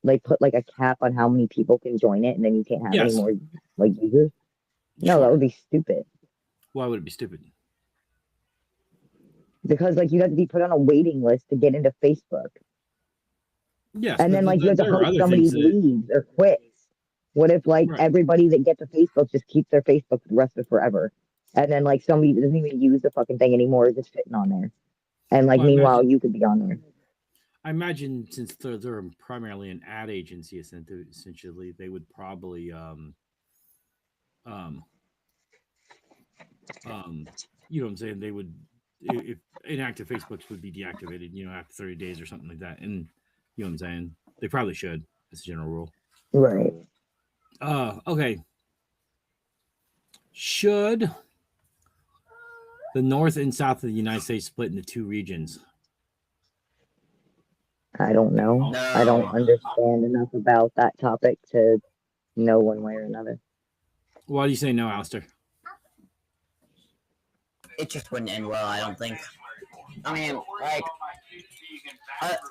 [SPEAKER 3] like put like a cap on how many people can join it, and then you can't have
[SPEAKER 2] Yes.
[SPEAKER 3] any more like users? No,
[SPEAKER 2] Sure.
[SPEAKER 3] that would be stupid.
[SPEAKER 2] Why would it be stupid?
[SPEAKER 3] Because like you have to be put on a waiting list to get into Facebook,
[SPEAKER 2] Yes,
[SPEAKER 3] and
[SPEAKER 2] but
[SPEAKER 3] then like you have to
[SPEAKER 2] there are
[SPEAKER 3] hope
[SPEAKER 2] other
[SPEAKER 3] somebody
[SPEAKER 2] things that-
[SPEAKER 3] leaves or quits. What if like
[SPEAKER 2] Right.
[SPEAKER 3] everybody that gets a Facebook just keeps their Facebook the rest of forever, and then like somebody that doesn't even use the fucking thing anymore is just sitting on there, and like
[SPEAKER 2] Well, I
[SPEAKER 3] meanwhile
[SPEAKER 2] imagine-
[SPEAKER 3] you could be on there.
[SPEAKER 2] I imagine since they're primarily an ad agency, essentially, they would probably you know what I'm saying? They would if inactive Facebooks would be deactivated, after 30 days or something like that. And you know what I'm saying? They probably should, as a general rule.
[SPEAKER 3] Right.
[SPEAKER 2] Okay. Should the North and South of the United States split into two regions?
[SPEAKER 3] I don't know. I don't
[SPEAKER 1] No.
[SPEAKER 3] understand enough about that topic to know one way or another.
[SPEAKER 2] Why do you say no, Alistair?
[SPEAKER 1] It just wouldn't end well, I don't think. I mean, like,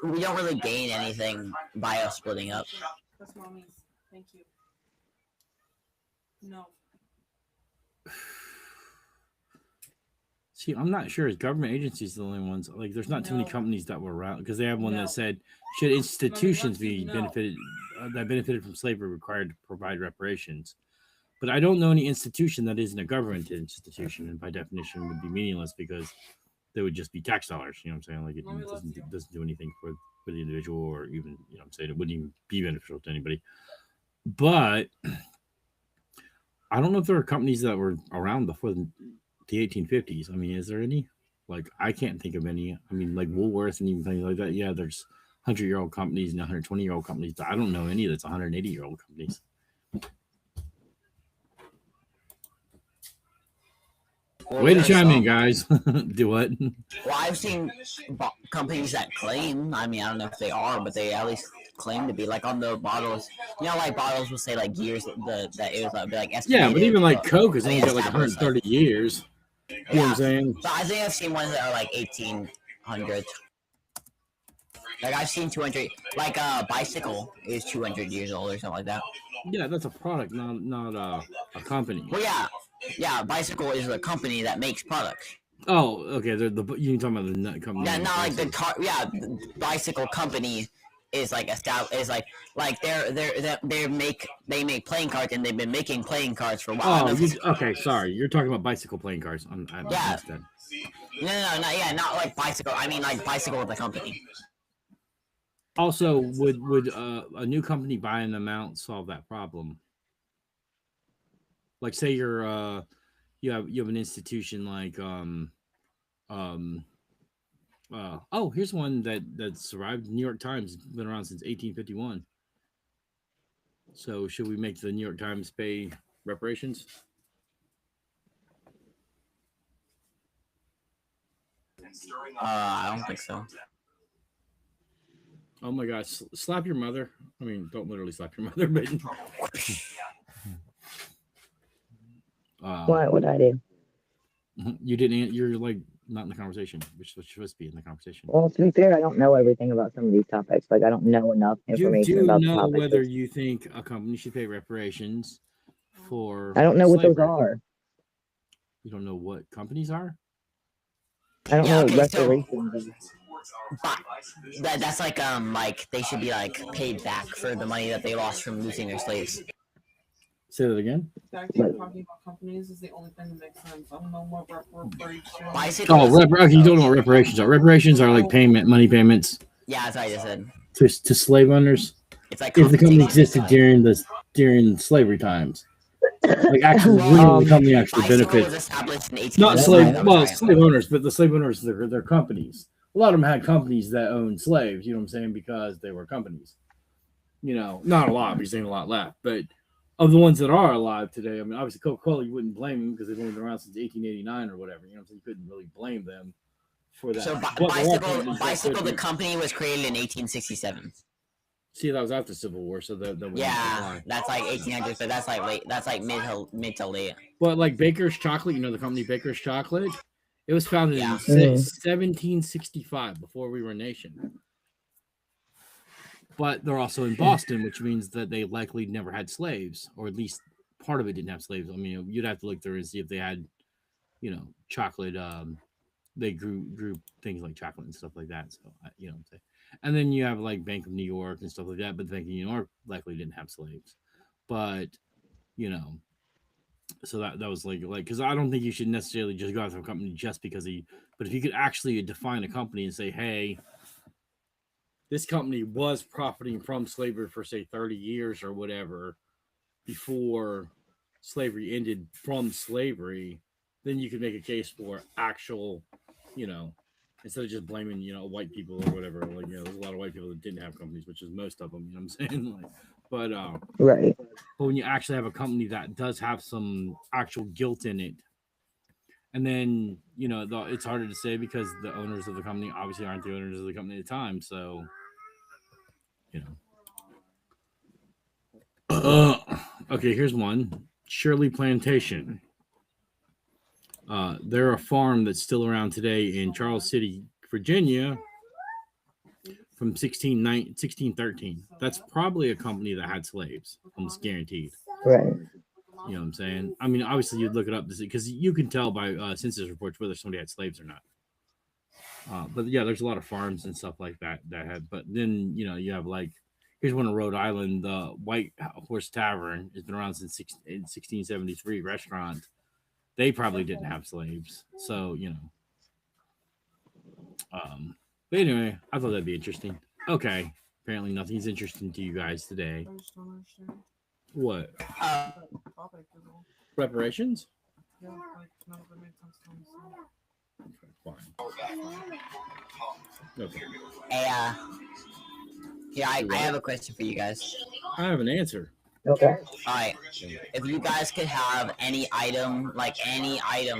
[SPEAKER 1] we don't really gain anything by us splitting up.
[SPEAKER 4] That's mommy's. Thank you. No.
[SPEAKER 2] See, I'm not sure. Is government agencies the only ones? Like, there's not too many
[SPEAKER 4] No.
[SPEAKER 2] companies that were around because they have one
[SPEAKER 4] No.
[SPEAKER 2] that said, should institutions be
[SPEAKER 4] No.
[SPEAKER 2] benefited that benefited from slavery required to provide reparations? But I don't know any institution that isn't a government institution, and by definition would be meaningless because they would just be tax dollars. You know what I'm saying? Like,
[SPEAKER 4] Mommy
[SPEAKER 2] it
[SPEAKER 4] loves you.
[SPEAKER 2] doesn't do anything for the individual, or even, you know what I'm saying, it wouldn't even be beneficial to anybody. But I don't know if there are companies that were around before the 1850s. I mean, is there any? Like, I can't think of any. I mean, like Woolworth and even things like that. Yeah, there's 100-year-old companies and 120-year-old companies, but I don't know any that's 180-year-old companies. Way to chime in, guys. Do what?
[SPEAKER 1] Well, I've seen companies that claim. I mean, I don't know if they are, but they at least claim to be. Like on the bottles, you know, like bottles will say like years that it was be like estimated.
[SPEAKER 2] Yeah, but even like Coke has only got like
[SPEAKER 1] established,
[SPEAKER 2] 130 years. You know what I'm saying?
[SPEAKER 1] So I think I've seen ones that are like 1800. Like I've seen 200. Like bicycle is 200 years old or something like that.
[SPEAKER 2] Yeah, that's a product, not a company.
[SPEAKER 1] Well, yeah. Bicycle is a company that makes products.
[SPEAKER 2] Oh, okay. You talking about the nut company?
[SPEAKER 1] Yeah, not like the car. Yeah, bicycle company is like they make playing cards and they've been making playing cards for a while.
[SPEAKER 2] Oh, okay. Sorry, you're talking about bicycle playing cards. I missed that.
[SPEAKER 1] No, not like bicycle. I mean like bicycle with a company.
[SPEAKER 2] Also, would a new company buying them out solve that problem? Like, say you have an institution like here's one that survived. New York Times, been around since 1851. So should we make the New York Times pay reparations?
[SPEAKER 1] I don't think so.
[SPEAKER 2] Oh my gosh, slap your mother. I mean, don't literally slap your mother, but
[SPEAKER 3] What would I do?
[SPEAKER 2] You didn't. You're like not in the conversation, which was supposed to be in the conversation.
[SPEAKER 3] Well, to be fair, I don't know everything about some of these topics. Like, I don't know enough information about the
[SPEAKER 2] know
[SPEAKER 3] topics.
[SPEAKER 2] whether you think a company should pay reparations for.
[SPEAKER 3] I don't know
[SPEAKER 2] slavery.
[SPEAKER 3] what those are.
[SPEAKER 2] You don't know what companies are?
[SPEAKER 3] I don't know what
[SPEAKER 1] okay,
[SPEAKER 3] reparations are.
[SPEAKER 1] But that's like they should be like paid back for the money that they lost from losing their slaves.
[SPEAKER 2] Say that again.
[SPEAKER 4] The fact that you're talking about companies is the only thing that makes sense. I don't know what reparations.
[SPEAKER 2] Okay, you don't know what reparations are. Reparations are like money payments.
[SPEAKER 1] Yeah, that's what I just said.
[SPEAKER 2] To slave owners.
[SPEAKER 1] It's like
[SPEAKER 2] if the company existed during slavery times. Like actually, the company actually benefits.
[SPEAKER 1] Established in
[SPEAKER 2] Not slave owners, but the slave owners, they're companies. A lot of them had companies that owned slaves, you know what I'm saying, because they were companies. You know, not a lot, because there's a lot left. But of the ones that are alive today, I mean, obviously Coca-Cola, you wouldn't blame them because they've only been around since 1889 or whatever. You know what I'm saying? You couldn't really blame them for that.
[SPEAKER 1] So Bicycle, the company was created in 1867.
[SPEAKER 2] See, that was after the Civil War, so that
[SPEAKER 1] that's like 1800s, but that's like late. That's like mid to late.
[SPEAKER 2] But like Baker's Chocolate, you know the company Baker's Chocolate, it was founded in 1765, before we were a nation. But they're also in Boston, which means that they likely never had slaves, or at least part of it didn't have slaves. I mean, you'd have to look through and see if they had, you know, chocolate. They grew things like chocolate and stuff like that. So you know what I'm saying. And then you have like Bank of New York and stuff like that, but Bank of New York likely didn't have slaves. But you know, so that was like because I don't think you should necessarily just go after a company just because but if you could actually define a company and say, hey, this company was profiting from slavery for say 30 years or whatever before slavery ended from slavery, then you could make a case for actual, you know, instead of just blaming, you know, white people or whatever. Like, you know, there's a lot of white people that didn't have companies, which is most of them, you know what I'm saying? Like, But
[SPEAKER 3] Right.
[SPEAKER 2] when you actually have a company that does have some actual guilt in it, and then it's harder to say because the owners of the company obviously aren't the owners of the company at the time. So, okay, here's one: Shirley Plantation. They're a farm that's still around today in Charles City, Virginia, from 1613. That's probably a company that had slaves, almost guaranteed.
[SPEAKER 3] Right.
[SPEAKER 2] You know what I'm saying? I mean, obviously you'd look it up to see because you can tell by census reports whether somebody had slaves or not. But yeah, there's a lot of farms and stuff like that had. But then you have like here's one in Rhode Island, the White Horse Tavern has been around since 1673. Restaurant, they probably didn't have slaves, so But anyway, I thought that'd be interesting. Okay, apparently nothing's interesting to you guys today.
[SPEAKER 4] I just don't understand.
[SPEAKER 2] What?
[SPEAKER 1] Uh,
[SPEAKER 4] The topic is all.
[SPEAKER 2] Reparations?
[SPEAKER 4] Yeah, like none of it made sense to me. So.
[SPEAKER 2] Okay, fine. Okay.
[SPEAKER 1] hey, yeah, I have a question for you guys.
[SPEAKER 2] I have an answer.
[SPEAKER 3] Okay.
[SPEAKER 1] Alright, if you guys could have any item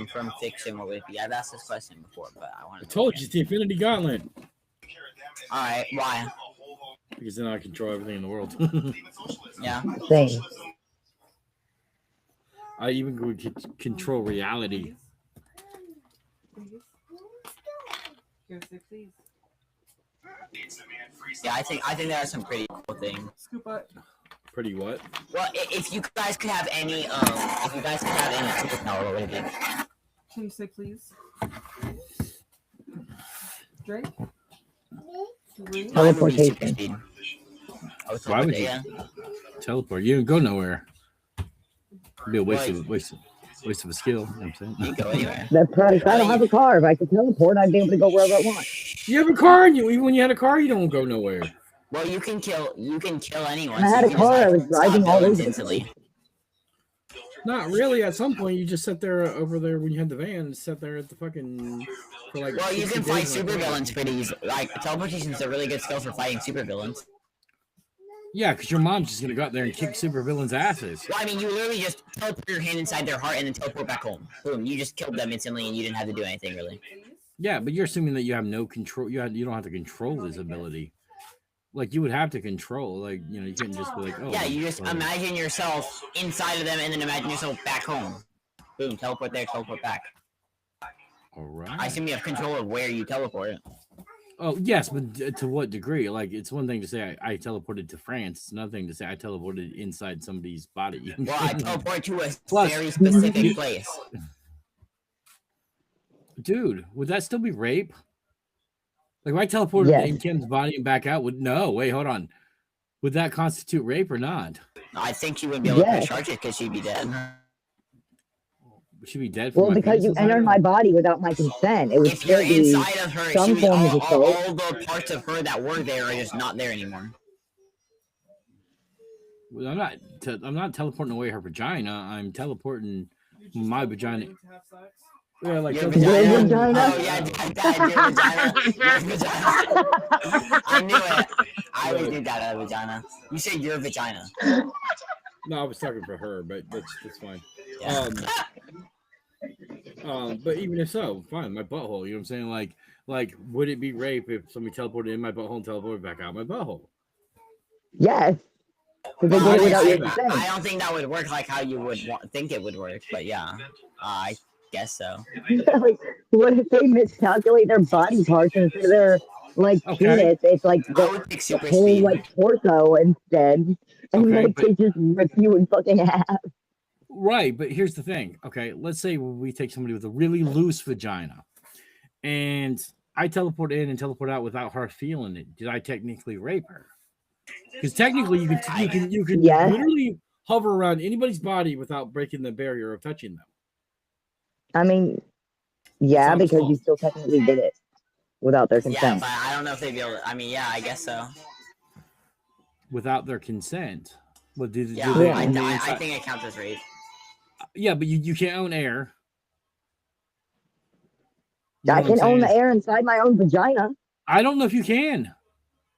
[SPEAKER 1] from fiction, what would it be? I've asked this question before, but I want
[SPEAKER 2] I
[SPEAKER 1] to.
[SPEAKER 2] told you it's the Infinity Gauntlet.
[SPEAKER 1] Alright, why?
[SPEAKER 2] Because then I control everything in the world.
[SPEAKER 1] Yeah.
[SPEAKER 3] Same.
[SPEAKER 2] I even could control reality.
[SPEAKER 4] Please. Here's 6
[SPEAKER 1] Yeah, I think there are some pretty cool things.
[SPEAKER 4] Scoop up.
[SPEAKER 2] Pretty what?
[SPEAKER 1] Well, if you guys could have any superpower, what would it be?
[SPEAKER 4] Can you say please? Drake? Three?
[SPEAKER 3] Teleportation.
[SPEAKER 1] Speed. Oh,
[SPEAKER 2] Why would you
[SPEAKER 1] yeah.
[SPEAKER 2] teleport? You don't go nowhere. It'd be a waste of a skill. You know what I'm saying?
[SPEAKER 1] You go anywhere.
[SPEAKER 3] That's right. If I don't have a car, if I could teleport, I'd be able to go wherever I want.
[SPEAKER 2] You have a car, and even when you had a car, you don't go nowhere.
[SPEAKER 1] Well, you can kill anyone.
[SPEAKER 3] When I had a car, I was driving all over the
[SPEAKER 1] instantly.
[SPEAKER 2] Not really. At some point, you just sat there over there when you had the van, sat there at the fucking. For like
[SPEAKER 1] Well, you
[SPEAKER 2] 60
[SPEAKER 1] can fight
[SPEAKER 2] days, like,
[SPEAKER 1] supervillains pretty easily. Like teleportation is a really good skill for fighting supervillains.
[SPEAKER 2] Yeah, because your mom's just gonna go out there and kick supervillains' asses.
[SPEAKER 1] Well, I mean, you literally just teleport your hand inside their heart and then teleport back home. Boom! You just killed them instantly, and you didn't have to do anything really.
[SPEAKER 2] Yeah, but you're assuming that you have no control. You don't have to control this ability. Like you would have to control. Like you couldn't just be like, oh.
[SPEAKER 1] Yeah, you just imagine yourself inside of them, and then imagine yourself back home. Boom! Teleport there, teleport back.
[SPEAKER 2] All right.
[SPEAKER 1] I assume you have control of where you teleport.
[SPEAKER 2] Oh yes, but to what degree? Like it's one thing to say I teleported to France. It's another thing to say I teleported inside somebody's body.
[SPEAKER 1] Well, I teleport to a
[SPEAKER 2] Plus,
[SPEAKER 1] very specific place.
[SPEAKER 2] Dude, would that still be rape? Like if I teleported in Kim's body and back out, wait, hold on. Would that constitute rape or not?
[SPEAKER 1] I think she wouldn't be able to charge it because she'd be dead.
[SPEAKER 2] Would she be dead?
[SPEAKER 3] Well, because you entered my body without my consent. It was
[SPEAKER 1] if you're
[SPEAKER 3] still
[SPEAKER 1] inside of her,
[SPEAKER 3] some form of assault.
[SPEAKER 1] all the parts of her that were there are just not there anymore.
[SPEAKER 2] Well, I'm not teleporting away her vagina. I'm teleporting my vagina. Yeah, like
[SPEAKER 1] your
[SPEAKER 3] vagina.
[SPEAKER 1] vagina. Oh yeah, Dad, your vagina. Your vagina. I knew it. I always knew that vagina. You said your vagina.
[SPEAKER 2] No, I was talking for her, but that's fine.
[SPEAKER 1] Yeah.
[SPEAKER 2] But even if so, fine, my butthole. You know what I'm saying? Like, would it be rape if somebody teleported in my butthole and teleported back out my butthole?
[SPEAKER 3] Yes. Because they did it without your consent.
[SPEAKER 1] I don't think that would work like how you would think it would work, but yeah, I guess so.
[SPEAKER 3] Like, what if they miscalculate their body parts instead of their penis? It's like the whole like torso instead, and they just rip you in fucking half.
[SPEAKER 2] Right, but here's the thing. Okay, let's say we take somebody with a really loose vagina, and I teleport in and teleport out without her feeling it. Did I technically rape her? Because technically, you can literally hover around anybody's body without breaking the barrier of touching them.
[SPEAKER 3] I mean, yeah, because you still technically did it without their consent.
[SPEAKER 1] Yeah, but I don't know if they'd be able to. I mean, yeah, I guess so.
[SPEAKER 2] Without their consent. Well,
[SPEAKER 1] I think it counts as rape.
[SPEAKER 2] Yeah, but you can't own air.
[SPEAKER 3] I can own the air inside my own vagina.
[SPEAKER 2] I don't know if you can.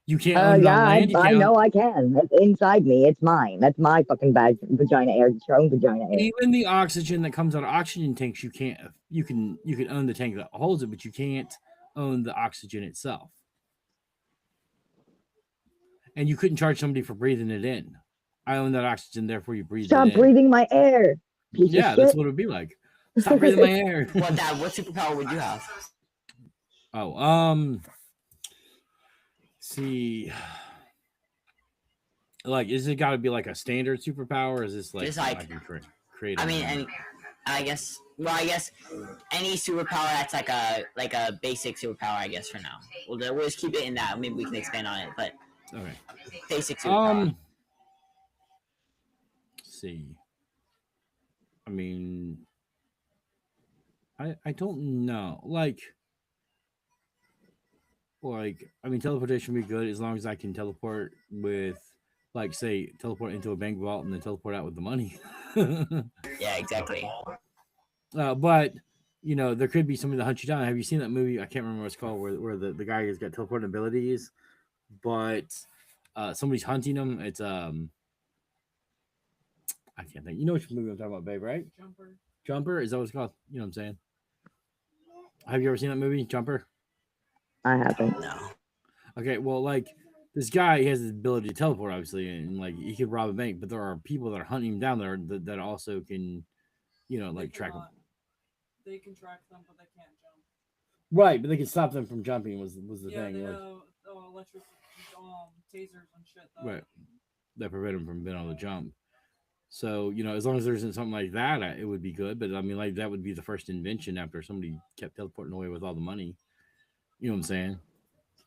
[SPEAKER 2] You can't own it on
[SPEAKER 3] Yeah,
[SPEAKER 2] land.
[SPEAKER 3] I know I can. It's inside me. It's mine. That's my fucking vagina air. It's your own vagina air.
[SPEAKER 2] Even the oxygen that comes out of oxygen tanks, you can't. You can own the tank that holds it, but you can't own the oxygen itself. And you couldn't charge somebody for breathing it in. I own that oxygen, therefore you breathe
[SPEAKER 3] Stop
[SPEAKER 2] it in.
[SPEAKER 3] breathing my air. Piece
[SPEAKER 2] Yeah,
[SPEAKER 3] of
[SPEAKER 2] that's
[SPEAKER 3] shit.
[SPEAKER 2] what it would be like. Stop breathing my air.
[SPEAKER 1] Well, Dad, what superpower would you have?
[SPEAKER 2] Oh, see, like, is it got to be like a standard superpower? Or is this like,
[SPEAKER 1] Just like-
[SPEAKER 2] I can create?
[SPEAKER 1] I mean, and I guess any superpower that's like a basic superpower, I guess, for now. We'll just keep it in that. Maybe we can expand on it, but
[SPEAKER 2] okay.
[SPEAKER 1] basic superpower.
[SPEAKER 2] Let's see. I mean, I don't know. Like, I mean, teleportation would be good as long as I can teleport with, like, say, teleport into a bank vault and then teleport out with the money.
[SPEAKER 1] Yeah, exactly.
[SPEAKER 2] But you know, there could be somebody that hunts you down. Have you seen that movie? I can't remember what it's called, where the guy has got teleporting abilities, but somebody's hunting him. It's I can't think. You know which movie I'm talking about, babe, right? Jumper? Is that what it's called? You know what I'm saying? Have you ever seen that movie, Jumper?
[SPEAKER 3] I haven't.
[SPEAKER 1] No.
[SPEAKER 2] Okay, well, like, this guy, he has the ability to teleport, obviously, and like he could rob a bank, but there are people that are hunting him down there that also can, you know, like track him.
[SPEAKER 4] They can track them, but they can't jump.
[SPEAKER 2] Right, but they can stop them from jumping. Was the
[SPEAKER 4] Yeah,
[SPEAKER 2] thing?
[SPEAKER 4] they
[SPEAKER 2] Like,
[SPEAKER 4] electric tasers and shit. Though.
[SPEAKER 2] right, that prevent him from being able to jump. So, you know, as long as there isn't something like that, it would be good. But I mean, like, that would be the first invention after somebody kept teleporting away with all the money. You know what I'm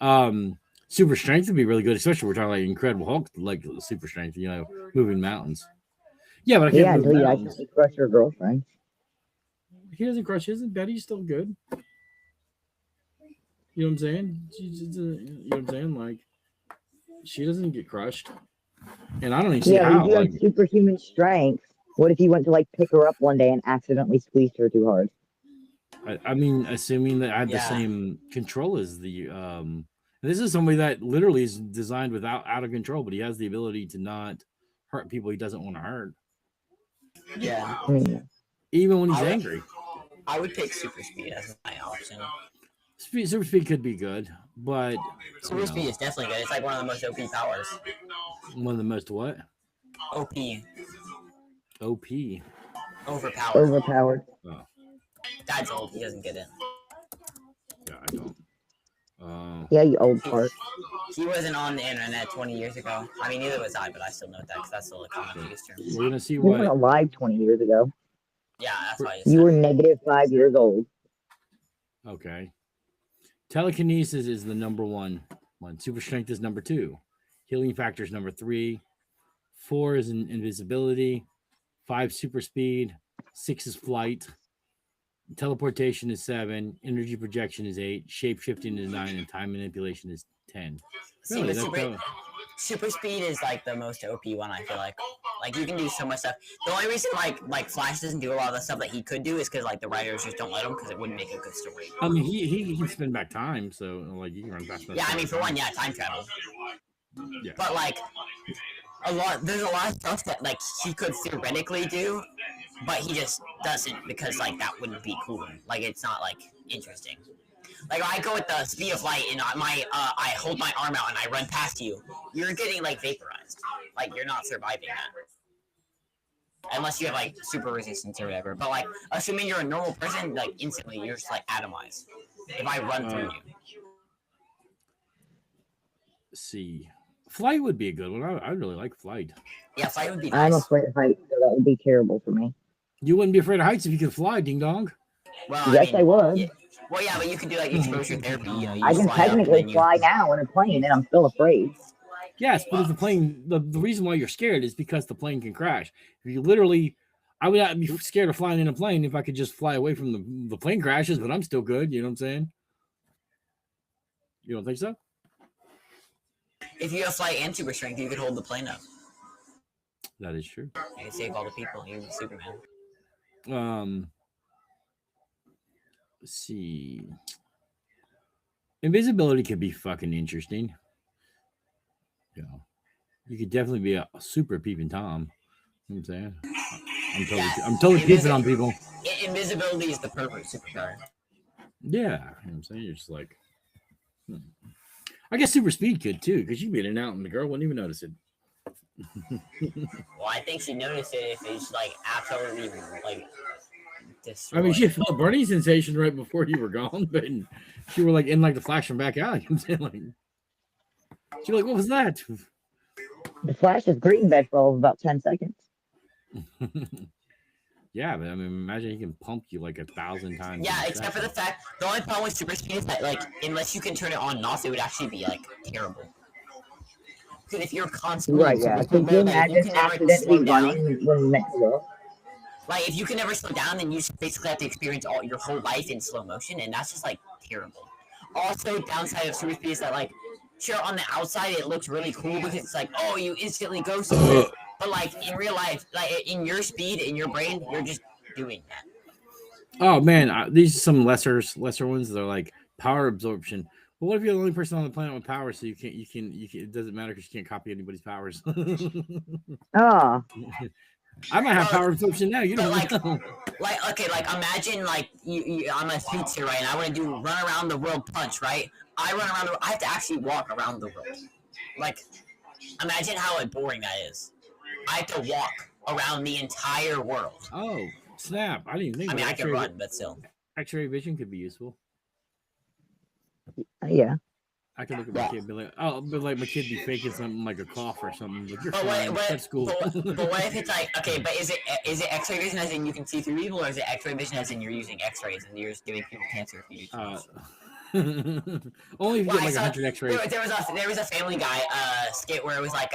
[SPEAKER 2] saying? Super strength would be really good, especially we're talking like Incredible Hulk, like super strength. You know, moving mountains. Yeah, but I can't
[SPEAKER 3] Yeah,
[SPEAKER 2] move
[SPEAKER 3] until you
[SPEAKER 2] mountains.
[SPEAKER 3] actually crush your girlfriend.
[SPEAKER 2] He doesn't crush his. Betty's still good. You know what I'm saying? You know what I'm saying? Like, she doesn't get crushed, and I don't even see
[SPEAKER 3] Yeah,
[SPEAKER 2] how.
[SPEAKER 3] you do have
[SPEAKER 2] Like,
[SPEAKER 3] superhuman strength. What if you went to like pick her up one day and accidentally squeezed her too hard?
[SPEAKER 2] I mean, assuming that I had the
[SPEAKER 1] Yeah.
[SPEAKER 2] same control as the this is somebody that literally is designed without out of control, but he has the ability to not hurt people he doesn't want to hurt,
[SPEAKER 1] Yeah.
[SPEAKER 3] I mean,
[SPEAKER 2] even when he's
[SPEAKER 1] I would-
[SPEAKER 2] angry.
[SPEAKER 1] I would pick super speed as my option.
[SPEAKER 2] Super speed could be good, but
[SPEAKER 1] Super speed is definitely good. It's like one of the most OP powers.
[SPEAKER 2] one of the most what?
[SPEAKER 1] OP.
[SPEAKER 2] OP.
[SPEAKER 1] Overpowered.
[SPEAKER 3] overpowered.
[SPEAKER 2] Oh,
[SPEAKER 1] Dad's old. He doesn't get it.
[SPEAKER 2] yeah, I don't.
[SPEAKER 3] Yeah, you old fart.
[SPEAKER 1] He wasn't on the internet 20 years ago. I mean, neither was I, but I still know that because that's still a common used term.
[SPEAKER 2] We're gonna see
[SPEAKER 3] You weren't
[SPEAKER 2] what.
[SPEAKER 3] alive 20 years ago.
[SPEAKER 1] Yeah, that's why
[SPEAKER 3] You
[SPEAKER 1] said
[SPEAKER 3] were -5 years old.
[SPEAKER 2] Okay. Telekinesis is the number one. Super strength is number 2. Healing factor is number 3. 4 is invisibility. 5 super speed. 6 is flight. Teleportation is 7. Energy projection is 8. Shape shifting is 9, and time manipulation is 10.
[SPEAKER 1] See,
[SPEAKER 2] Really,
[SPEAKER 1] but super speed is like the most OP one. I feel like you can do so much stuff. The only reason like Flash doesn't do a lot of the stuff that he could do is because like the writers just don't let him because it wouldn't make a good story.
[SPEAKER 2] I mean, he can spin back time, so like you can run fast.
[SPEAKER 1] Yeah, I mean for one, yeah, time travel.
[SPEAKER 2] Yeah.
[SPEAKER 1] But like there's a lot of stuff that like he could theoretically do, but he just doesn't because like that wouldn't be cool. Like it's not like interesting. Like if I go with the speed of light and I hold my arm out and I run past you, you're getting like vaporized. Like you're not surviving that. Unless you have like super resistance or whatever. But like assuming you're a normal person, like instantly you're just like atomized. If I run through you.
[SPEAKER 2] See, flight would be a good one. I really like flight.
[SPEAKER 1] Yeah, flight would be
[SPEAKER 3] I'm
[SPEAKER 1] nice.
[SPEAKER 3] afraid of heights, so that would be terrible for me.
[SPEAKER 2] You wouldn't be afraid of heights if you could fly, ding dong.
[SPEAKER 1] Well,
[SPEAKER 3] Yes, I would.
[SPEAKER 1] Yeah. Well, yeah, but you could do like exposure therapy. You know, you
[SPEAKER 3] I
[SPEAKER 1] just
[SPEAKER 3] can
[SPEAKER 1] fly up and
[SPEAKER 3] technically
[SPEAKER 1] then you-
[SPEAKER 3] fly now in a plane, and I'm still afraid.
[SPEAKER 2] Yes, but if the plane, the reason why you're scared is because the plane can crash. If you literally, I would not be scared of flying in a plane if I could just fly away from the plane crashes, but I'm still good. You know what I'm saying? You don't think so?
[SPEAKER 1] If you have flight and super strength, you could hold the plane up.
[SPEAKER 2] That is true.
[SPEAKER 1] You could save all the people. You're Superman.
[SPEAKER 2] Let's see. Invisibility could be fucking interesting. You know, you could definitely be a super peeping Tom. You know what I'm saying? I'm totally peeping on people.
[SPEAKER 1] Invisibility is the perfect superpower.
[SPEAKER 2] Yeah, you know what I'm saying? You're just like, I guess super speed could too, because you'd be in and out and the girl wouldn't even notice it.
[SPEAKER 1] Well, I think she noticed it if it's like absolutely like destroyed.
[SPEAKER 2] I mean, she felt a burning sensation right before you were gone, but she were like in like the flashing back out. You know what I'm saying? Like, she was like, what was that?
[SPEAKER 3] The Flash's green bed for about 10 seconds.
[SPEAKER 2] Yeah, but I mean, imagine he can pump you like 1,000 times.
[SPEAKER 1] Yeah, except for the fact, the only problem with super speed is that, like, unless you can turn it on and off, it would actually be, like, terrible. Because if you're constantly
[SPEAKER 3] Right, yeah.
[SPEAKER 1] super
[SPEAKER 3] Can you
[SPEAKER 1] speed, like, if you
[SPEAKER 3] imagine
[SPEAKER 1] can never
[SPEAKER 3] accidentally
[SPEAKER 1] slow down,
[SPEAKER 3] running when meant to go?
[SPEAKER 1] like, if you can never slow down, then you just basically have to experience all your whole life in slow motion, and that's just, like, terrible. Also, downside of super speed is that, like, sure, on the outside, it looks really cool because it's like, oh, you instantly go somewhere. But, like, in real life, like, in your speed, in your brain, you're just doing that.
[SPEAKER 2] Oh man, these are some lesser ones. They're like power absorption. Well, what if you're the only person on the planet with power, so you can it doesn't matter because you can't copy anybody's powers.
[SPEAKER 3] Oh,
[SPEAKER 2] I might have power absorption now. You don't know.
[SPEAKER 1] Like, okay, like imagine like I'm a pizza, right? And I want to do run around the world punch, right? I run around I have to actually walk around the world. Like, imagine how boring that is. I have to walk around the entire world.
[SPEAKER 2] Oh, snap. I didn't even think
[SPEAKER 1] I mean, I
[SPEAKER 2] X-ray,
[SPEAKER 1] can run, but still.
[SPEAKER 2] X-ray vision could be useful.
[SPEAKER 3] yeah.
[SPEAKER 2] I could look at my kid and be like, oh, but like my kid be faking something like a cough or something. But you're
[SPEAKER 1] But
[SPEAKER 2] fine.
[SPEAKER 1] what,
[SPEAKER 2] That's cool.
[SPEAKER 1] but what if it's like, okay, but is it X-ray vision as in you can see through evil, or is it X-ray vision as in you're using X-rays and you're just giving people cancer if you use
[SPEAKER 2] only if you
[SPEAKER 1] Well,
[SPEAKER 2] get like 100 X-rays.
[SPEAKER 1] There was a Family Guy skit where it was like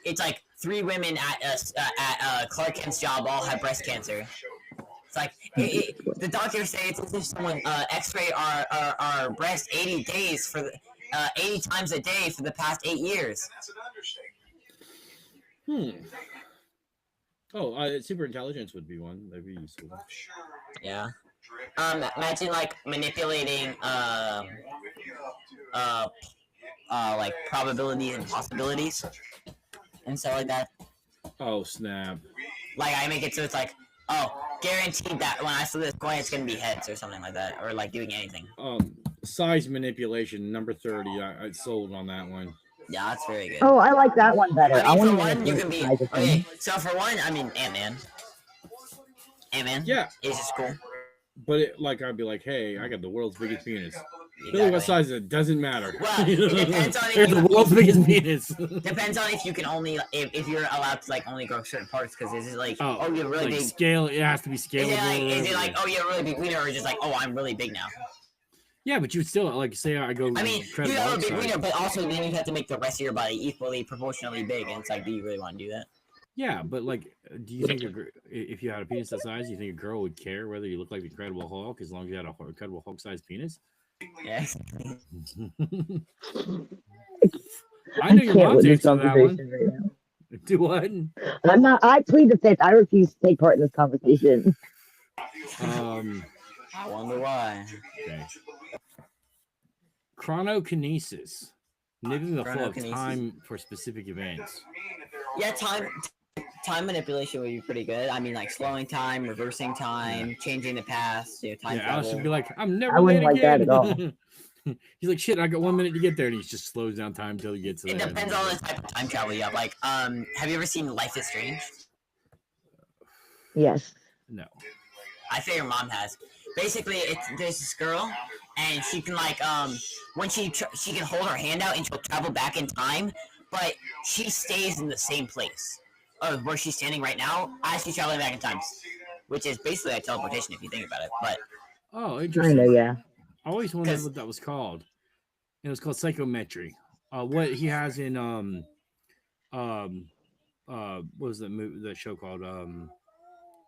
[SPEAKER 1] it's like 3 women at Clark Kent's job all have breast cancer. It's like the doctors say it's as if someone X-ray our breast 80 days for 80 times a day for the past 8 years.
[SPEAKER 2] Oh, super intelligence would be one. That'd be useful.
[SPEAKER 1] Yeah. Imagine like manipulating like probabilities and possibilities and stuff like that.
[SPEAKER 2] Oh snap!
[SPEAKER 1] Like I make it so it's like, oh, guaranteed that when I flip this coin, it's gonna be heads or something like that, or like doing anything.
[SPEAKER 2] Size manipulation, number 30. I sold on that one.
[SPEAKER 1] Yeah, that's very good.
[SPEAKER 3] Oh, I like that one better.
[SPEAKER 1] I mean,
[SPEAKER 3] want
[SPEAKER 1] for
[SPEAKER 3] to
[SPEAKER 1] one, you can be okay. So for one, I mean, Ant-Man.
[SPEAKER 2] Yeah,
[SPEAKER 1] is just cool.
[SPEAKER 2] But I'd be like, hey, I got the world's biggest penis.
[SPEAKER 1] Exactly.
[SPEAKER 2] Really, what size it doesn't matter.
[SPEAKER 1] Well, it depends on if
[SPEAKER 2] the world's biggest penis.
[SPEAKER 1] Depends on if you can only if you're allowed to like only grow certain parts, because is it like oh you're really big
[SPEAKER 2] scale? It has to be scalable.
[SPEAKER 1] Is it like oh you're really big wiener, or just like oh I'm really big now?
[SPEAKER 2] Yeah, but you would still like say I go.
[SPEAKER 1] I mean, you have a big wiener, but also then you have to make the rest of your body equally proportionally big, and it's like, do you really want to do that?
[SPEAKER 2] Yeah, but like, do you think if you had a penis that size, do you think a girl would care whether you look like the Incredible Hulk as long as you had a Incredible Hulk-sized penis?
[SPEAKER 1] Yes.
[SPEAKER 2] I know your mom's answer to that one.
[SPEAKER 3] Right now.
[SPEAKER 2] Do what?
[SPEAKER 3] I'm not. I plead the fifth. I refuse to take part in this conversation.
[SPEAKER 1] I wonder why.
[SPEAKER 2] Okay. Chronokinesis, nibbling the flow of time for specific events.
[SPEAKER 1] Yeah, time manipulation would be pretty good. I mean, like slowing time, reversing time, changing the past. Time travel.
[SPEAKER 2] Alice would be like, I'm never
[SPEAKER 3] I wouldn't
[SPEAKER 2] late
[SPEAKER 3] like that
[SPEAKER 2] again.
[SPEAKER 3] at all.
[SPEAKER 2] He's like, shit, I got 1 minute to get there, and he just slows down time until he gets there.
[SPEAKER 1] It depends on the type of time travel you have. Like, have you ever seen Life is Strange?
[SPEAKER 3] Yes.
[SPEAKER 2] No.
[SPEAKER 1] I say your mom has. Basically, there's this girl, and she can like when she can hold her hand out and she'll travel back in time, but she stays in the same place where she's standing right now as she's traveling back in time, which is basically like teleportation if you think about it. But
[SPEAKER 2] interesting.
[SPEAKER 3] I know, yeah.
[SPEAKER 2] I always wondered what that was called. It was called psychometry. What he has in what was that movie? That show called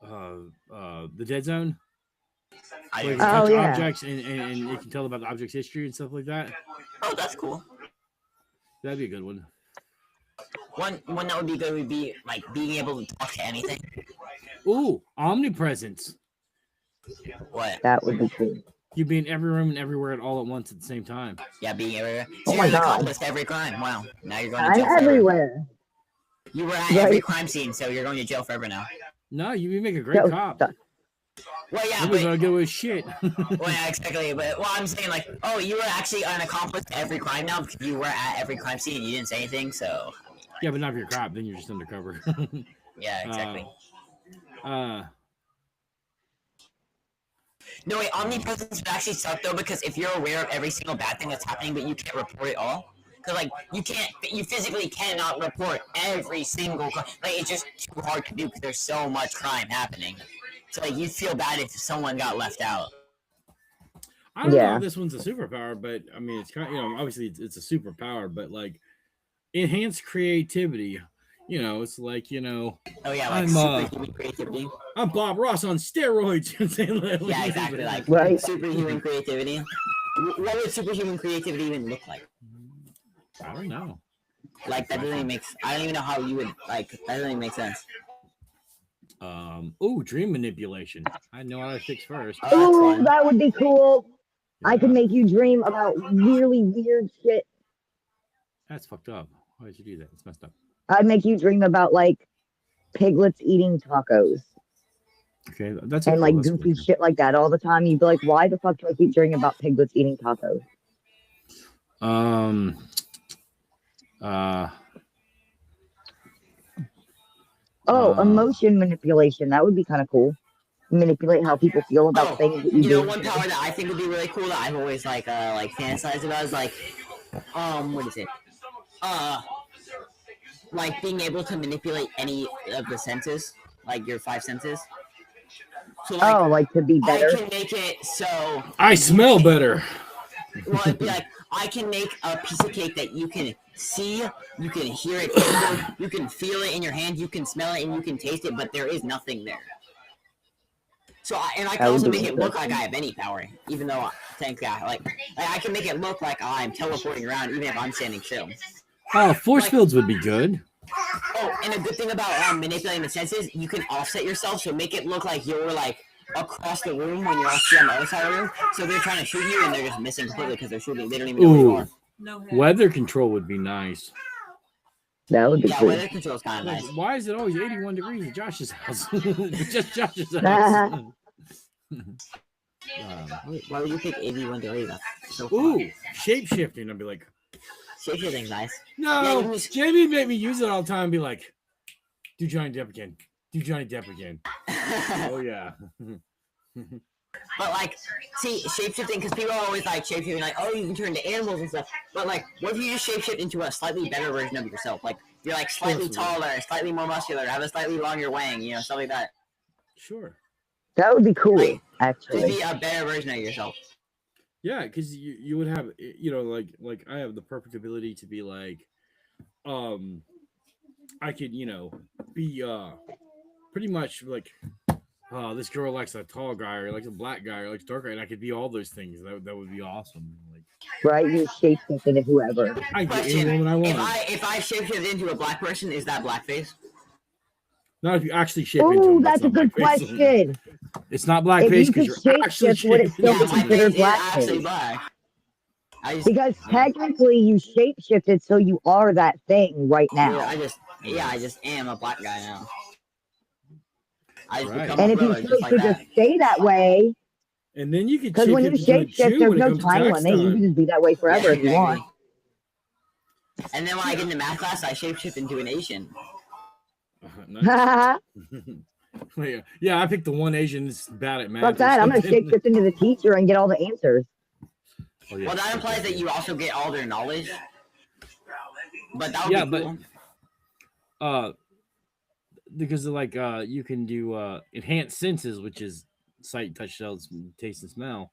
[SPEAKER 2] The Dead Zone. Where you touch objects and you can tell about the object's history and stuff like that.
[SPEAKER 1] Oh, that's cool.
[SPEAKER 2] That'd be a good one.
[SPEAKER 1] One that would be good would be like being able to talk to anything.
[SPEAKER 2] Ooh, omnipresence.
[SPEAKER 1] What?
[SPEAKER 3] That would be cool.
[SPEAKER 2] You be in every room and everywhere at all at once at the same time.
[SPEAKER 1] Yeah, being everywhere.
[SPEAKER 3] Oh
[SPEAKER 1] So
[SPEAKER 3] my
[SPEAKER 1] you're an
[SPEAKER 3] God.
[SPEAKER 1] accomplice to every crime. Wow. Now you're going to
[SPEAKER 3] I'm
[SPEAKER 1] jail forever.
[SPEAKER 3] everywhere.
[SPEAKER 1] You were at every
[SPEAKER 3] Right.
[SPEAKER 1] crime scene, so you're going to jail forever now.
[SPEAKER 2] No, you make a great
[SPEAKER 3] So,
[SPEAKER 2] cop.
[SPEAKER 1] Well, yeah,
[SPEAKER 2] Nobody's
[SPEAKER 1] but
[SPEAKER 2] gonna go with shit.
[SPEAKER 1] well, yeah, exactly. But well, I'm saying like, oh, you were actually an accomplice to every crime now because you were at every crime scene and you didn't say anything. So
[SPEAKER 2] Yeah, but not if you're a cop. Then you're just undercover.
[SPEAKER 1] yeah, exactly.
[SPEAKER 2] Uh,
[SPEAKER 1] No, wait, omnipresence would actually suck though because if you're aware of every single bad thing that's happening, but you can't report it all, because like you physically cannot report every single crime. Like it's just too hard to do because there's so much crime happening. So like you'd feel bad if someone got left out.
[SPEAKER 2] I don't know
[SPEAKER 3] Yeah.
[SPEAKER 2] if this one's a superpower, but I mean, it's kind of, obviously it's a superpower, but like enhanced creativity. It's like,
[SPEAKER 1] Oh yeah, like
[SPEAKER 2] I'm,
[SPEAKER 1] superhuman creativity.
[SPEAKER 2] I'm Bob Ross on steroids.
[SPEAKER 1] Yeah, exactly. Like
[SPEAKER 3] Right.
[SPEAKER 1] superhuman creativity. What would superhuman creativity even look like?
[SPEAKER 2] I don't know.
[SPEAKER 1] Like that doesn't even make. I don't even know how you would like. That doesn't even make sense.
[SPEAKER 2] Dream manipulation. I know how to fix first.
[SPEAKER 1] That's
[SPEAKER 3] Ooh,
[SPEAKER 1] fun.
[SPEAKER 3] that would be cool. I
[SPEAKER 2] Yeah,
[SPEAKER 3] could make you dream about really weird shit.
[SPEAKER 2] that's fucked up. Why did you do that? It's messed up.
[SPEAKER 3] I'd make you dream about like piglets eating tacos
[SPEAKER 2] Okay, that's
[SPEAKER 3] and like
[SPEAKER 2] that's
[SPEAKER 3] goofy
[SPEAKER 2] cool.
[SPEAKER 3] shit like that all the time. You'd be like, why the fuck do I keep dreaming about piglets eating tacos? Emotion manipulation. That would be kind of cool. Manipulate how people feel about things that you do.
[SPEAKER 1] One power that I think would be really cool that I've always like fantasized about is like, what is it? Like being able to manipulate any of the senses, like your 5 senses. So
[SPEAKER 3] like to be better.
[SPEAKER 1] I can make it so
[SPEAKER 2] I smell better.
[SPEAKER 1] Well, it'd be like I can make a piece of cake that you can see, you can hear it, tingle, you can feel it in your hand, you can smell it, and you can taste it, but there is nothing there. So, I can
[SPEAKER 3] That would
[SPEAKER 1] also
[SPEAKER 3] be
[SPEAKER 1] make it look like
[SPEAKER 3] interesting.
[SPEAKER 1] I have any power, even though, thank God, like I can make it look like I'm teleporting around, even if I'm standing still.
[SPEAKER 2] Force fields would be good.
[SPEAKER 1] Oh, and a good thing about manipulating the senses, you can offset yourself, so make it look like you're like across the room when you're actually on the other side of the room. So they're trying to shoot you, and they're just missing completely because they're shooting. They don't even know where you are.
[SPEAKER 4] No head.
[SPEAKER 2] Weather control would be nice.
[SPEAKER 3] That would be
[SPEAKER 1] Yeah,
[SPEAKER 3] cool.
[SPEAKER 1] weather control is kind of nice.
[SPEAKER 2] Why is it always 81 degrees at Josh's house? Just Josh's house.
[SPEAKER 1] Why would you pick 81 degrees? That's so far.
[SPEAKER 2] Ooh, shape shifting. I'd be like,
[SPEAKER 1] Shapeshifting's nice.
[SPEAKER 2] no.
[SPEAKER 1] Yeah,
[SPEAKER 2] Jamie made me use it all the time and be like, do Johnny Depp again. Do Johnny Depp again. Oh, yeah.
[SPEAKER 1] But like, see, shapeshifting, because people are always like shapeshifting, like, oh, you can turn into animals and stuff. But like, what if you just shapeshift into a slightly better version of yourself? Like, you're like slightly taller, slightly more muscular, have a slightly longer wang, stuff like that.
[SPEAKER 2] Sure.
[SPEAKER 3] That would be cool,
[SPEAKER 1] Just
[SPEAKER 3] actually.
[SPEAKER 1] be a better version of yourself.
[SPEAKER 2] Yeah, because you would have, like I have the perfect ability to be like, I could, be pretty much like, this girl likes a tall guy or likes a black guy or likes a dark guy, and I could be all those things. That would be awesome. Like,
[SPEAKER 3] Right? You shapeshift into whoever.
[SPEAKER 2] I get any
[SPEAKER 1] Question:
[SPEAKER 2] woman I want.
[SPEAKER 1] If I shapeshift into a black person, is that blackface?
[SPEAKER 2] Not if you actually shape into
[SPEAKER 3] Oh,
[SPEAKER 2] him.
[SPEAKER 3] that's a
[SPEAKER 2] not
[SPEAKER 3] good
[SPEAKER 2] blackface.
[SPEAKER 3] question.
[SPEAKER 2] It's not
[SPEAKER 3] If
[SPEAKER 2] blackface
[SPEAKER 3] you could
[SPEAKER 2] because you're actually
[SPEAKER 3] shapeshift, would it
[SPEAKER 2] shaping.
[SPEAKER 3] still
[SPEAKER 1] Yeah,
[SPEAKER 3] be
[SPEAKER 1] my face
[SPEAKER 3] considered
[SPEAKER 1] is actually
[SPEAKER 3] blackface?
[SPEAKER 1] black.
[SPEAKER 3] Because technically you shapeshifted, so you are that thing right now.
[SPEAKER 1] Yeah, I just am a black guy now. I just
[SPEAKER 2] Right.
[SPEAKER 1] become
[SPEAKER 3] And
[SPEAKER 1] a
[SPEAKER 3] if you
[SPEAKER 1] brother
[SPEAKER 3] choose
[SPEAKER 1] just like
[SPEAKER 3] to
[SPEAKER 1] that.
[SPEAKER 3] just stay that way,
[SPEAKER 2] And then you can
[SPEAKER 3] because when you shapeshift, there's no time limit. You can just be that way forever if you want.
[SPEAKER 1] And then when I get into math class, I shapeshift into an Asian.
[SPEAKER 2] Nice. Yeah, I picked the one Asian that's bad at math.
[SPEAKER 3] Fuck that. I'm going to shapeshift into the teacher and get all the answers.
[SPEAKER 2] Oh, yeah.
[SPEAKER 1] Well, that implies that you also get all their knowledge. But that would be cool.
[SPEAKER 2] But because like you can do enhanced senses, which is sight, touch, taste, and smell.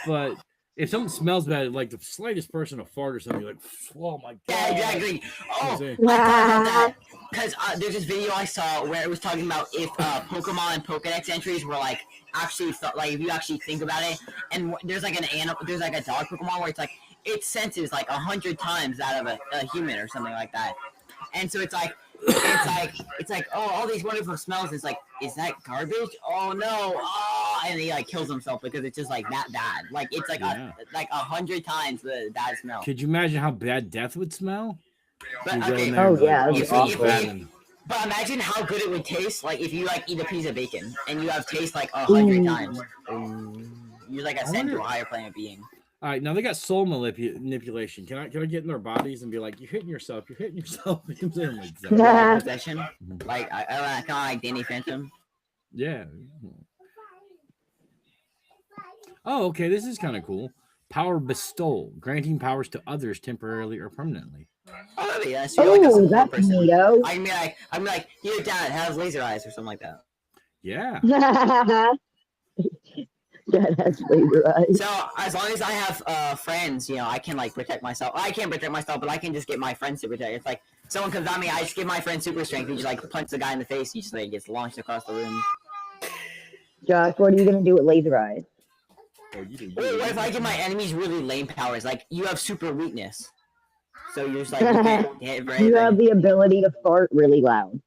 [SPEAKER 2] But if something smells bad, like the slightest person a fart or something, you're like, oh my god.
[SPEAKER 1] Yeah, exactly. Oh,
[SPEAKER 2] Say?
[SPEAKER 1] I thought about that because there's this video I saw where it was talking about if Pokemon and Pokedex entries were like actually like if you actually think about it, and there's like there's like a dog Pokemon where it's like it senses like 100 times that of a human or something like that, and so it's like oh all these wonderful smells. It's like, is that garbage? Oh no! Oh, and he like kills himself because it's just like that bad. Like it's like
[SPEAKER 2] Yeah.
[SPEAKER 1] like 100 times the bad smell.
[SPEAKER 2] Could you imagine how bad death would smell?
[SPEAKER 1] But
[SPEAKER 2] You go
[SPEAKER 1] okay,
[SPEAKER 2] in there
[SPEAKER 3] Oh,
[SPEAKER 2] and be
[SPEAKER 3] yeah,
[SPEAKER 2] like,
[SPEAKER 3] that'd be
[SPEAKER 2] "Oh, it's
[SPEAKER 3] awful."
[SPEAKER 2] bad," and-
[SPEAKER 1] but imagine how good it would taste like if you like eat a piece of bacon and you have taste like 100
[SPEAKER 3] Ooh.
[SPEAKER 1] times. You're like
[SPEAKER 2] I
[SPEAKER 1] ascend to
[SPEAKER 2] wonder-
[SPEAKER 1] a higher plane of being.
[SPEAKER 2] All right, now they got soul manipulation. Can I get in their bodies and be like, "You're hitting yourself. You're hitting yourself." You know what I'm saying? Like,
[SPEAKER 3] Nah.
[SPEAKER 1] Possession. Like I kind of like Danny Phantom.
[SPEAKER 2] yeah. Oh, okay. This is kind of cool. Power bestowal, granting powers to others temporarily or permanently.
[SPEAKER 1] Oh yeah, so you're like a
[SPEAKER 3] Oh,
[SPEAKER 1] support
[SPEAKER 3] that's
[SPEAKER 1] person.
[SPEAKER 3] neato.
[SPEAKER 1] I'm like, your dad has laser eyes or something like that.
[SPEAKER 2] Yeah.
[SPEAKER 3] Yeah, that's laser eyes.
[SPEAKER 1] So as long as I have friends, you know, I can like protect myself. I can't protect myself, but I can just get my friends to protect. It's like someone comes at me, I just give my friend super strength. He just like punch the guy in the face. He just like gets launched across the room.
[SPEAKER 3] Josh, what are you gonna do with laser eyes?
[SPEAKER 2] Oh, you do.
[SPEAKER 1] Wait, what if I give my enemies really lame powers? Like you have super weakness, so you're just like you can't hit for
[SPEAKER 3] You have
[SPEAKER 1] anything.
[SPEAKER 3] the ability to fart really loud.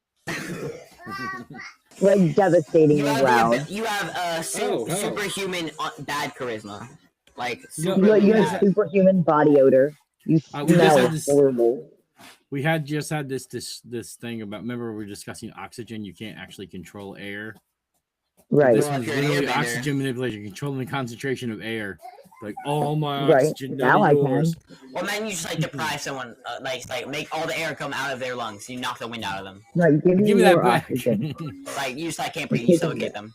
[SPEAKER 3] Like devastatingly loud.
[SPEAKER 1] You have superhuman bad charisma, like
[SPEAKER 2] No,
[SPEAKER 1] super
[SPEAKER 3] You have
[SPEAKER 1] bad.
[SPEAKER 3] superhuman body odor. You
[SPEAKER 2] we just
[SPEAKER 3] smell
[SPEAKER 2] had this-
[SPEAKER 3] horrible.
[SPEAKER 2] We had just had this thing about. Remember, we were discussing oxygen. You can't actually control air.
[SPEAKER 3] Right.
[SPEAKER 2] This
[SPEAKER 1] Well,
[SPEAKER 2] one's
[SPEAKER 1] if you're an
[SPEAKER 2] literally
[SPEAKER 1] airbender.
[SPEAKER 2] oxygen manipulation, controlling the concentration of air. Like all my
[SPEAKER 3] Right.
[SPEAKER 2] oxygen,
[SPEAKER 3] Now
[SPEAKER 2] none
[SPEAKER 3] I
[SPEAKER 2] of
[SPEAKER 3] can.
[SPEAKER 2] yours.
[SPEAKER 1] Well, man, you just like deprive someone, like make all the air come out of their lungs. You knock the wind out of them.
[SPEAKER 3] Right, give me
[SPEAKER 2] Give me that
[SPEAKER 3] more
[SPEAKER 2] back.
[SPEAKER 3] oxygen.
[SPEAKER 1] Like you just like can't breathe. You suffocate them.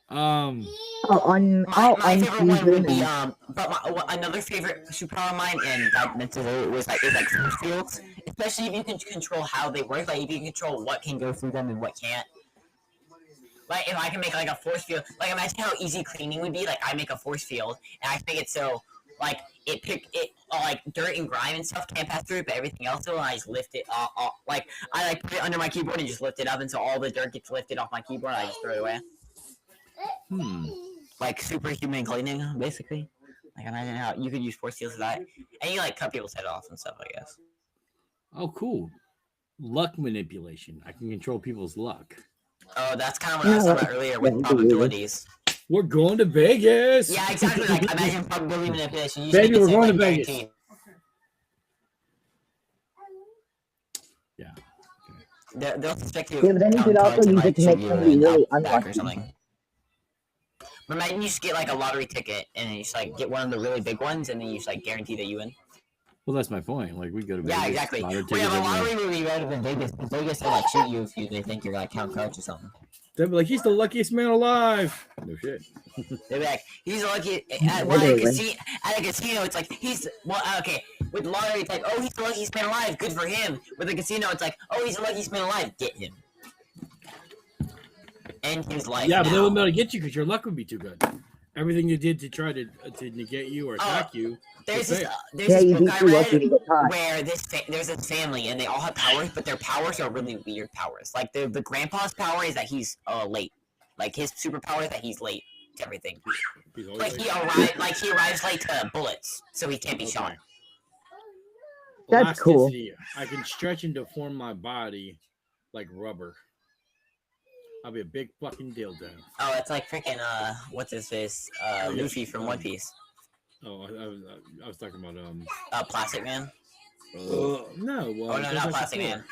[SPEAKER 2] um,
[SPEAKER 1] My favorite one would be
[SPEAKER 3] and
[SPEAKER 1] but another favorite superpower of mine, and I meant to say it was like force fields. Especially if you can control how they work. Like if you can control what can go through them and what can't. Like if I can make like a force field, like imagine how easy cleaning would be. Like I make a force field and I make it so like like dirt and grime and stuff can't pass through it, but everything else will. And I just lift it like I like put it under my keyboard and just lift it up until all the dirt gets lifted off my keyboard. And I just throw it away. Like superhuman cleaning, basically. Like imagine how you could use force fields for that, and you like cut people's head off and stuff. I guess.
[SPEAKER 2] Oh, cool. Luck manipulation. I can control people's luck.
[SPEAKER 1] Oh, that's kind of what I was talking about earlier with
[SPEAKER 3] Yeah,
[SPEAKER 1] probabilities.
[SPEAKER 2] We're going to Vegas.
[SPEAKER 1] Yeah, exactly. Like imagine probability manipulation. You
[SPEAKER 2] Baby,
[SPEAKER 1] just
[SPEAKER 2] we're
[SPEAKER 1] make it
[SPEAKER 2] going
[SPEAKER 1] say,
[SPEAKER 2] to
[SPEAKER 1] like,
[SPEAKER 2] Vegas.
[SPEAKER 1] 19.
[SPEAKER 2] Yeah.
[SPEAKER 1] They'll suspect you.
[SPEAKER 3] Yeah, but then you could also use it to make somebody really
[SPEAKER 1] back or
[SPEAKER 3] unlucky.
[SPEAKER 1] something. But imagine you just get like a lottery ticket and then you just like get one of the really big ones and then you just like guarantee that you win.
[SPEAKER 2] Well, that's my point. Like we go to Vegas.
[SPEAKER 1] Yeah, exactly.
[SPEAKER 2] lottery
[SPEAKER 1] Well, yeah,
[SPEAKER 2] tickets,
[SPEAKER 1] but
[SPEAKER 2] everything.
[SPEAKER 1] lottery would be better than Vegas. Because Vegas will like shoot you if they think you're like Count Crouch or something.
[SPEAKER 2] They'd be like, he's the luckiest man alive. No shit.
[SPEAKER 1] They'd be like, he's lucky at
[SPEAKER 3] Literally.
[SPEAKER 1] a casino. It's like okay. With lottery, it's like, oh, he's the luckiest man alive. Good for him. With a casino, it's like, oh, he's the luckiest man alive. Get him. End his life.
[SPEAKER 2] Yeah, but they
[SPEAKER 1] now.
[SPEAKER 2] wouldn't be able to get you because your luck would be too good. Everything you did to try to negate you or attack you.
[SPEAKER 1] There's
[SPEAKER 2] would
[SPEAKER 1] this,
[SPEAKER 2] fail.
[SPEAKER 1] there's
[SPEAKER 3] Yeah,
[SPEAKER 1] this
[SPEAKER 3] you'd be
[SPEAKER 1] book I
[SPEAKER 3] too lucky to
[SPEAKER 1] read
[SPEAKER 3] get caught.
[SPEAKER 1] where there's a family and they all have powers, but their powers are really weird powers. Like the grandpa's power is that he's late. Like his superpower is that he's late to everything.
[SPEAKER 2] He's always
[SPEAKER 1] Like
[SPEAKER 2] like,
[SPEAKER 1] he arrives late to bullets, so he can't be shot.
[SPEAKER 2] Okay.
[SPEAKER 3] That's cool.
[SPEAKER 2] Elasticity. I can stretch and deform my body like rubber. I'll be a big fucking dildo.
[SPEAKER 1] Oh, it's like freaking what's his face? Luffy from One Piece.
[SPEAKER 2] Oh, I was talking about
[SPEAKER 1] Plastic Man.
[SPEAKER 2] no.
[SPEAKER 1] Oh no, not
[SPEAKER 2] Fantastic
[SPEAKER 1] Plastic
[SPEAKER 2] Four.
[SPEAKER 1] Man.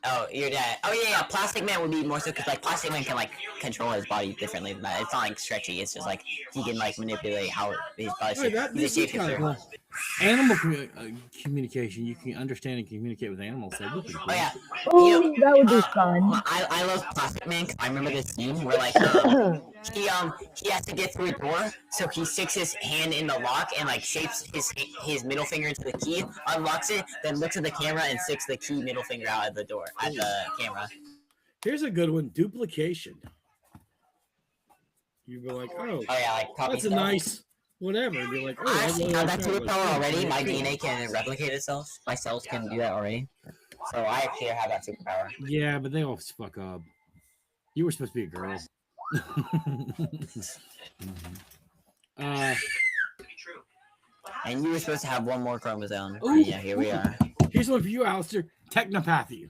[SPEAKER 1] Oh, your dad. Oh yeah, Plastic Man would be more so because like Plastic Man can like control his body differently than that. It's not like stretchy. It's just like he can like manipulate how his body.
[SPEAKER 2] Wait, this is kind of cool. Animal communication. You can understand and communicate with animals. That'd be pretty cool.
[SPEAKER 1] Oh yeah.
[SPEAKER 3] Oh, that would be fun.
[SPEAKER 1] I love Plastic Man because I remember this scene where like he has to get through a door, so he sticks his hand in the lock and like shapes his middle finger into the key, unlocks it, then looks at the camera and sticks the key middle finger out of the door at the camera.
[SPEAKER 2] Here's a good one: duplication. You'd be like, oh,
[SPEAKER 1] Oh yeah, like copy
[SPEAKER 2] that's a
[SPEAKER 1] stuff.
[SPEAKER 2] nice whatever. And be like, oh,
[SPEAKER 1] I
[SPEAKER 2] I
[SPEAKER 1] actually
[SPEAKER 2] really
[SPEAKER 1] have
[SPEAKER 2] like
[SPEAKER 1] that
[SPEAKER 2] that.
[SPEAKER 1] superpower
[SPEAKER 2] Like,
[SPEAKER 1] already.
[SPEAKER 2] oh,
[SPEAKER 1] My
[SPEAKER 2] cool.
[SPEAKER 1] DNA can replicate itself. My cells can do that already. So I actually have that superpower.
[SPEAKER 2] Yeah, but they all fuck up. You were supposed to be a girl.
[SPEAKER 1] And you were supposed to have one more chromosome.
[SPEAKER 2] Ooh.
[SPEAKER 1] Yeah, here we are.
[SPEAKER 2] Here's one for you, Alistair. Technopathy.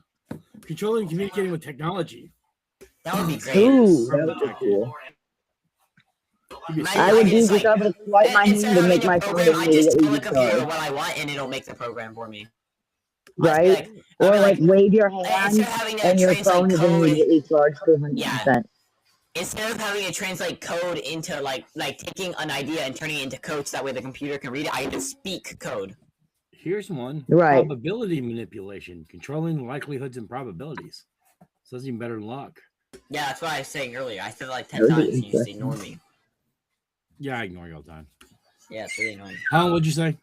[SPEAKER 2] Controlling and communicating with technology.
[SPEAKER 1] That would be great.
[SPEAKER 3] Ooh, that would be cool.
[SPEAKER 1] Imagine
[SPEAKER 3] I would
[SPEAKER 1] could
[SPEAKER 3] be
[SPEAKER 1] just,
[SPEAKER 3] just able to swipe my
[SPEAKER 1] instead
[SPEAKER 3] hand
[SPEAKER 1] of
[SPEAKER 3] and make
[SPEAKER 1] having
[SPEAKER 3] my
[SPEAKER 1] a
[SPEAKER 3] phone
[SPEAKER 1] program, I just
[SPEAKER 3] immediately
[SPEAKER 1] tell the computer
[SPEAKER 3] recharge,
[SPEAKER 1] what I want, and it'll make the program for me.
[SPEAKER 3] right?
[SPEAKER 1] I'll
[SPEAKER 3] Or
[SPEAKER 1] be
[SPEAKER 3] like wave your
[SPEAKER 1] instead
[SPEAKER 3] hand
[SPEAKER 1] of having to
[SPEAKER 3] and your
[SPEAKER 1] translate
[SPEAKER 3] phone is
[SPEAKER 1] code,
[SPEAKER 3] immediately charged to 100%.
[SPEAKER 1] yeah. Instead of having to translate code into like taking an idea and turning it into code so that way the computer can read it, I just speak code.
[SPEAKER 2] Here's one.
[SPEAKER 3] Right.
[SPEAKER 2] Probability manipulation, controlling likelihoods and probabilities. So that's even better than luck.
[SPEAKER 1] Yeah, that's what I was saying earlier. I said it like 10
[SPEAKER 3] That would be
[SPEAKER 1] times and you just
[SPEAKER 3] interesting.
[SPEAKER 1] ignore me.
[SPEAKER 2] Yeah, I ignore you all the time.
[SPEAKER 1] Yeah, it's really annoying.
[SPEAKER 2] Huh? What'd you say?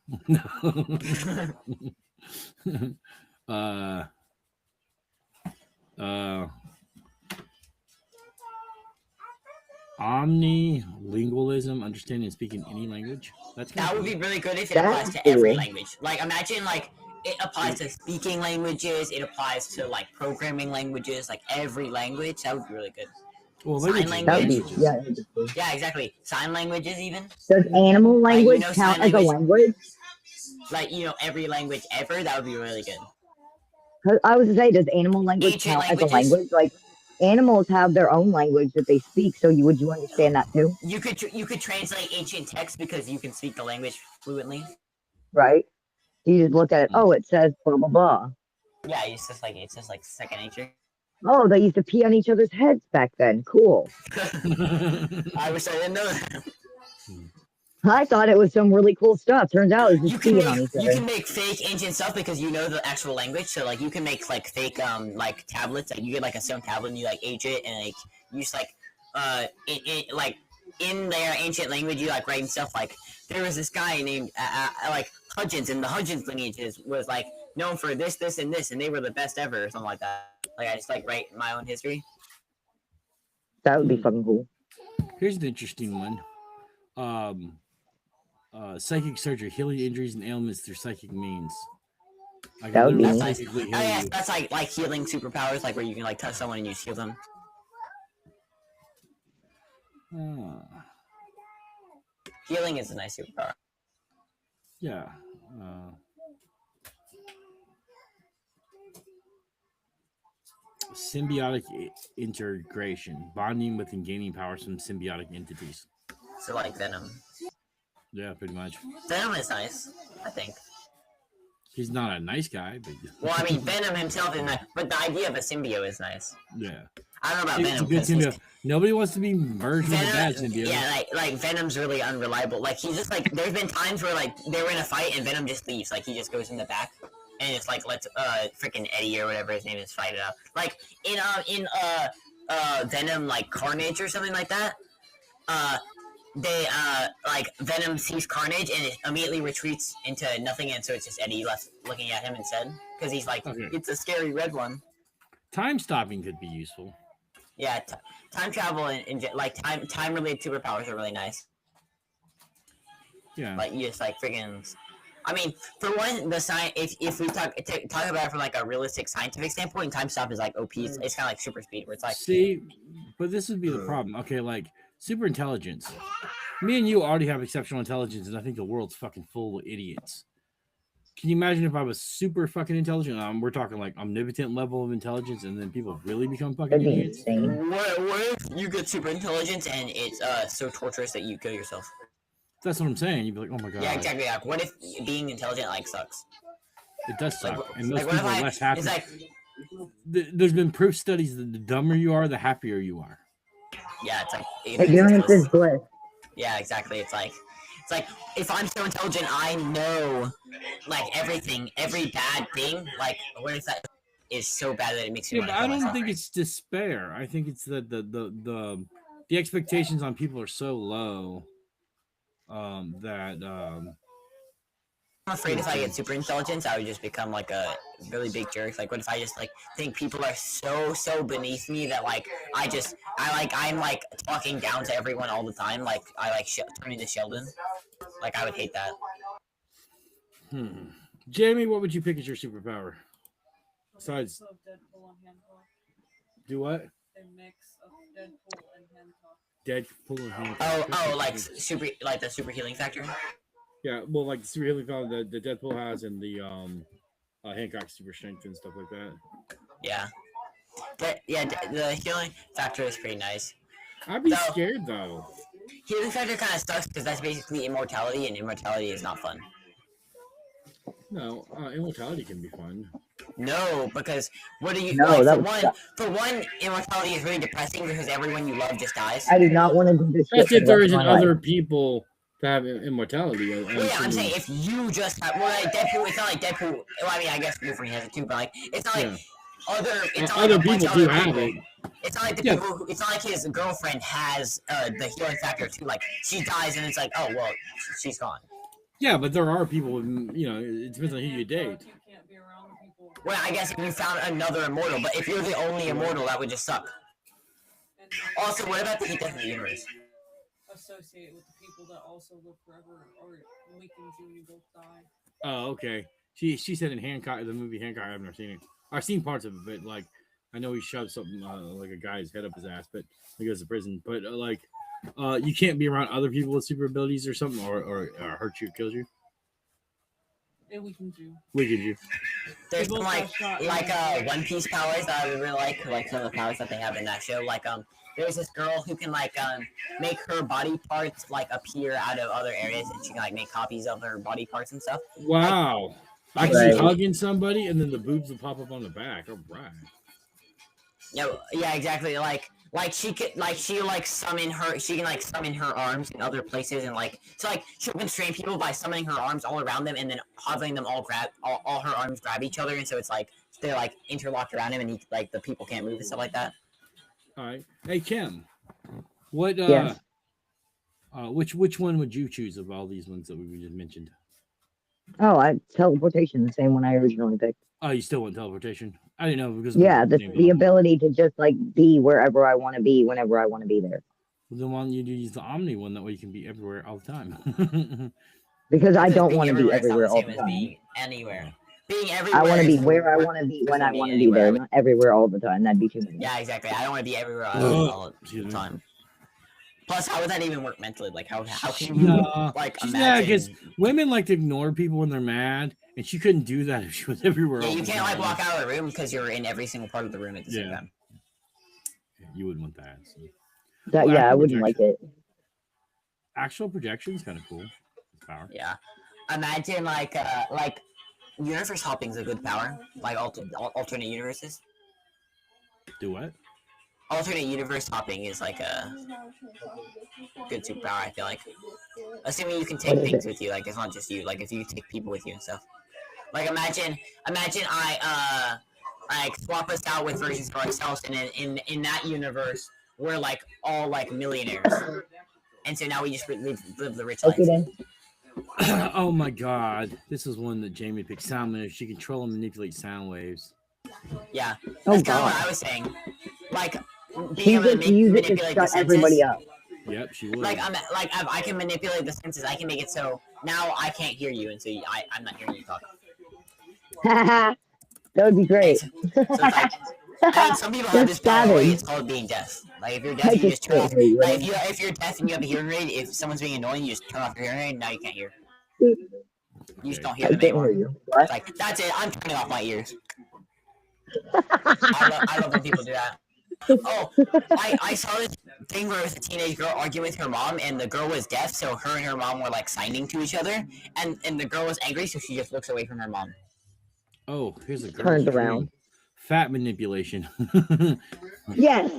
[SPEAKER 2] Omnilingualism, understanding and speaking any language.
[SPEAKER 1] That would be really good if it
[SPEAKER 3] That's
[SPEAKER 1] applies to every
[SPEAKER 3] cool.
[SPEAKER 1] language. Like, imagine like it applies to speaking languages. It applies to like programming languages. Like every language. That would be really good.
[SPEAKER 2] Well,
[SPEAKER 1] Sign
[SPEAKER 2] languages,
[SPEAKER 3] That would be,
[SPEAKER 2] languages.
[SPEAKER 3] yeah, that would be cool.
[SPEAKER 1] Yeah, exactly. Sign languages even.
[SPEAKER 3] Does animal language
[SPEAKER 1] know,
[SPEAKER 3] count
[SPEAKER 1] sign
[SPEAKER 3] as a language?
[SPEAKER 1] Like, you know, every language ever. That would be really good.
[SPEAKER 3] 'Cause I was to say, does animal language
[SPEAKER 1] Ancient
[SPEAKER 3] count as a
[SPEAKER 1] languages?
[SPEAKER 3] language? Like, animals have their own language that they speak, so would you understand that too?
[SPEAKER 1] You could translate ancient text because you can speak the language fluently.
[SPEAKER 3] Right? You just look at it, oh, it says blah, blah, blah.
[SPEAKER 1] Yeah, it's just like second nature.
[SPEAKER 3] Oh, they used to pee on each other's heads back then. Cool.
[SPEAKER 1] I wish I didn't know that.
[SPEAKER 3] I thought it was some really cool stuff. Turns out it was just peeing on each
[SPEAKER 1] You
[SPEAKER 3] other.
[SPEAKER 1] can make fake ancient stuff because you know the actual language. So like you can make like fake like tablets. Like you get like a stone tablet and you like age it and like you just like like in their ancient language you like writing stuff like there was this guy named like Hudgens, and the Hudgens lineages was like known for this, this, and this, and they were the best ever or something like that. Like I just like write my own history.
[SPEAKER 3] That would be fucking cool.
[SPEAKER 2] Here's an interesting one. Psychic surgery, healing injuries and ailments through psychic means. I
[SPEAKER 3] That would be
[SPEAKER 2] literally
[SPEAKER 3] nice.
[SPEAKER 2] physically heal
[SPEAKER 1] Oh yeah,
[SPEAKER 2] you.
[SPEAKER 1] that's like healing superpowers, like where you can like touch someone and you just heal them. Healing is a nice superpower.
[SPEAKER 2] Yeah. Symbiotic integration, bonding with and gaining powers from symbiotic entities.
[SPEAKER 1] So like Venom.
[SPEAKER 2] Yeah, pretty much.
[SPEAKER 1] Venom is nice, I think.
[SPEAKER 2] He's not a nice guy, but
[SPEAKER 1] Well, I mean, Venom himself is nice, but the idea of a symbiote is nice.
[SPEAKER 2] yeah.
[SPEAKER 1] I don't know about
[SPEAKER 2] It's
[SPEAKER 1] Venom.
[SPEAKER 2] a good
[SPEAKER 1] 'Cause he's-
[SPEAKER 2] symbiote. Nobody wants to be merged with a bad symbiote.
[SPEAKER 1] Yeah, like Venom's really unreliable. Like he's just like there's been times where like they were in a fight and Venom just leaves. Like he just goes in the back and it's like lets freaking Eddie or whatever his name is fight it out. Like in Venom like Carnage or something like that. They like Venom sees Carnage and it immediately retreats into nothing, and so it's just Eddie left looking at him instead because he's like it's a scary red one.
[SPEAKER 2] Time stopping could be useful.
[SPEAKER 1] Yeah, time travel and like time related superpowers are really nice.
[SPEAKER 2] Yeah.
[SPEAKER 1] Like you just like freaking. I mean, for one, the science. If we talk about it from like a realistic scientific standpoint, time stop is like OP. It's kind of like super speed, where it's like.
[SPEAKER 2] See, but this would be the problem. Okay, like super intelligence. Me and you already have exceptional intelligence, and I think the world's fucking full of idiots. Can you imagine if I was super fucking intelligent? We're talking like omnipotent level of intelligence, and then people really become fucking
[SPEAKER 3] That'd be
[SPEAKER 2] idiots.
[SPEAKER 3] insane.
[SPEAKER 1] What if you get super intelligence and it's so torturous that you kill yourself?
[SPEAKER 2] That's what I'm saying. You'd be like, oh my god.
[SPEAKER 1] Yeah, exactly. Like, what if being intelligent like sucks?
[SPEAKER 2] It does suck,
[SPEAKER 1] Like,
[SPEAKER 2] and most
[SPEAKER 1] what
[SPEAKER 2] people
[SPEAKER 1] if
[SPEAKER 2] are less happy.
[SPEAKER 1] It's like,
[SPEAKER 2] There's been proof studies that the dumber you are, the happier you are.
[SPEAKER 1] yeah, it's like
[SPEAKER 3] Ignorance is bliss.
[SPEAKER 1] Yeah, exactly. It's like if I'm so intelligent, I know like everything, every bad thing. Like, what if that is so bad that it makes you?
[SPEAKER 2] Yeah, but I don't think it's despair. I think it's that the expectations on people are so low that
[SPEAKER 1] I'm afraid if I get super intelligence, I would just become like a really big jerk. Like, what if I just like think people are so beneath me that like I'm like talking down to everyone all the time. Like I like turn into Sheldon. Like I would hate that.
[SPEAKER 2] Jamie, what would you pick as your superpower? Besides,
[SPEAKER 4] Deadpool and Hancock.
[SPEAKER 2] do what?
[SPEAKER 4] A mix of Deadpool and Hancock.
[SPEAKER 2] Deadpool and Hancock.
[SPEAKER 1] Oh, like the super healing factor.
[SPEAKER 2] Yeah, well, like the super healing power that the Deadpool has, and the Hancock super strength and stuff like that.
[SPEAKER 1] Yeah. The healing factor is pretty nice.
[SPEAKER 2] I'd be
[SPEAKER 1] So-
[SPEAKER 2] scared though.
[SPEAKER 1] Healing factor kind of sucks because that's basically immortality, and immortality is not fun.
[SPEAKER 2] No, immortality can be fun.
[SPEAKER 1] No, because what do you
[SPEAKER 3] No,
[SPEAKER 1] like?
[SPEAKER 3] that
[SPEAKER 1] For
[SPEAKER 3] would
[SPEAKER 1] one,
[SPEAKER 3] suck.
[SPEAKER 1] for one, immortality is really depressing because everyone you love just dies.
[SPEAKER 3] I do not want to do this shit.
[SPEAKER 2] That's
[SPEAKER 3] for
[SPEAKER 2] if
[SPEAKER 3] the
[SPEAKER 2] there
[SPEAKER 3] rest of
[SPEAKER 2] isn't
[SPEAKER 3] my life.
[SPEAKER 2] other people to have immortality.
[SPEAKER 1] Well, yeah, I'm saying if you just have, well, like Deadpool, it's not like Deadpool. Well, I mean, I guess Wolverine has it too, but like, it's not like it's not
[SPEAKER 2] other
[SPEAKER 1] like a bunch
[SPEAKER 2] people
[SPEAKER 1] of
[SPEAKER 2] do
[SPEAKER 1] other
[SPEAKER 2] have
[SPEAKER 1] people.
[SPEAKER 2] it.
[SPEAKER 1] It's not like the
[SPEAKER 2] Yeah.
[SPEAKER 1] people. It's not like his girlfriend has the healing factor too. Like she dies and it's like, oh well, she's gone.
[SPEAKER 2] Yeah, but there are people. It depends on who you date.
[SPEAKER 4] You can't be around people.
[SPEAKER 1] Well, I guess if you found another immortal, but if you're the only immortal, that would just suck.
[SPEAKER 4] And
[SPEAKER 1] Also, what about the heat death of the universe?
[SPEAKER 4] associate with the people that also live forever or weakens you when you both die.
[SPEAKER 2] Oh, okay. She said in Hancock, the movie Hancock. I've never seen it. I've seen parts of it, but like I know he shoved something like a guy's head up his ass, but he goes to prison. But you can't be around other people with super abilities or something, or hurt you, kills you.
[SPEAKER 4] It weakens you.
[SPEAKER 2] Weakens you.
[SPEAKER 1] There's
[SPEAKER 4] They
[SPEAKER 1] some
[SPEAKER 4] both got shot
[SPEAKER 1] like
[SPEAKER 4] in the
[SPEAKER 1] One Piece powers that I would really like some of the powers that they have in that show. Like there's this girl who can make her body parts like appear out of other areas, and she can like make copies of her body parts and stuff.
[SPEAKER 2] Wow. I can
[SPEAKER 3] Right.
[SPEAKER 2] see hugging somebody, and then the boobs will pop up on the back. All right.
[SPEAKER 1] Yeah, exactly. She can summon her arms in other places, and she'll constrain people by summoning her arms all around them, and then having them all her arms grab each other, and so it's like they're like interlocked around him, and the people can't move and stuff like that.
[SPEAKER 2] All right. Hey Kim, what?
[SPEAKER 3] Yes.
[SPEAKER 2] Which one would you choose of all these ones that we just mentioned?
[SPEAKER 3] Oh, teleportation, the same one I originally picked.
[SPEAKER 2] Oh, you still want teleportation? I didn't know because
[SPEAKER 3] Yeah, the ability to just like be wherever I want to be, whenever I want to be there.
[SPEAKER 2] Then why don't you use the Omni one? That way you can be everywhere all the time.
[SPEAKER 3] Because I don't
[SPEAKER 1] Being
[SPEAKER 3] want to be
[SPEAKER 1] is not
[SPEAKER 3] everywhere
[SPEAKER 1] the
[SPEAKER 3] all
[SPEAKER 1] same
[SPEAKER 3] the
[SPEAKER 1] as
[SPEAKER 3] time.
[SPEAKER 1] being anywhere. Being everywhere.
[SPEAKER 3] I want to be
[SPEAKER 1] is-
[SPEAKER 3] where I want to be when I
[SPEAKER 1] being
[SPEAKER 3] want to be there,
[SPEAKER 1] anywhere.
[SPEAKER 3] not everywhere all the time. That'd be too many.
[SPEAKER 1] Yeah, exactly. I don't want to be everywhere
[SPEAKER 2] Oh,
[SPEAKER 1] all
[SPEAKER 2] excuse
[SPEAKER 1] the
[SPEAKER 2] me.
[SPEAKER 1] time. Plus, how would that even work mentally? Like, how can you
[SPEAKER 2] Yeah.
[SPEAKER 1] imagine?
[SPEAKER 2] Yeah, because women like to ignore people when they're mad, and she couldn't do that if she was everywhere.
[SPEAKER 1] Yeah,
[SPEAKER 2] all
[SPEAKER 1] you
[SPEAKER 2] the
[SPEAKER 1] can't
[SPEAKER 2] time.
[SPEAKER 1] walk out of the room because you're in every single part of the room at the same
[SPEAKER 2] Yeah.
[SPEAKER 1] time.
[SPEAKER 2] You wouldn't want that. So.
[SPEAKER 3] That,
[SPEAKER 2] Well,
[SPEAKER 3] yeah, I
[SPEAKER 2] actual
[SPEAKER 3] wouldn't like
[SPEAKER 2] projection.
[SPEAKER 3] it.
[SPEAKER 2] Actual projection is kind of cool. It's power.
[SPEAKER 1] Yeah. Imagine universe hopping is a good power. Like alternate universes.
[SPEAKER 2] Do what?
[SPEAKER 1] Alternate universe hopping is like a good superpower. I feel like, assuming you can take
[SPEAKER 3] What is
[SPEAKER 1] things
[SPEAKER 3] it?
[SPEAKER 1] with you. Like it's not just you. Like if you take people with you and stuff. Like imagine I swap us out with versions of ourselves, and in that universe we're like all like millionaires, and so now we just live the rich life.
[SPEAKER 3] Okay then.
[SPEAKER 2] Oh my god. This is one that Jamie picked. Sound waves. She control and manipulate sound waves.
[SPEAKER 1] Yeah,
[SPEAKER 3] Oh
[SPEAKER 1] that's kind of
[SPEAKER 3] god.
[SPEAKER 1] what I was saying. Like
[SPEAKER 3] She
[SPEAKER 1] being able to
[SPEAKER 3] just use it to
[SPEAKER 1] manipulate the
[SPEAKER 3] shut
[SPEAKER 1] senses.
[SPEAKER 3] everybody up.
[SPEAKER 2] Yep, she would.
[SPEAKER 1] Like I can manipulate the senses. I can make it so now I can't hear you, and so I'm not hearing you talk.
[SPEAKER 3] That would be great.
[SPEAKER 1] So it's like, I mean, some people have
[SPEAKER 3] You're
[SPEAKER 1] this power where
[SPEAKER 3] savage.
[SPEAKER 1] it's called being deaf. Like if you're
[SPEAKER 3] I
[SPEAKER 1] deaf, you
[SPEAKER 3] just
[SPEAKER 1] just turn off.
[SPEAKER 3] can't hear you.
[SPEAKER 1] Like if you're deaf and you have a hearing aid, if someone's being annoying, you just turn off your hearing aid. And now you can't hear. You just don't
[SPEAKER 3] I
[SPEAKER 1] hear them
[SPEAKER 3] can't hear
[SPEAKER 1] anymore.
[SPEAKER 3] you.
[SPEAKER 1] It's
[SPEAKER 3] What?
[SPEAKER 1] like that's it. I'm turning off my ears. I love when people do that. Oh, I saw this thing where it was a teenage girl arguing with her mom, and the girl was deaf, so her and her mom were like signing to each other, and the girl was angry, so she just looks away from her mom.
[SPEAKER 2] Oh, here's a girl.
[SPEAKER 3] Turned around.
[SPEAKER 2] Fat manipulation.
[SPEAKER 3] Yes.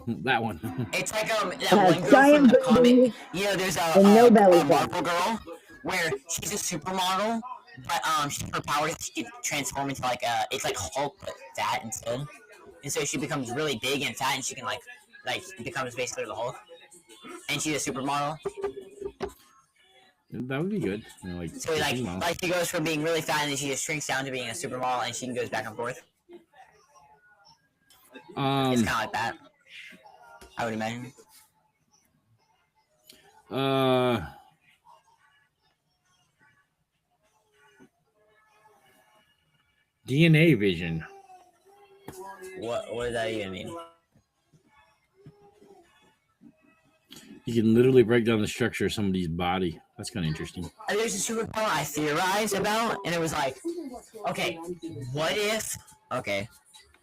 [SPEAKER 2] That one.
[SPEAKER 1] It's like that one girl from
[SPEAKER 3] Giant
[SPEAKER 1] the comic.
[SPEAKER 3] booty.
[SPEAKER 1] You know, there's
[SPEAKER 3] And no belly
[SPEAKER 1] a
[SPEAKER 3] button.
[SPEAKER 1] Marvel girl where she's a supermodel, but her power is she can transform into it's like Hulk but fat instead, and so she becomes really big and fat, and she can like becomes basically the Hulk, and she's a supermodel.
[SPEAKER 2] That would be good. You know,
[SPEAKER 1] So she goes from being really fat and then she just shrinks down to being a supermodel, and she goes back and forth. It's kind of like that, I would imagine.
[SPEAKER 2] DNA vision.
[SPEAKER 1] What does that even mean?
[SPEAKER 2] You can literally break down the structure of somebody's body. That's kind of interesting.
[SPEAKER 1] There's a superpower I theorized about, and it was like, okay, what if? Okay,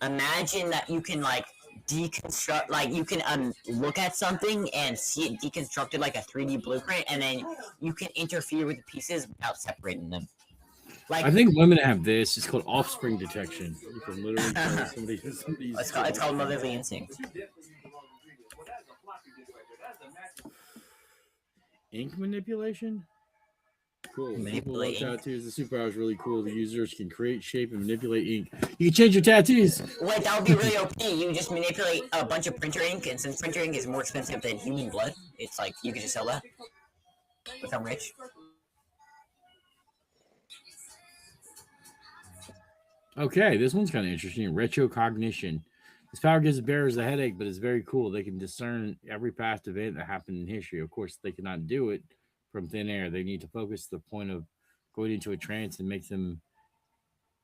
[SPEAKER 1] imagine that you can like deconstruct, like you can look at something and see it deconstructed like a 3D blueprint, and then you can interfere with the pieces without separating them. Like
[SPEAKER 2] I think women have this. It's called offspring detection. You can literally tell somebody's.
[SPEAKER 1] it's called motherly instinct.
[SPEAKER 2] Ink manipulation. Cool.
[SPEAKER 1] Manipulate ink.
[SPEAKER 2] Tattoos. The superpower is really cool. The users can create, shape, and manipulate ink. You can change your tattoos.
[SPEAKER 1] Wait, that would be really OP. You just manipulate a bunch of printer ink, and since printer ink is more expensive than human blood, it's like you can just sell that. Become rich.
[SPEAKER 2] Okay, this one's kind of interesting. Retrocognition. This power gives the bearers a headache, but it's very cool. They can discern every past event that happened in history. Of course, they cannot do it from thin air. They need to focus the point of going into a trance and make them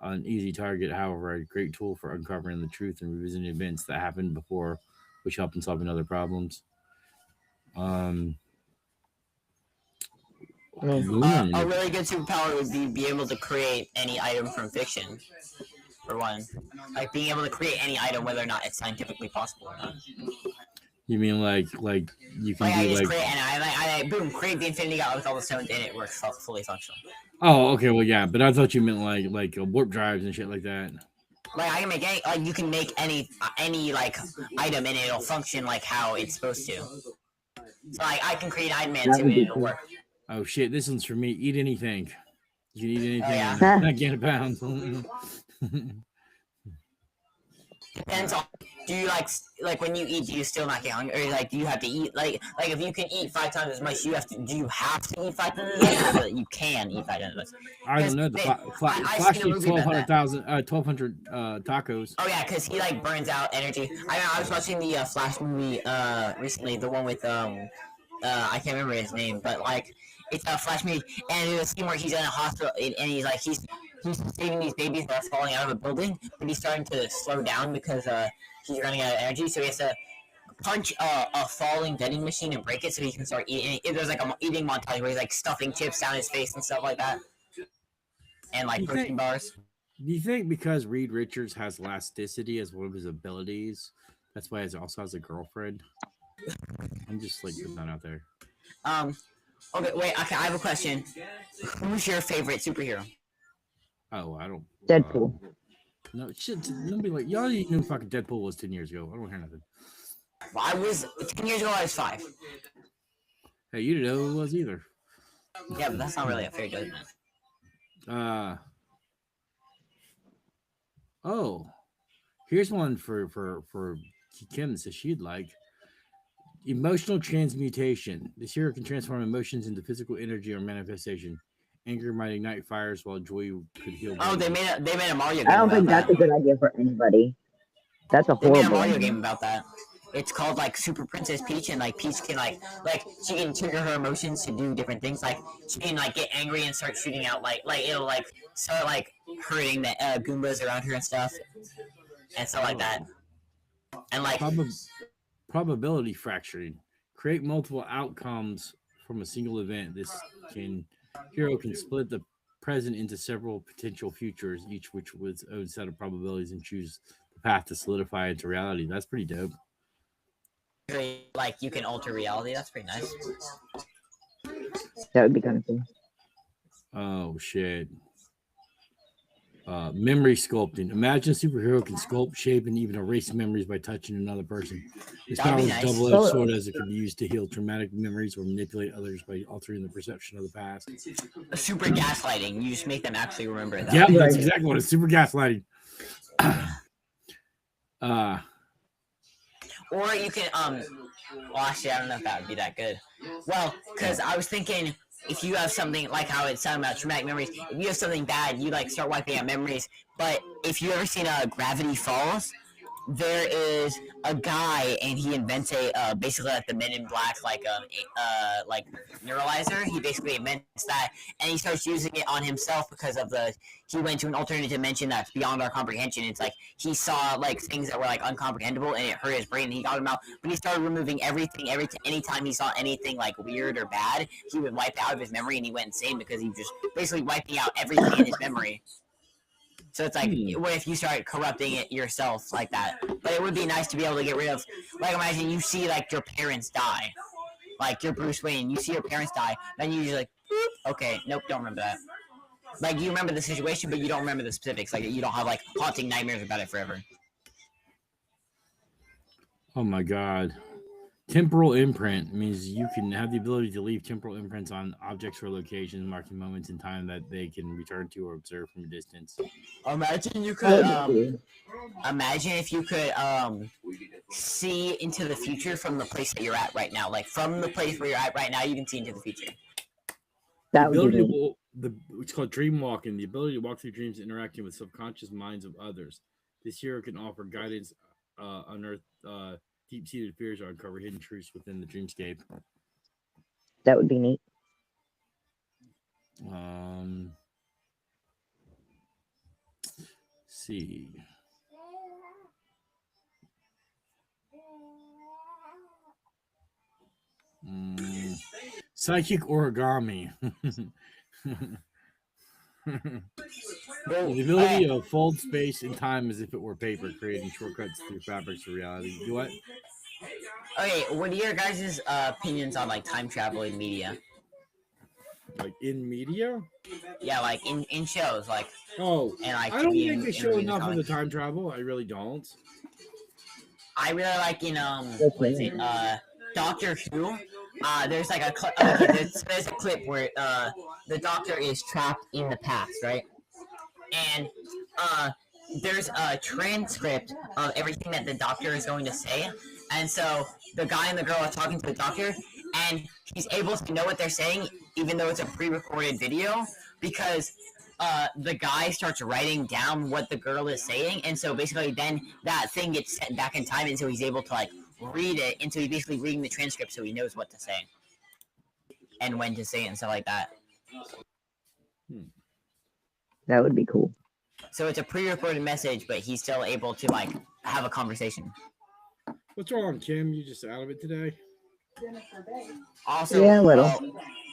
[SPEAKER 2] an easy target. However, a great tool for uncovering the truth and revisiting events that happened before, which help in solving other problems.
[SPEAKER 1] A really good superpower would be able to create any item from fiction. For one, like being able to create any item, whether or not it's scientifically possible or not.
[SPEAKER 2] You mean like you can
[SPEAKER 1] I
[SPEAKER 2] do
[SPEAKER 1] just
[SPEAKER 2] like?
[SPEAKER 1] create, and I boom, create the Infinity Gauntlet with all the stones, and it works fully functional.
[SPEAKER 2] Oh, okay, well, yeah, but I thought you meant like warp drives and shit like that.
[SPEAKER 1] Like I can make any, like you can make any like item, and it'll function like how it's supposed to. So like I can create Iron Man too, and it'll work.
[SPEAKER 2] Oh shit, this one's for me. Eat anything. You can eat anything.
[SPEAKER 1] yeah.
[SPEAKER 2] Not gain a pound.
[SPEAKER 1] Depends on. Do you like when you eat? Do you still not get hungry, or like do you have to eat like if you can eat 5 times as much, you have to. Do you have to eat 5 times as much? Or you can eat 5 times as much.
[SPEAKER 2] I don't know. The Flash eats 1,200 tacos.
[SPEAKER 1] Oh yeah, because he like burns out energy. I was watching the Flash movie recently, the one with I can't remember his name, but like it's a Flash movie, and there's a scene where he's in a hospital, and he's like he's saving these babies that are falling out of a building, but he's starting to slow down because he's running out of energy, so he has to punch a falling vending machine and break it so he can start eating. There's like a eating montage where he's like stuffing chips down his face and stuff like that, and like protein bars.
[SPEAKER 2] Do you think because Reed Richards has elasticity as one of his abilities, that's why he also has a girlfriend? I'm just like putting that out there.
[SPEAKER 1] Okay, wait. Okay, I have a question. Who's your favorite superhero?
[SPEAKER 2] Oh, I don't.
[SPEAKER 3] Deadpool.
[SPEAKER 2] No shit. Nobody like y'all didn't know fucking Deadpool was 10 years ago. I don't hear nothing.
[SPEAKER 1] Well, I was 10 years ago. I was 5.
[SPEAKER 2] Hey, you didn't know who it was either.
[SPEAKER 1] Yeah, but that's not really a fair judgment.
[SPEAKER 2] Oh, here's one for Kim that says she'd like. Emotional transmutation. This hero can transform emotions into physical energy or manifestation. Anger might ignite fires, while joy could heal.
[SPEAKER 1] Oh, they made a Mario game.
[SPEAKER 3] I don't think that's a good idea for anybody. That's a
[SPEAKER 1] They made a
[SPEAKER 3] horrible
[SPEAKER 1] Mario
[SPEAKER 3] idea.
[SPEAKER 1] game about that. It's called like Super Princess Peach, and like Peach can like she can trigger her emotions to do different things. Like she can like get angry and start shooting out like it'll like start like hurting the Goombas around her and stuff, and stuff like that. And like
[SPEAKER 2] probability fracturing. Create multiple outcomes from a single event. This hero can split the present into several potential futures, each which with its own set of probabilities, and choose the path to solidify into reality. That's pretty dope.
[SPEAKER 1] like you can alter reality. That's pretty nice.
[SPEAKER 3] That would be kind of cool.
[SPEAKER 2] Oh shit. Memory sculpting. Imagine a superhero can sculpt, shape, and even erase memories by touching another person. This
[SPEAKER 1] That'd
[SPEAKER 2] power
[SPEAKER 1] be
[SPEAKER 2] is
[SPEAKER 1] nice.
[SPEAKER 2] double-edged sword, as it can be used to heal traumatic memories or manipulate others by altering the perception of the past.
[SPEAKER 1] Super gaslighting. You just make them actually remember that.
[SPEAKER 2] Yeah, that's exactly what it's. Super gaslighting.
[SPEAKER 1] Or you can well, actually, I don't know if that would be that good. Well, because I was thinking, if you have something like how it sounded about traumatic memories, if you have something bad, you like start wiping out memories. But if you ever seen Gravity Falls, there is a guy and he invents a basically like the Men in Black like neuralizer. He basically invents that and he starts using it on himself because of he went to an alternate dimension that's beyond our comprehension. It's like he saw like things that were like uncomprehendable and it hurt his brain and he got him out. But he started removing everything anytime he saw anything like weird or bad, he would wipe out of his memory and he went insane because he was just basically wiping out everything in his memory. So it's like, what if you start corrupting it yourself like that? But it would be nice to be able to get rid of, like, imagine you see like your parents die, like you're Bruce Wayne, you see your parents die, then you just like, boop, okay, nope, don't remember that. Like you remember the situation, but you don't remember the specifics. Like you don't have like haunting nightmares about it forever.
[SPEAKER 2] Oh my god. Temporal imprint means you can have the ability to leave temporal imprints on objects or locations, marking moments in time that they can return to or observe from a distance.
[SPEAKER 1] Imagine you
[SPEAKER 3] That
[SPEAKER 1] could,
[SPEAKER 3] would be cool.
[SPEAKER 1] imagine if you could see into the future from the place that you're at right now. Like from the place where you're at right now, you can see into the future.
[SPEAKER 3] That would be
[SPEAKER 2] ability
[SPEAKER 3] neat.
[SPEAKER 2] it's called dream walking, the ability to walk through dreams interacting with subconscious minds of others. This hero can offer guidance, unearth deep-seated fears, or uncover hidden truths within the dreamscape.
[SPEAKER 3] That would be neat.
[SPEAKER 2] See. Psychic origami. The ability to fold space and time as if it were paper, creating shortcuts through fabrics of reality. Do what?
[SPEAKER 1] Okay, what are your guys' opinions on like time travel in media?
[SPEAKER 2] Like in media?
[SPEAKER 1] Yeah, like in shows, like
[SPEAKER 2] Oh,
[SPEAKER 1] and like
[SPEAKER 2] I don't
[SPEAKER 1] TV
[SPEAKER 2] think
[SPEAKER 1] and
[SPEAKER 2] they show
[SPEAKER 1] movies,
[SPEAKER 2] enough of the
[SPEAKER 1] comics.
[SPEAKER 2] time travel. I really don't.
[SPEAKER 1] I really like in
[SPEAKER 3] That's
[SPEAKER 1] what is
[SPEAKER 3] neat.
[SPEAKER 1] it Doctor Who. There's like a there's a clip where the Doctor is trapped in the past, right? And there's a transcript of everything that the Doctor is going to say, and so the guy and the girl are talking to the Doctor, and he's able to know what they're saying even though it's a pre-recorded video because the guy starts writing down what the girl is saying, and so basically then that thing gets sent back in time, and so he's able to like read it, and so he's basically reading the transcript so he knows what to say and when to say it and stuff like that.
[SPEAKER 3] That would be cool.
[SPEAKER 1] So it's a pre-recorded message, but he's still able to like have a conversation.
[SPEAKER 2] What's wrong, Kim? You just out of it today?
[SPEAKER 1] Also,
[SPEAKER 3] Yeah, a little.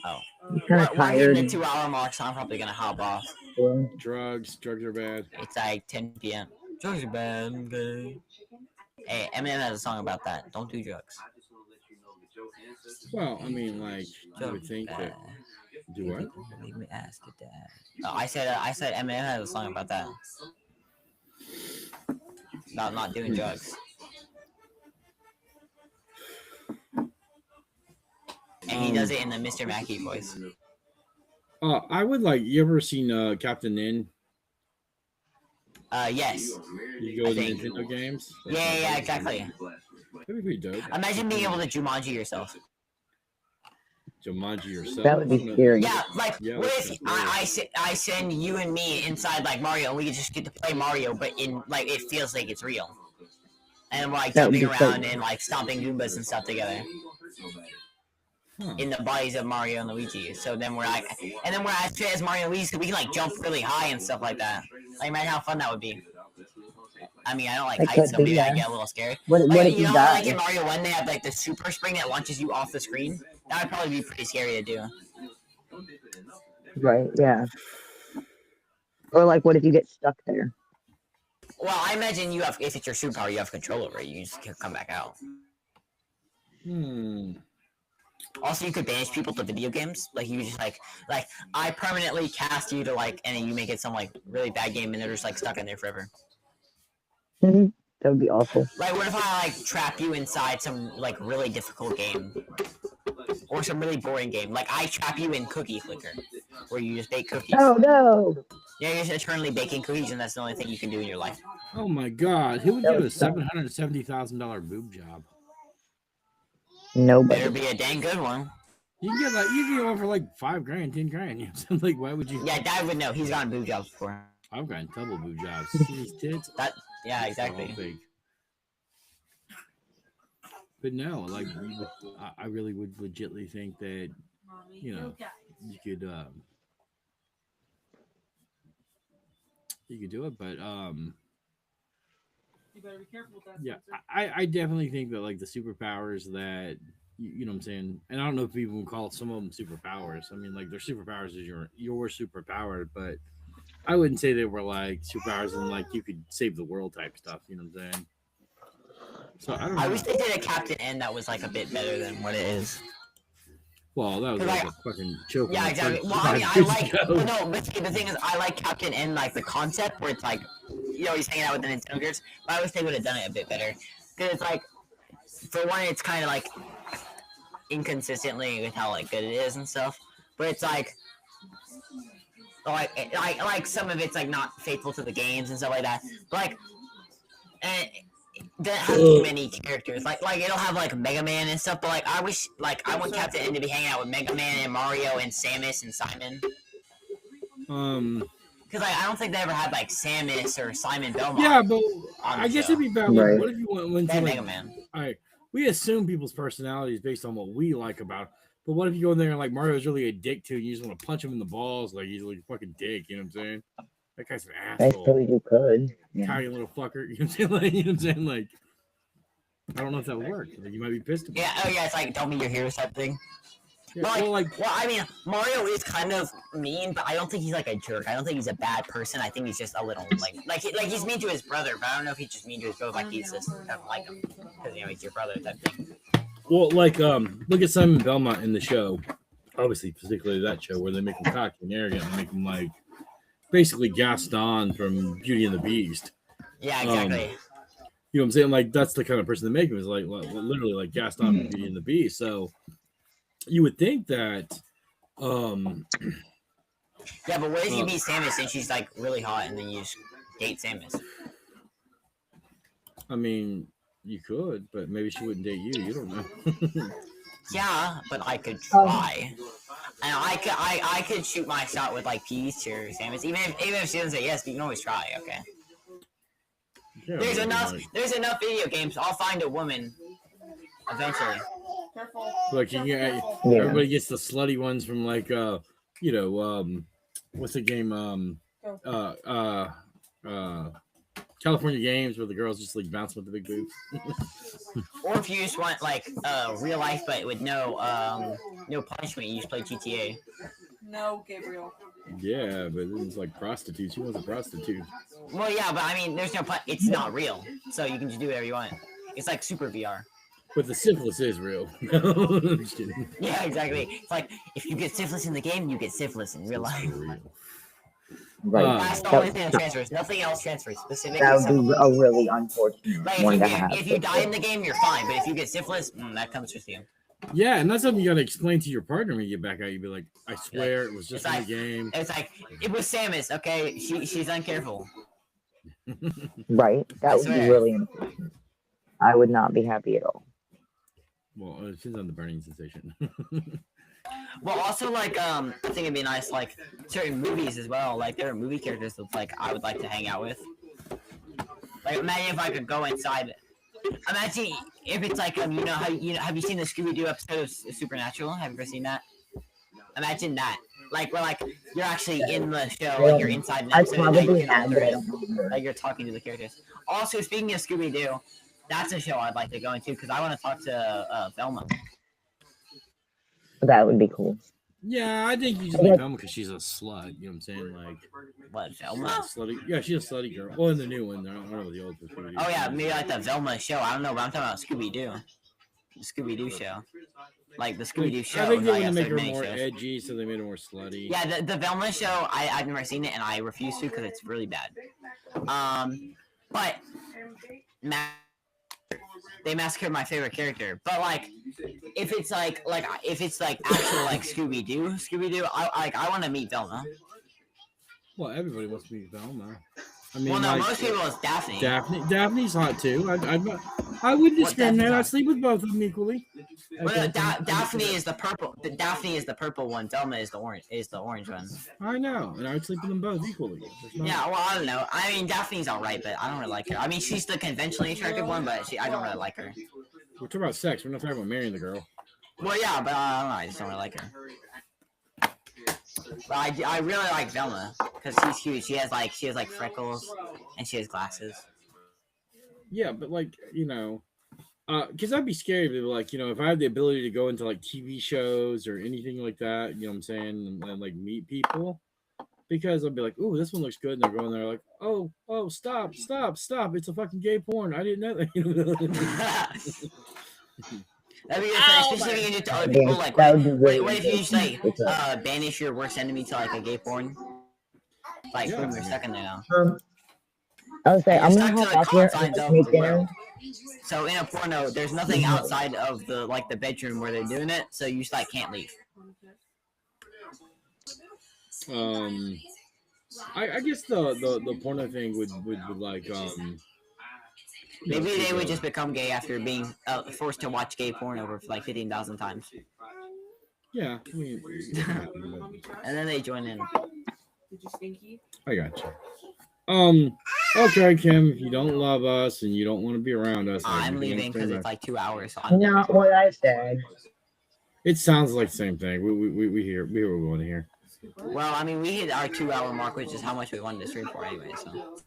[SPEAKER 1] Oh.
[SPEAKER 3] I'm kind of
[SPEAKER 1] We're hitting
[SPEAKER 3] tired.
[SPEAKER 1] the 2-hour mark, so I'm probably gonna hop off.
[SPEAKER 3] Yeah.
[SPEAKER 2] Drugs are bad.
[SPEAKER 1] It's like 10 p.m. Drugs are bad. Okay. Hey, Eminem has a song about that. Don't do drugs.
[SPEAKER 2] Well, I mean, like you would
[SPEAKER 1] Drugs
[SPEAKER 2] think
[SPEAKER 1] bad.
[SPEAKER 2] that. Do what?
[SPEAKER 1] Leave me ask your dad. Oh, I said Eminem has a song about that. About not doing drugs. And he does it in the Mr. Mackey voice.
[SPEAKER 2] I would like. You ever seen Captain Nin?
[SPEAKER 1] Yes.
[SPEAKER 2] You go
[SPEAKER 1] I
[SPEAKER 2] to
[SPEAKER 1] think.
[SPEAKER 2] Nintendo games.
[SPEAKER 1] Yeah, exactly.
[SPEAKER 2] That'd be pretty dope.
[SPEAKER 1] Imagine being able to Jumanji yourself.
[SPEAKER 2] Jumanji yourself.
[SPEAKER 3] That would be scary.
[SPEAKER 1] Yeah, like
[SPEAKER 2] Yeah,
[SPEAKER 1] what
[SPEAKER 2] that's
[SPEAKER 1] if
[SPEAKER 2] great.
[SPEAKER 1] I send you and me inside like Mario, and we just get to play Mario, but in like it feels like it's real, and we're like
[SPEAKER 3] That would
[SPEAKER 1] jumping
[SPEAKER 3] be so
[SPEAKER 1] around and like stomping Goombas and stuff together in the bodies of Mario and Luigi. So then we're like, and then we're actually as Mario and Luigi, so we can like jump really high and stuff like that. Like imagine how fun that would be. I mean, I don't like
[SPEAKER 3] That
[SPEAKER 1] heights,
[SPEAKER 3] could
[SPEAKER 1] so
[SPEAKER 3] be,
[SPEAKER 1] maybe
[SPEAKER 3] yeah.
[SPEAKER 1] I get a little scared.
[SPEAKER 3] What
[SPEAKER 1] Like,
[SPEAKER 3] if
[SPEAKER 1] you
[SPEAKER 3] you
[SPEAKER 1] know how, like
[SPEAKER 3] die?
[SPEAKER 1] in Mario 1, they have like the super spring that launches you off the screen? That would probably be pretty scary to do.
[SPEAKER 3] Right, yeah. Or like, what if you get stuck there?
[SPEAKER 1] Well, I imagine you have, if it's your superpower, you have control over it. You just can come back out. Also, you could banish people to video games. Like you just like I permanently cast you to like, and then you make it some like really bad game, and they're just like stuck in there forever.
[SPEAKER 3] That would be awful.
[SPEAKER 1] Like, what if I like trap you inside some like really difficult game, or some really boring game? Like I trap you in Cookie Clicker, where you just bake cookies.
[SPEAKER 3] Oh no!
[SPEAKER 1] Yeah, you're just eternally baking cookies, and that's the only thing you can do in your life.
[SPEAKER 2] Oh my God! Who would
[SPEAKER 3] That
[SPEAKER 2] get a
[SPEAKER 3] would suck.
[SPEAKER 2] $770,000 boob job?
[SPEAKER 1] Better
[SPEAKER 3] Nobody.
[SPEAKER 1] be a dang good one.
[SPEAKER 2] You can get one for like $5,000, $10,000. You know, so like, why would you?
[SPEAKER 1] Yeah, Dad would know. He's gotten boob jobs before.
[SPEAKER 2] I've gotten double boob jobs. See these tits?
[SPEAKER 1] Yeah,
[SPEAKER 2] All
[SPEAKER 1] exactly.
[SPEAKER 2] big. But no, like I really would legitly think that you know you could do it, but
[SPEAKER 4] You better be careful with that.
[SPEAKER 2] yeah,
[SPEAKER 4] Spencer.
[SPEAKER 2] I definitely think that like the superpowers that you know what I'm saying, and I don't know if people can call some of them superpowers. I mean, like their superpowers is your superpower, but I wouldn't say they were like superpowers and like you could save the world type stuff. You know what I'm saying? So I don't know.
[SPEAKER 1] I wish they did a Captain N that was like a bit better than what it is.
[SPEAKER 2] Well, that was like a fucking joke.
[SPEAKER 1] Yeah, exactly. Well, I mean, I like. But no, but see, the thing is, I like Captain N, like the concept where it's like, he's hanging out with the Nintendo girls. But I wish they would have done it a bit better. Because it's like, for one, it's kind of like inconsistently with how like good it is and stuff. But it's like some of it's like not faithful to the games and stuff like that. But like, and it doesn't have too many characters. Like it'll have like Mega Man and stuff. But like, I wish I want Captain N to be hanging out with Mega Man and Mario and Samus and Simon. Because I don't think they ever had like Samus or Simon Belmont.
[SPEAKER 2] Yeah, but I guess it'd be bad. Like,
[SPEAKER 3] Right.
[SPEAKER 2] what if you went to like,
[SPEAKER 1] Mega Man?
[SPEAKER 2] All right, we assume people's personalities based on what we like about it. But what if you go in there and like Mario's really a dick to you, and you just want to punch him in the balls like he's like a fucking dick, you know what I'm saying? That guy's an
[SPEAKER 3] I
[SPEAKER 2] asshole.
[SPEAKER 3] suppose you could. Yeah.
[SPEAKER 2] Tiny little fucker. You know what I'm saying? Like, you know what I'm saying? Like, I don't know if that would work. Like, you might be pissed about it.
[SPEAKER 1] Yeah, oh yeah, it's like tell me your hero type thing.
[SPEAKER 2] Yeah,
[SPEAKER 1] Well, I mean, Mario is kind of mean, but I don't think he's like a jerk. I don't think he's a bad person. I think he's just a little like he's mean to his brother, but I don't know if he's just mean to his brother. Like he's just doesn't like him because he's your brother type thing.
[SPEAKER 2] well, like, look at Simon Belmont in the show. Obviously, particularly that show where they make him cocky and arrogant and make him like basically Gaston from Beauty and the Beast.
[SPEAKER 1] Yeah, exactly.
[SPEAKER 2] You know what I'm saying? Like, that's the kind of person they make him is like literally like Gaston from Beauty and the Beast. So you would think that.
[SPEAKER 1] Yeah, but what if you meet Samus and she's like really hot and then you just date Samus?
[SPEAKER 2] I mean, you could, but maybe she wouldn't date you. You don't know.
[SPEAKER 1] Yeah, but I could try. And I could shoot my shot with like peas to Samus. Even if she doesn't say yes, but you can always try, okay?
[SPEAKER 2] Yeah,
[SPEAKER 1] There's
[SPEAKER 2] maybe,
[SPEAKER 1] enough
[SPEAKER 2] like-
[SPEAKER 1] there's enough video games. I'll find a woman eventually.
[SPEAKER 4] Careful.
[SPEAKER 2] Like you get,
[SPEAKER 3] Yeah.
[SPEAKER 2] everybody gets the slutty ones from like what's the game California Games where the girls just like bounce with the big boobs.
[SPEAKER 1] Or if you just want like real life but with no punishment, you just play GTA.
[SPEAKER 4] No, Gabriel.
[SPEAKER 2] Yeah, but it's like prostitutes. Who wants a prostitute?
[SPEAKER 1] Well, yeah, but I mean, there's no it's not real, so you can just do whatever you want. It's like super VR.
[SPEAKER 2] But the syphilis is real. I'm just kidding.
[SPEAKER 1] Yeah, exactly. It's like if you get syphilis in the game, you get syphilis in real life.
[SPEAKER 2] It's real.
[SPEAKER 3] Right.
[SPEAKER 1] That's the only thing that transfers. Nothing else transfers. Specifically,
[SPEAKER 3] That would be
[SPEAKER 1] syphilis.
[SPEAKER 3] a really unfortunate
[SPEAKER 1] Like
[SPEAKER 3] one to
[SPEAKER 1] if
[SPEAKER 3] have.
[SPEAKER 1] you die in the game, you're fine. But if you get syphilis, that comes with you.
[SPEAKER 2] Yeah, and that's something you gotta explain to your partner when you get back out. You'd be like, I swear it was just
[SPEAKER 1] It's
[SPEAKER 2] in
[SPEAKER 1] like-
[SPEAKER 2] the game.
[SPEAKER 1] It's like it was Samus. Okay, she's uncareful.
[SPEAKER 3] Right. That
[SPEAKER 1] I
[SPEAKER 3] would be
[SPEAKER 1] swear.
[SPEAKER 3] really unfortunate. I would not be happy at all.
[SPEAKER 2] Well, it depends on the burning sensation.
[SPEAKER 1] Well, also like I think it'd be nice like certain movies as well. Like there are movie characters that like I would like to hang out with. Like imagine if I could go inside. Imagine if it's like have you seen the Scooby-Doo episode of Supernatural? Have you ever seen that? Imagine that. Like where like you're actually in the show, like you're inside an
[SPEAKER 3] I
[SPEAKER 1] episode,
[SPEAKER 3] probably
[SPEAKER 1] and
[SPEAKER 3] have, but I don't remember.
[SPEAKER 1] like you're talking to the characters. Also, speaking of Scooby-Doo, that's a show I'd like to go into because I want to talk to Velma.
[SPEAKER 3] That would be cool.
[SPEAKER 2] Yeah, I think you just like Velma because she's a slut. You know what I'm saying? Like,
[SPEAKER 1] What,
[SPEAKER 2] she's
[SPEAKER 1] Velma?
[SPEAKER 2] a slutty. Yeah, she's a slutty girl. Well, in the new one, I don't know the old one.
[SPEAKER 1] Oh yeah, maybe like the Velma show. I don't know, but I'm talking about Scooby-Doo. The Scooby-Doo show. Like the Scooby-Doo show.
[SPEAKER 2] I think they
[SPEAKER 1] like,
[SPEAKER 2] want to make
[SPEAKER 1] there
[SPEAKER 2] her
[SPEAKER 1] are many
[SPEAKER 2] more
[SPEAKER 1] shows.
[SPEAKER 2] edgy, so they made her more slutty.
[SPEAKER 1] Yeah, the Velma show, I've never seen it and I refuse to because it's really bad. But they massacred my favorite character. But like, if it's like actual like Scooby-Doo, I want to meet Velma.
[SPEAKER 2] Well, everybody wants to be Velma. I mean,
[SPEAKER 1] Well, no,
[SPEAKER 2] like,
[SPEAKER 1] most people is Daphne.
[SPEAKER 2] Daphne's hot too. I wouldn't
[SPEAKER 1] What,
[SPEAKER 2] discriminate.
[SPEAKER 1] Daphne's
[SPEAKER 2] I'd
[SPEAKER 1] hot?
[SPEAKER 2] sleep with both of them equally.
[SPEAKER 1] Well, no, Daphne is the purple. Daphne is the purple one. Velma is the orange one.
[SPEAKER 2] I know, and I would sleep with them both equally. There's no-
[SPEAKER 1] Yeah, well, I don't know. I mean, Daphne's alright, but I don't really like her. I mean, she's the conventionally attractive one, but I don't really like her.
[SPEAKER 2] We're talking about sex. We're not talking about marrying the girl.
[SPEAKER 1] Well, yeah, but I don't know. I just don't really like her. But I really like Velma because she's cute. She has like freckles and she has glasses.
[SPEAKER 2] Yeah, but like, because I'd be scared if, like, if I had the ability to go into like TV shows or anything like that, you know what I'm saying, and like meet people, because I'll be like, "Ooh, this one looks good," and they're going there like, "Oh, stop! It's a fucking gay porn. I didn't know that."
[SPEAKER 1] That'd be good, especially if you can do it to other
[SPEAKER 3] Yeah,
[SPEAKER 1] people. Like,
[SPEAKER 3] that would be really
[SPEAKER 1] what if you just like
[SPEAKER 3] good.
[SPEAKER 1] banish your worst enemy to like a gay porn? Like,
[SPEAKER 2] Yeah,
[SPEAKER 1] boom, you're stuck in there now.
[SPEAKER 3] I was saying,
[SPEAKER 1] You're
[SPEAKER 3] I'm
[SPEAKER 1] stuck
[SPEAKER 3] gonna
[SPEAKER 1] to
[SPEAKER 3] hop
[SPEAKER 1] the
[SPEAKER 3] off here
[SPEAKER 1] confines
[SPEAKER 3] and
[SPEAKER 1] of
[SPEAKER 3] make
[SPEAKER 1] the
[SPEAKER 3] dinner.
[SPEAKER 1] world. So in a porno, there's nothing outside of the like the bedroom where they're doing it, so you just like can't leave.
[SPEAKER 2] I guess the porno thing would like
[SPEAKER 1] Maybe they would just become gay after being forced to watch gay porn over like 15,000 times,
[SPEAKER 2] yeah. I mean,
[SPEAKER 1] and then they join in.
[SPEAKER 4] Did you stinky?
[SPEAKER 2] I got you. Okay, Kim, if you don't love us and you don't want to be around us,
[SPEAKER 1] I'm leaving because it's like 2 hours. So
[SPEAKER 3] Not what I said.
[SPEAKER 2] it sounds like the same thing. We hear what we want to hear.
[SPEAKER 1] Well, I mean, we hit our 2 hour mark, which is how much we wanted to stream for anyway. So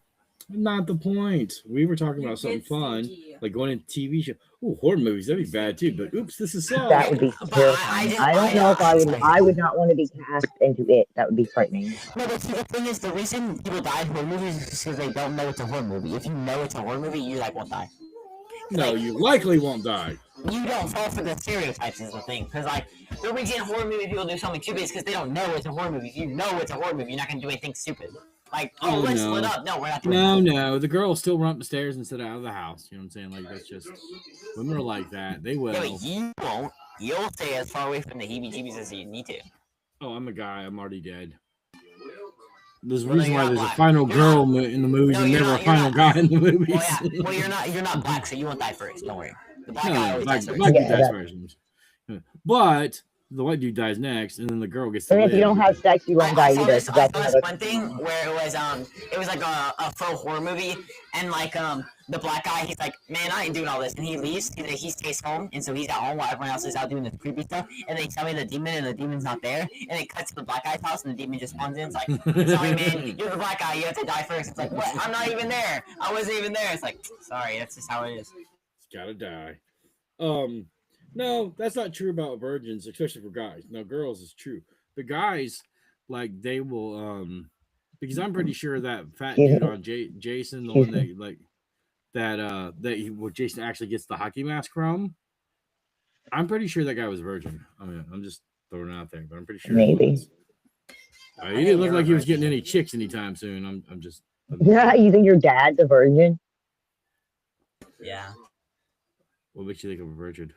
[SPEAKER 2] Not the point. We were talking about something fun, like going into TV show. Oh, horror movies, that'd be bad too. But oops, this is so.
[SPEAKER 3] That would be terrifying. I don't know if I would not want to be cast into it. That would be frightening.
[SPEAKER 1] no, but see, the thing is, the reason people die in horror movies is because they don't know it's a horror movie. If you know it's a horror movie, you like won't die.
[SPEAKER 2] No, you likely won't die.
[SPEAKER 1] You don't fall for the stereotypes is the thing. Because like the reason horror movie people do something stupid is because they don't know it's a horror movie. If you know it's a horror movie, you're not gonna do anything stupid. Like, let's split up. No, we're not doing that.
[SPEAKER 2] No. The girl will still run up the stairs instead of out of the house. You know what I'm saying? Like, that's just... Women are like that. They will.
[SPEAKER 1] Yeah, but you won't. You'll stay as far away from the heebie-jeebies as you need to.
[SPEAKER 2] Oh, I'm a guy. I'm already dead. There's a
[SPEAKER 1] Well,
[SPEAKER 2] reason
[SPEAKER 1] you're
[SPEAKER 2] why
[SPEAKER 1] not
[SPEAKER 2] there's
[SPEAKER 1] black.
[SPEAKER 2] a final
[SPEAKER 1] You're
[SPEAKER 2] girl
[SPEAKER 1] not-
[SPEAKER 2] in the movies
[SPEAKER 1] No,
[SPEAKER 2] and
[SPEAKER 1] you're
[SPEAKER 2] never
[SPEAKER 1] not-
[SPEAKER 2] a final
[SPEAKER 1] you're
[SPEAKER 2] guy in the movies.
[SPEAKER 1] Well, yeah. Well, you're not black, so you won't die first. Don't worry. The black guy always dies first.
[SPEAKER 2] Black dude
[SPEAKER 3] Yeah,
[SPEAKER 2] dies
[SPEAKER 3] that-
[SPEAKER 2] first. But the white dude dies next, and then the girl gets to
[SPEAKER 3] And if
[SPEAKER 2] live.
[SPEAKER 3] you don't have sex, you won't die
[SPEAKER 1] I saw
[SPEAKER 3] either.
[SPEAKER 1] this,
[SPEAKER 3] So
[SPEAKER 1] I
[SPEAKER 3] that's
[SPEAKER 1] saw this
[SPEAKER 3] another.
[SPEAKER 1] one thing where it was like a faux horror movie, and like the black guy, he's like, man, I ain't doing all this, and he leaves. He stays home, and so he's at home while everyone else is out doing the creepy stuff. And they tell me the demon, and the demon's not there, and it cuts to the black guy's house, and the demon just spawns in. It's like, sorry, man, you're the black guy, you have to die first. It's like, what? I'm not even there. I wasn't even there. It's like, sorry, that's just how it is.
[SPEAKER 2] He's gotta die. No, that's not true about virgins, especially for guys. Now, girls is true. The guys, like, they will, because I'm pretty sure that fat dude on Jason, the one that, like, where Jason actually gets the hockey mask from, I'm pretty sure that guy was virgin. I mean, I'm just throwing it out there, but I'm pretty sure.
[SPEAKER 3] Maybe.
[SPEAKER 2] He didn't look like he was getting any chicks anytime soon. I'm just.
[SPEAKER 3] Yeah, you think your dad's a virgin?
[SPEAKER 1] Yeah.
[SPEAKER 2] What makes you think I'm a virgin?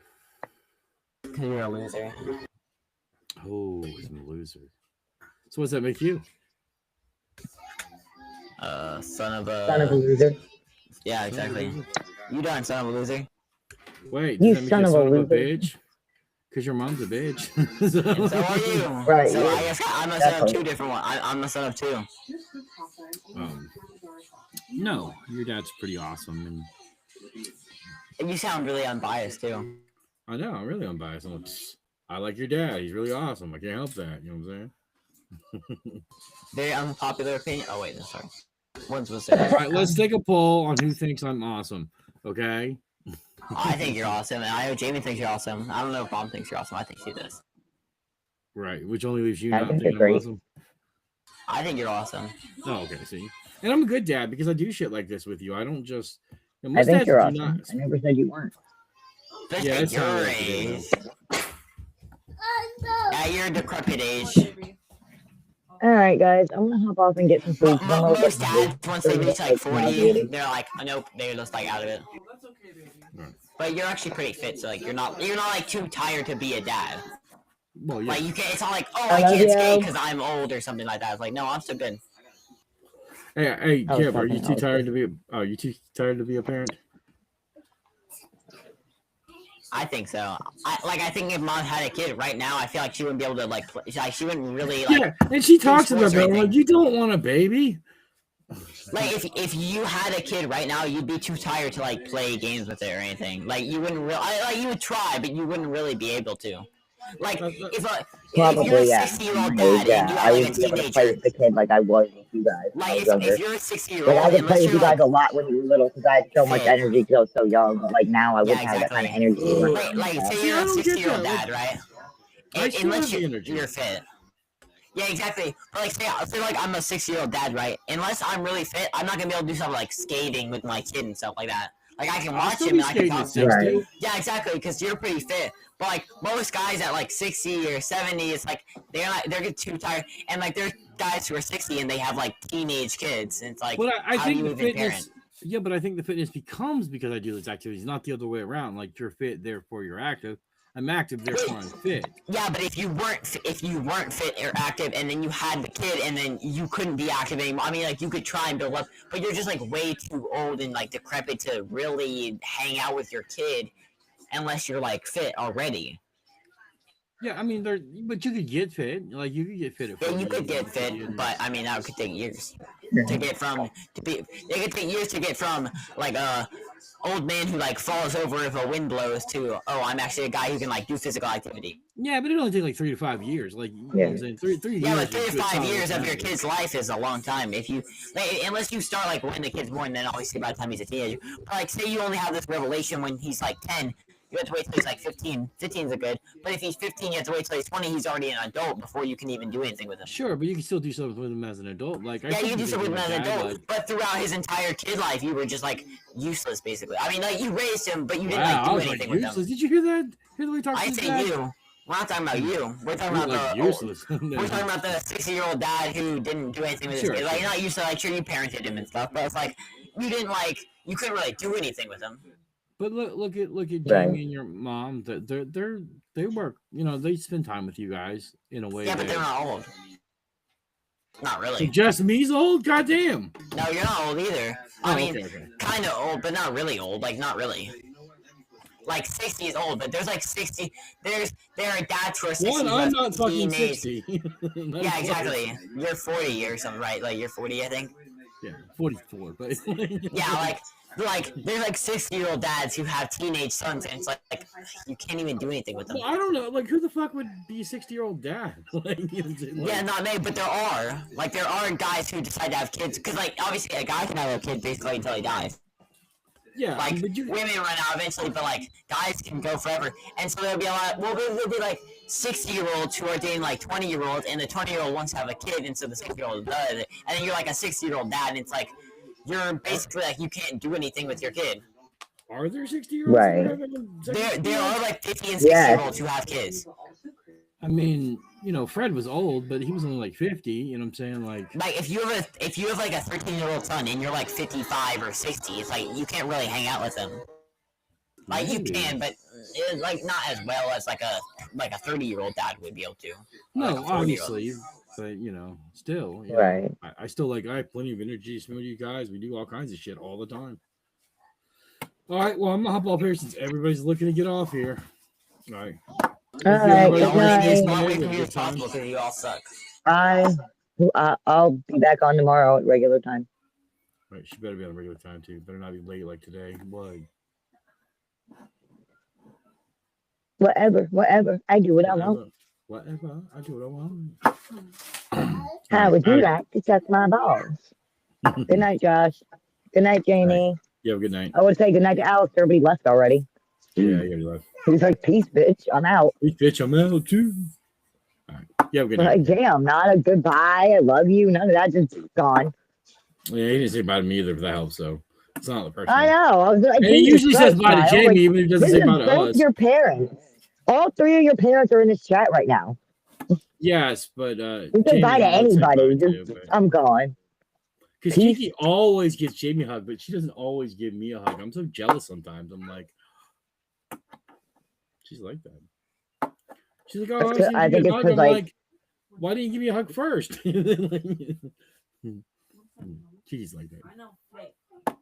[SPEAKER 1] Because you're a loser.
[SPEAKER 2] Oh, I'm a loser. So what's that make you?
[SPEAKER 1] Son of a...
[SPEAKER 3] Son of a loser.
[SPEAKER 1] Yeah, exactly. You done, son of a loser.
[SPEAKER 2] Wait,
[SPEAKER 3] You
[SPEAKER 2] does that make
[SPEAKER 3] son
[SPEAKER 2] you
[SPEAKER 3] of
[SPEAKER 2] a
[SPEAKER 3] a
[SPEAKER 2] son of a
[SPEAKER 3] loser.
[SPEAKER 2] bitch? Because your mom's a bitch.
[SPEAKER 1] And so are you.
[SPEAKER 3] Right,
[SPEAKER 1] So
[SPEAKER 3] yeah.
[SPEAKER 1] I guess I'm a son of
[SPEAKER 3] Definitely.
[SPEAKER 1] two different ones. I'm a son of two.
[SPEAKER 2] No, your dad's pretty awesome, and
[SPEAKER 1] And you sound really unbiased too.
[SPEAKER 2] I know I'm really unbiased. I'm like, I like your dad. He's really awesome. I can't help that. You know what I'm saying?
[SPEAKER 1] Very unpopular opinion. Oh wait, no, sorry. One's was there.
[SPEAKER 2] All right, let's take a poll on who thinks I'm awesome. Okay.
[SPEAKER 1] I think you're awesome, and I know Jamie thinks you're awesome. I don't know if Mom thinks you're awesome. I think she does.
[SPEAKER 2] Right, which only leaves you
[SPEAKER 3] I
[SPEAKER 2] not
[SPEAKER 3] think
[SPEAKER 2] thinking
[SPEAKER 3] you're
[SPEAKER 2] I'm
[SPEAKER 3] great.
[SPEAKER 2] awesome.
[SPEAKER 1] I think you're awesome.
[SPEAKER 2] Oh, okay. See, and I'm a good dad because I do shit like this with you. I don't just. You know,
[SPEAKER 3] I
[SPEAKER 2] most
[SPEAKER 3] think
[SPEAKER 2] dads
[SPEAKER 3] you're
[SPEAKER 2] do
[SPEAKER 3] awesome.
[SPEAKER 2] not.
[SPEAKER 3] I never said you weren't.
[SPEAKER 1] Especially
[SPEAKER 2] Yeah,
[SPEAKER 1] at
[SPEAKER 2] it's
[SPEAKER 1] your
[SPEAKER 2] not like it
[SPEAKER 1] age.
[SPEAKER 2] is.
[SPEAKER 1] At your decrepit age.
[SPEAKER 4] Baby.
[SPEAKER 3] All right, guys, I'm gonna hop off and get some food. 'cause I'm gonna
[SPEAKER 1] Most
[SPEAKER 3] get
[SPEAKER 1] dads, once they reach like 40,
[SPEAKER 3] nauseated.
[SPEAKER 1] they're like, nope, they're just like out of it.
[SPEAKER 4] Oh, that's okay, baby.
[SPEAKER 1] But you're actually pretty fit, so like you're not like too tired to be a dad.
[SPEAKER 2] Well, yeah.
[SPEAKER 1] Like you can't. It's not like, oh,
[SPEAKER 3] I
[SPEAKER 1] I
[SPEAKER 3] love
[SPEAKER 1] can't skate
[SPEAKER 3] you.
[SPEAKER 1] because I'm old or something like that. It's like, no, I'm still good.
[SPEAKER 2] Hey,
[SPEAKER 3] I was
[SPEAKER 2] Kim, are you
[SPEAKER 3] fucking
[SPEAKER 2] too tired to be? Are you too tired to be a parent?
[SPEAKER 1] I think so. I think if Mom had a kid right now, I feel like she wouldn't be able to like play. Like she wouldn't really like.
[SPEAKER 2] Yeah, and she talks about
[SPEAKER 1] sports or
[SPEAKER 2] that. I'm
[SPEAKER 1] anything.
[SPEAKER 2] like, you don't want a baby.
[SPEAKER 1] Like if you had a kid right now, you'd be too tired to like play games with it or anything. Like you wouldn't really. Like you would try, but you wouldn't really be able to. Like if you're a
[SPEAKER 3] Probably, yeah.
[SPEAKER 1] 60-year-old dad
[SPEAKER 3] Yeah,
[SPEAKER 1] and you
[SPEAKER 3] I
[SPEAKER 1] have like a
[SPEAKER 3] wouldn't be able to play
[SPEAKER 1] teenager,
[SPEAKER 3] with the kid like I was with you guys. when I
[SPEAKER 1] like
[SPEAKER 3] was younger.
[SPEAKER 1] if you're a 60-year-old,
[SPEAKER 3] Like I could
[SPEAKER 1] unless
[SPEAKER 3] play with
[SPEAKER 1] you're
[SPEAKER 3] you guys
[SPEAKER 1] like,
[SPEAKER 3] a lot when you were little because I had so much
[SPEAKER 1] Yeah.
[SPEAKER 3] energy because I was so young. But like now, I wouldn't
[SPEAKER 1] Yeah,
[SPEAKER 3] have that kind of
[SPEAKER 1] exactly.
[SPEAKER 3] energy.
[SPEAKER 1] like say
[SPEAKER 2] See,
[SPEAKER 1] you're
[SPEAKER 2] I
[SPEAKER 1] a
[SPEAKER 2] don't get
[SPEAKER 1] 60-year-old
[SPEAKER 2] that.
[SPEAKER 1] dad, right?
[SPEAKER 2] I still
[SPEAKER 1] Unless
[SPEAKER 2] have the energy.
[SPEAKER 1] you're fit. Yeah, exactly. But like, say like I'm a 6-year-old dad, right? Unless I'm really fit, I'm not gonna be able to do something like skating with my kid and stuff like that. Like I can
[SPEAKER 2] I'll
[SPEAKER 1] watch
[SPEAKER 2] still
[SPEAKER 1] him
[SPEAKER 2] be
[SPEAKER 1] and I can
[SPEAKER 2] skating
[SPEAKER 1] talk
[SPEAKER 2] at
[SPEAKER 1] to him.
[SPEAKER 2] 60.
[SPEAKER 3] Right.
[SPEAKER 1] Yeah, exactly. Because you're pretty fit. But like most guys at like 60 or 70, it's like they're get too tired. And like there's guys who are 60 and they have like teenage kids. And it's like,
[SPEAKER 2] But I
[SPEAKER 1] how do
[SPEAKER 2] think
[SPEAKER 1] you
[SPEAKER 2] the
[SPEAKER 1] even parent?
[SPEAKER 2] fitness, yeah, but I think the fitness becomes because I do these activities, not the other way around. Like you're fit, therefore you're active. I'm active, therefore I'm fit.
[SPEAKER 1] Yeah, but if you weren't fit or active, and then you had the kid, and then you couldn't be active anymore. I mean, like you could try and build up, but you're just like way too old and like decrepit to really hang out with your kid, unless you're like fit already.
[SPEAKER 2] Yeah, I mean, but you could get fit. Like you could get fit at
[SPEAKER 1] Yeah,
[SPEAKER 2] 40.
[SPEAKER 1] you could get
[SPEAKER 2] and
[SPEAKER 1] fit,
[SPEAKER 2] 50 and-
[SPEAKER 1] but I mean that could take years to get from to be. It could take years to get from like a old man who like falls over if a wind blows to I'm actually a guy who can like do physical activity.
[SPEAKER 2] Yeah, but it only takes like 3 to 5 years. Like you know
[SPEAKER 3] Yeah.
[SPEAKER 2] what I'm saying, three
[SPEAKER 1] Yeah,
[SPEAKER 2] years.
[SPEAKER 1] but 3
[SPEAKER 2] is
[SPEAKER 1] to
[SPEAKER 2] good
[SPEAKER 1] 5
[SPEAKER 2] solid
[SPEAKER 1] years of your
[SPEAKER 2] average.
[SPEAKER 1] kid's life is a long time. If you unless you start like when the kid's born, then obviously by the time he's a teenager. But like say you only have this revelation when he's like 10, you have to wait till he's like 15. 15 is a good. But if he's 15, you have to wait till he's 20. He's already an adult before you can even do anything with him.
[SPEAKER 2] Sure, but you can still do something with him as an adult. Like I
[SPEAKER 1] Yeah,
[SPEAKER 2] still
[SPEAKER 1] you can do
[SPEAKER 2] think
[SPEAKER 1] something
[SPEAKER 2] of
[SPEAKER 1] with
[SPEAKER 2] my
[SPEAKER 1] him as an
[SPEAKER 2] dad,
[SPEAKER 1] adult,
[SPEAKER 2] like,
[SPEAKER 1] but throughout his entire kid life, you were just like useless, basically. I mean, like you raised him, but you didn't
[SPEAKER 2] wow,
[SPEAKER 1] like
[SPEAKER 2] I
[SPEAKER 1] do
[SPEAKER 2] was
[SPEAKER 1] anything
[SPEAKER 2] like
[SPEAKER 1] with him.
[SPEAKER 2] useless. Did you hear that? Hear the way he talks to
[SPEAKER 1] I
[SPEAKER 2] his
[SPEAKER 1] say
[SPEAKER 2] dad?
[SPEAKER 1] you. We're not talking about you. We're talking
[SPEAKER 2] You're
[SPEAKER 1] about
[SPEAKER 2] like
[SPEAKER 1] the
[SPEAKER 2] useless.
[SPEAKER 1] we're talking about the 60-year-old dad who didn't do anything with his
[SPEAKER 2] Sure,
[SPEAKER 1] kid. Like
[SPEAKER 2] sure.
[SPEAKER 1] not useless. Like sure, you parented him and stuff, but it's like you didn't like you couldn't really do anything with him.
[SPEAKER 2] But look at
[SPEAKER 3] Right.
[SPEAKER 2] Jamie and your mom. They work. You know, they spend time with you guys in a way
[SPEAKER 1] Yeah, but they're
[SPEAKER 2] that.
[SPEAKER 1] not old. Not
[SPEAKER 2] So
[SPEAKER 1] really.
[SPEAKER 2] just me's old. Goddamn.
[SPEAKER 1] No, you're not old either. I
[SPEAKER 2] Oh,
[SPEAKER 1] mean,
[SPEAKER 2] okay.
[SPEAKER 1] kind of old, but not really old. Like not really. Like 60 is old, but there's like 60. There are dads who are 60
[SPEAKER 2] One,
[SPEAKER 1] who
[SPEAKER 2] I'm
[SPEAKER 1] have
[SPEAKER 2] not fucking
[SPEAKER 1] teenage.
[SPEAKER 2] 60. Not
[SPEAKER 1] Yeah,
[SPEAKER 2] close.
[SPEAKER 1] exactly. You're 40 or something, right? Like you're 40, I think.
[SPEAKER 2] Yeah, 44. But
[SPEAKER 1] Yeah, like there's like 60-year-old dads who have teenage sons, and it's like you can't even do anything with them.
[SPEAKER 2] Well, I don't know. Like, who the fuck would be a 60-year-old dad? Like, you know what I'm saying? Like,
[SPEAKER 1] Yeah, not me, but there are guys who decide to have kids because like obviously a guy can have a kid basically until he dies.
[SPEAKER 2] yeah.
[SPEAKER 1] Like
[SPEAKER 2] but you,
[SPEAKER 1] women run out eventually, but like guys can go forever, and so there'll be a lot. Well, there'll be like 60-year-olds who are dating like 20-year-olds, and the 20-year-old wants to have a kid, and so the 60-year-old does it, and then you're like a 60-year-old dad, and it's like you're basically like you can't do anything with your kid.
[SPEAKER 2] are there 60-year-olds?
[SPEAKER 3] Right.
[SPEAKER 1] There are like 50 and
[SPEAKER 3] Yes.
[SPEAKER 1] 60-year-olds who have kids.
[SPEAKER 2] I mean, you know, Fred was old, but he was only like 50. You know what I'm saying? Like,
[SPEAKER 1] Like if you have like a 13-year-old son and you're like 55 or 60, it's like you can't really hang out with them. Like you
[SPEAKER 2] maybe.
[SPEAKER 1] can, but like not as well as like a 30-year-old dad would be able to.
[SPEAKER 2] No,
[SPEAKER 1] Like a 40-year-old.
[SPEAKER 2] obviously, but you know, still, you know,
[SPEAKER 3] Right.
[SPEAKER 2] I still like. I have plenty of energy to spend with you guys. We do all kinds of shit all the time. All right, well, I'm gonna hop off here since everybody's looking to get off here. All right.
[SPEAKER 3] All right.
[SPEAKER 2] everybody
[SPEAKER 1] The
[SPEAKER 3] Good
[SPEAKER 1] only thing is
[SPEAKER 3] night.
[SPEAKER 1] not
[SPEAKER 2] Good
[SPEAKER 1] waiting for you as
[SPEAKER 2] time.
[SPEAKER 1] possible because you all suck.
[SPEAKER 3] I'll be back on tomorrow at regular time.
[SPEAKER 2] All right, she better be on a regular time too. Better not be late like today. What?
[SPEAKER 3] Whatever. I do what I want.
[SPEAKER 2] Whatever. I do what I want.
[SPEAKER 3] How would
[SPEAKER 2] All
[SPEAKER 3] you
[SPEAKER 2] right.
[SPEAKER 3] like to suck my balls? Good night, Josh. Good night, Jamie.
[SPEAKER 2] You have a good night.
[SPEAKER 3] I would say good night to Alistair, but he left already.
[SPEAKER 2] Yeah, you left.
[SPEAKER 3] He's like, peace, bitch. I'm out.
[SPEAKER 2] Hey, bitch, I'm out too. All right. You have a good
[SPEAKER 3] But
[SPEAKER 2] night.
[SPEAKER 3] like, damn, not a goodbye. I love you. None of that. Just gone.
[SPEAKER 2] Yeah, he didn't say bye to me either, if that helps. So it's not the person.
[SPEAKER 3] I know. I was like,
[SPEAKER 2] And he
[SPEAKER 3] Jesus
[SPEAKER 2] usually says
[SPEAKER 3] Christ,
[SPEAKER 2] bye to
[SPEAKER 3] Kyle.
[SPEAKER 2] Jamie,
[SPEAKER 3] Like,
[SPEAKER 2] even if he doesn't
[SPEAKER 3] this
[SPEAKER 2] say
[SPEAKER 3] is
[SPEAKER 2] bye to
[SPEAKER 3] both
[SPEAKER 2] us.
[SPEAKER 3] your parents. All three of your parents are in this chat right now.
[SPEAKER 2] Yes, but
[SPEAKER 3] You say bye to anybody. I'm gone.
[SPEAKER 2] Because
[SPEAKER 3] Peace.
[SPEAKER 2] Kiki always gives Jamie a hug, but she doesn't always give me a hug. I'm so jealous sometimes. I'm like, she's like that. She's like, oh,
[SPEAKER 3] That's good. I
[SPEAKER 2] I
[SPEAKER 3] think
[SPEAKER 2] give you a
[SPEAKER 3] it's
[SPEAKER 2] hug.
[SPEAKER 3] 'cause,
[SPEAKER 2] I'm
[SPEAKER 3] like-
[SPEAKER 2] like, why didn't you give me a hug first? Kiki's like that.
[SPEAKER 4] I know. Hey.
[SPEAKER 2] All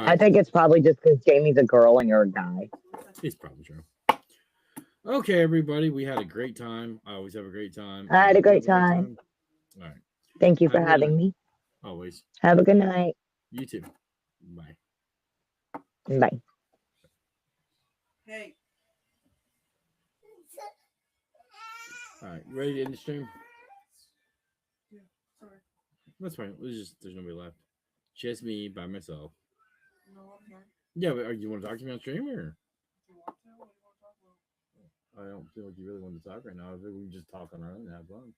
[SPEAKER 3] I
[SPEAKER 2] right.
[SPEAKER 3] think it's probably just because Jamie's a girl and you're a guy.
[SPEAKER 2] It's probably true. Okay, everybody, we had a great time. I always have a great time.
[SPEAKER 3] I had a great
[SPEAKER 2] You have
[SPEAKER 3] time.
[SPEAKER 2] All right,
[SPEAKER 3] Thank you for
[SPEAKER 2] Have a good
[SPEAKER 3] having me.
[SPEAKER 2] always.
[SPEAKER 3] Have a good night.
[SPEAKER 2] You too. Bye.
[SPEAKER 3] Bye.
[SPEAKER 4] Hey.
[SPEAKER 2] All right, you ready to end the stream?
[SPEAKER 4] Yeah, sorry.
[SPEAKER 2] That's fine. There's nobody left. Just me by myself.
[SPEAKER 4] No, I'm here.
[SPEAKER 2] Yeah, but you want to talk to me on stream or?
[SPEAKER 4] Do you want to? What do you want to talk about?
[SPEAKER 2] I don't feel like you really want to talk right now. I think we can just talk on our own and have fun.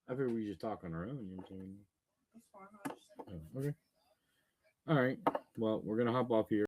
[SPEAKER 2] I figured we just talk on our own. You know what I'm saying?
[SPEAKER 4] That's fine. I just
[SPEAKER 2] Oh, okay. All right. Well, we're gonna hop off here.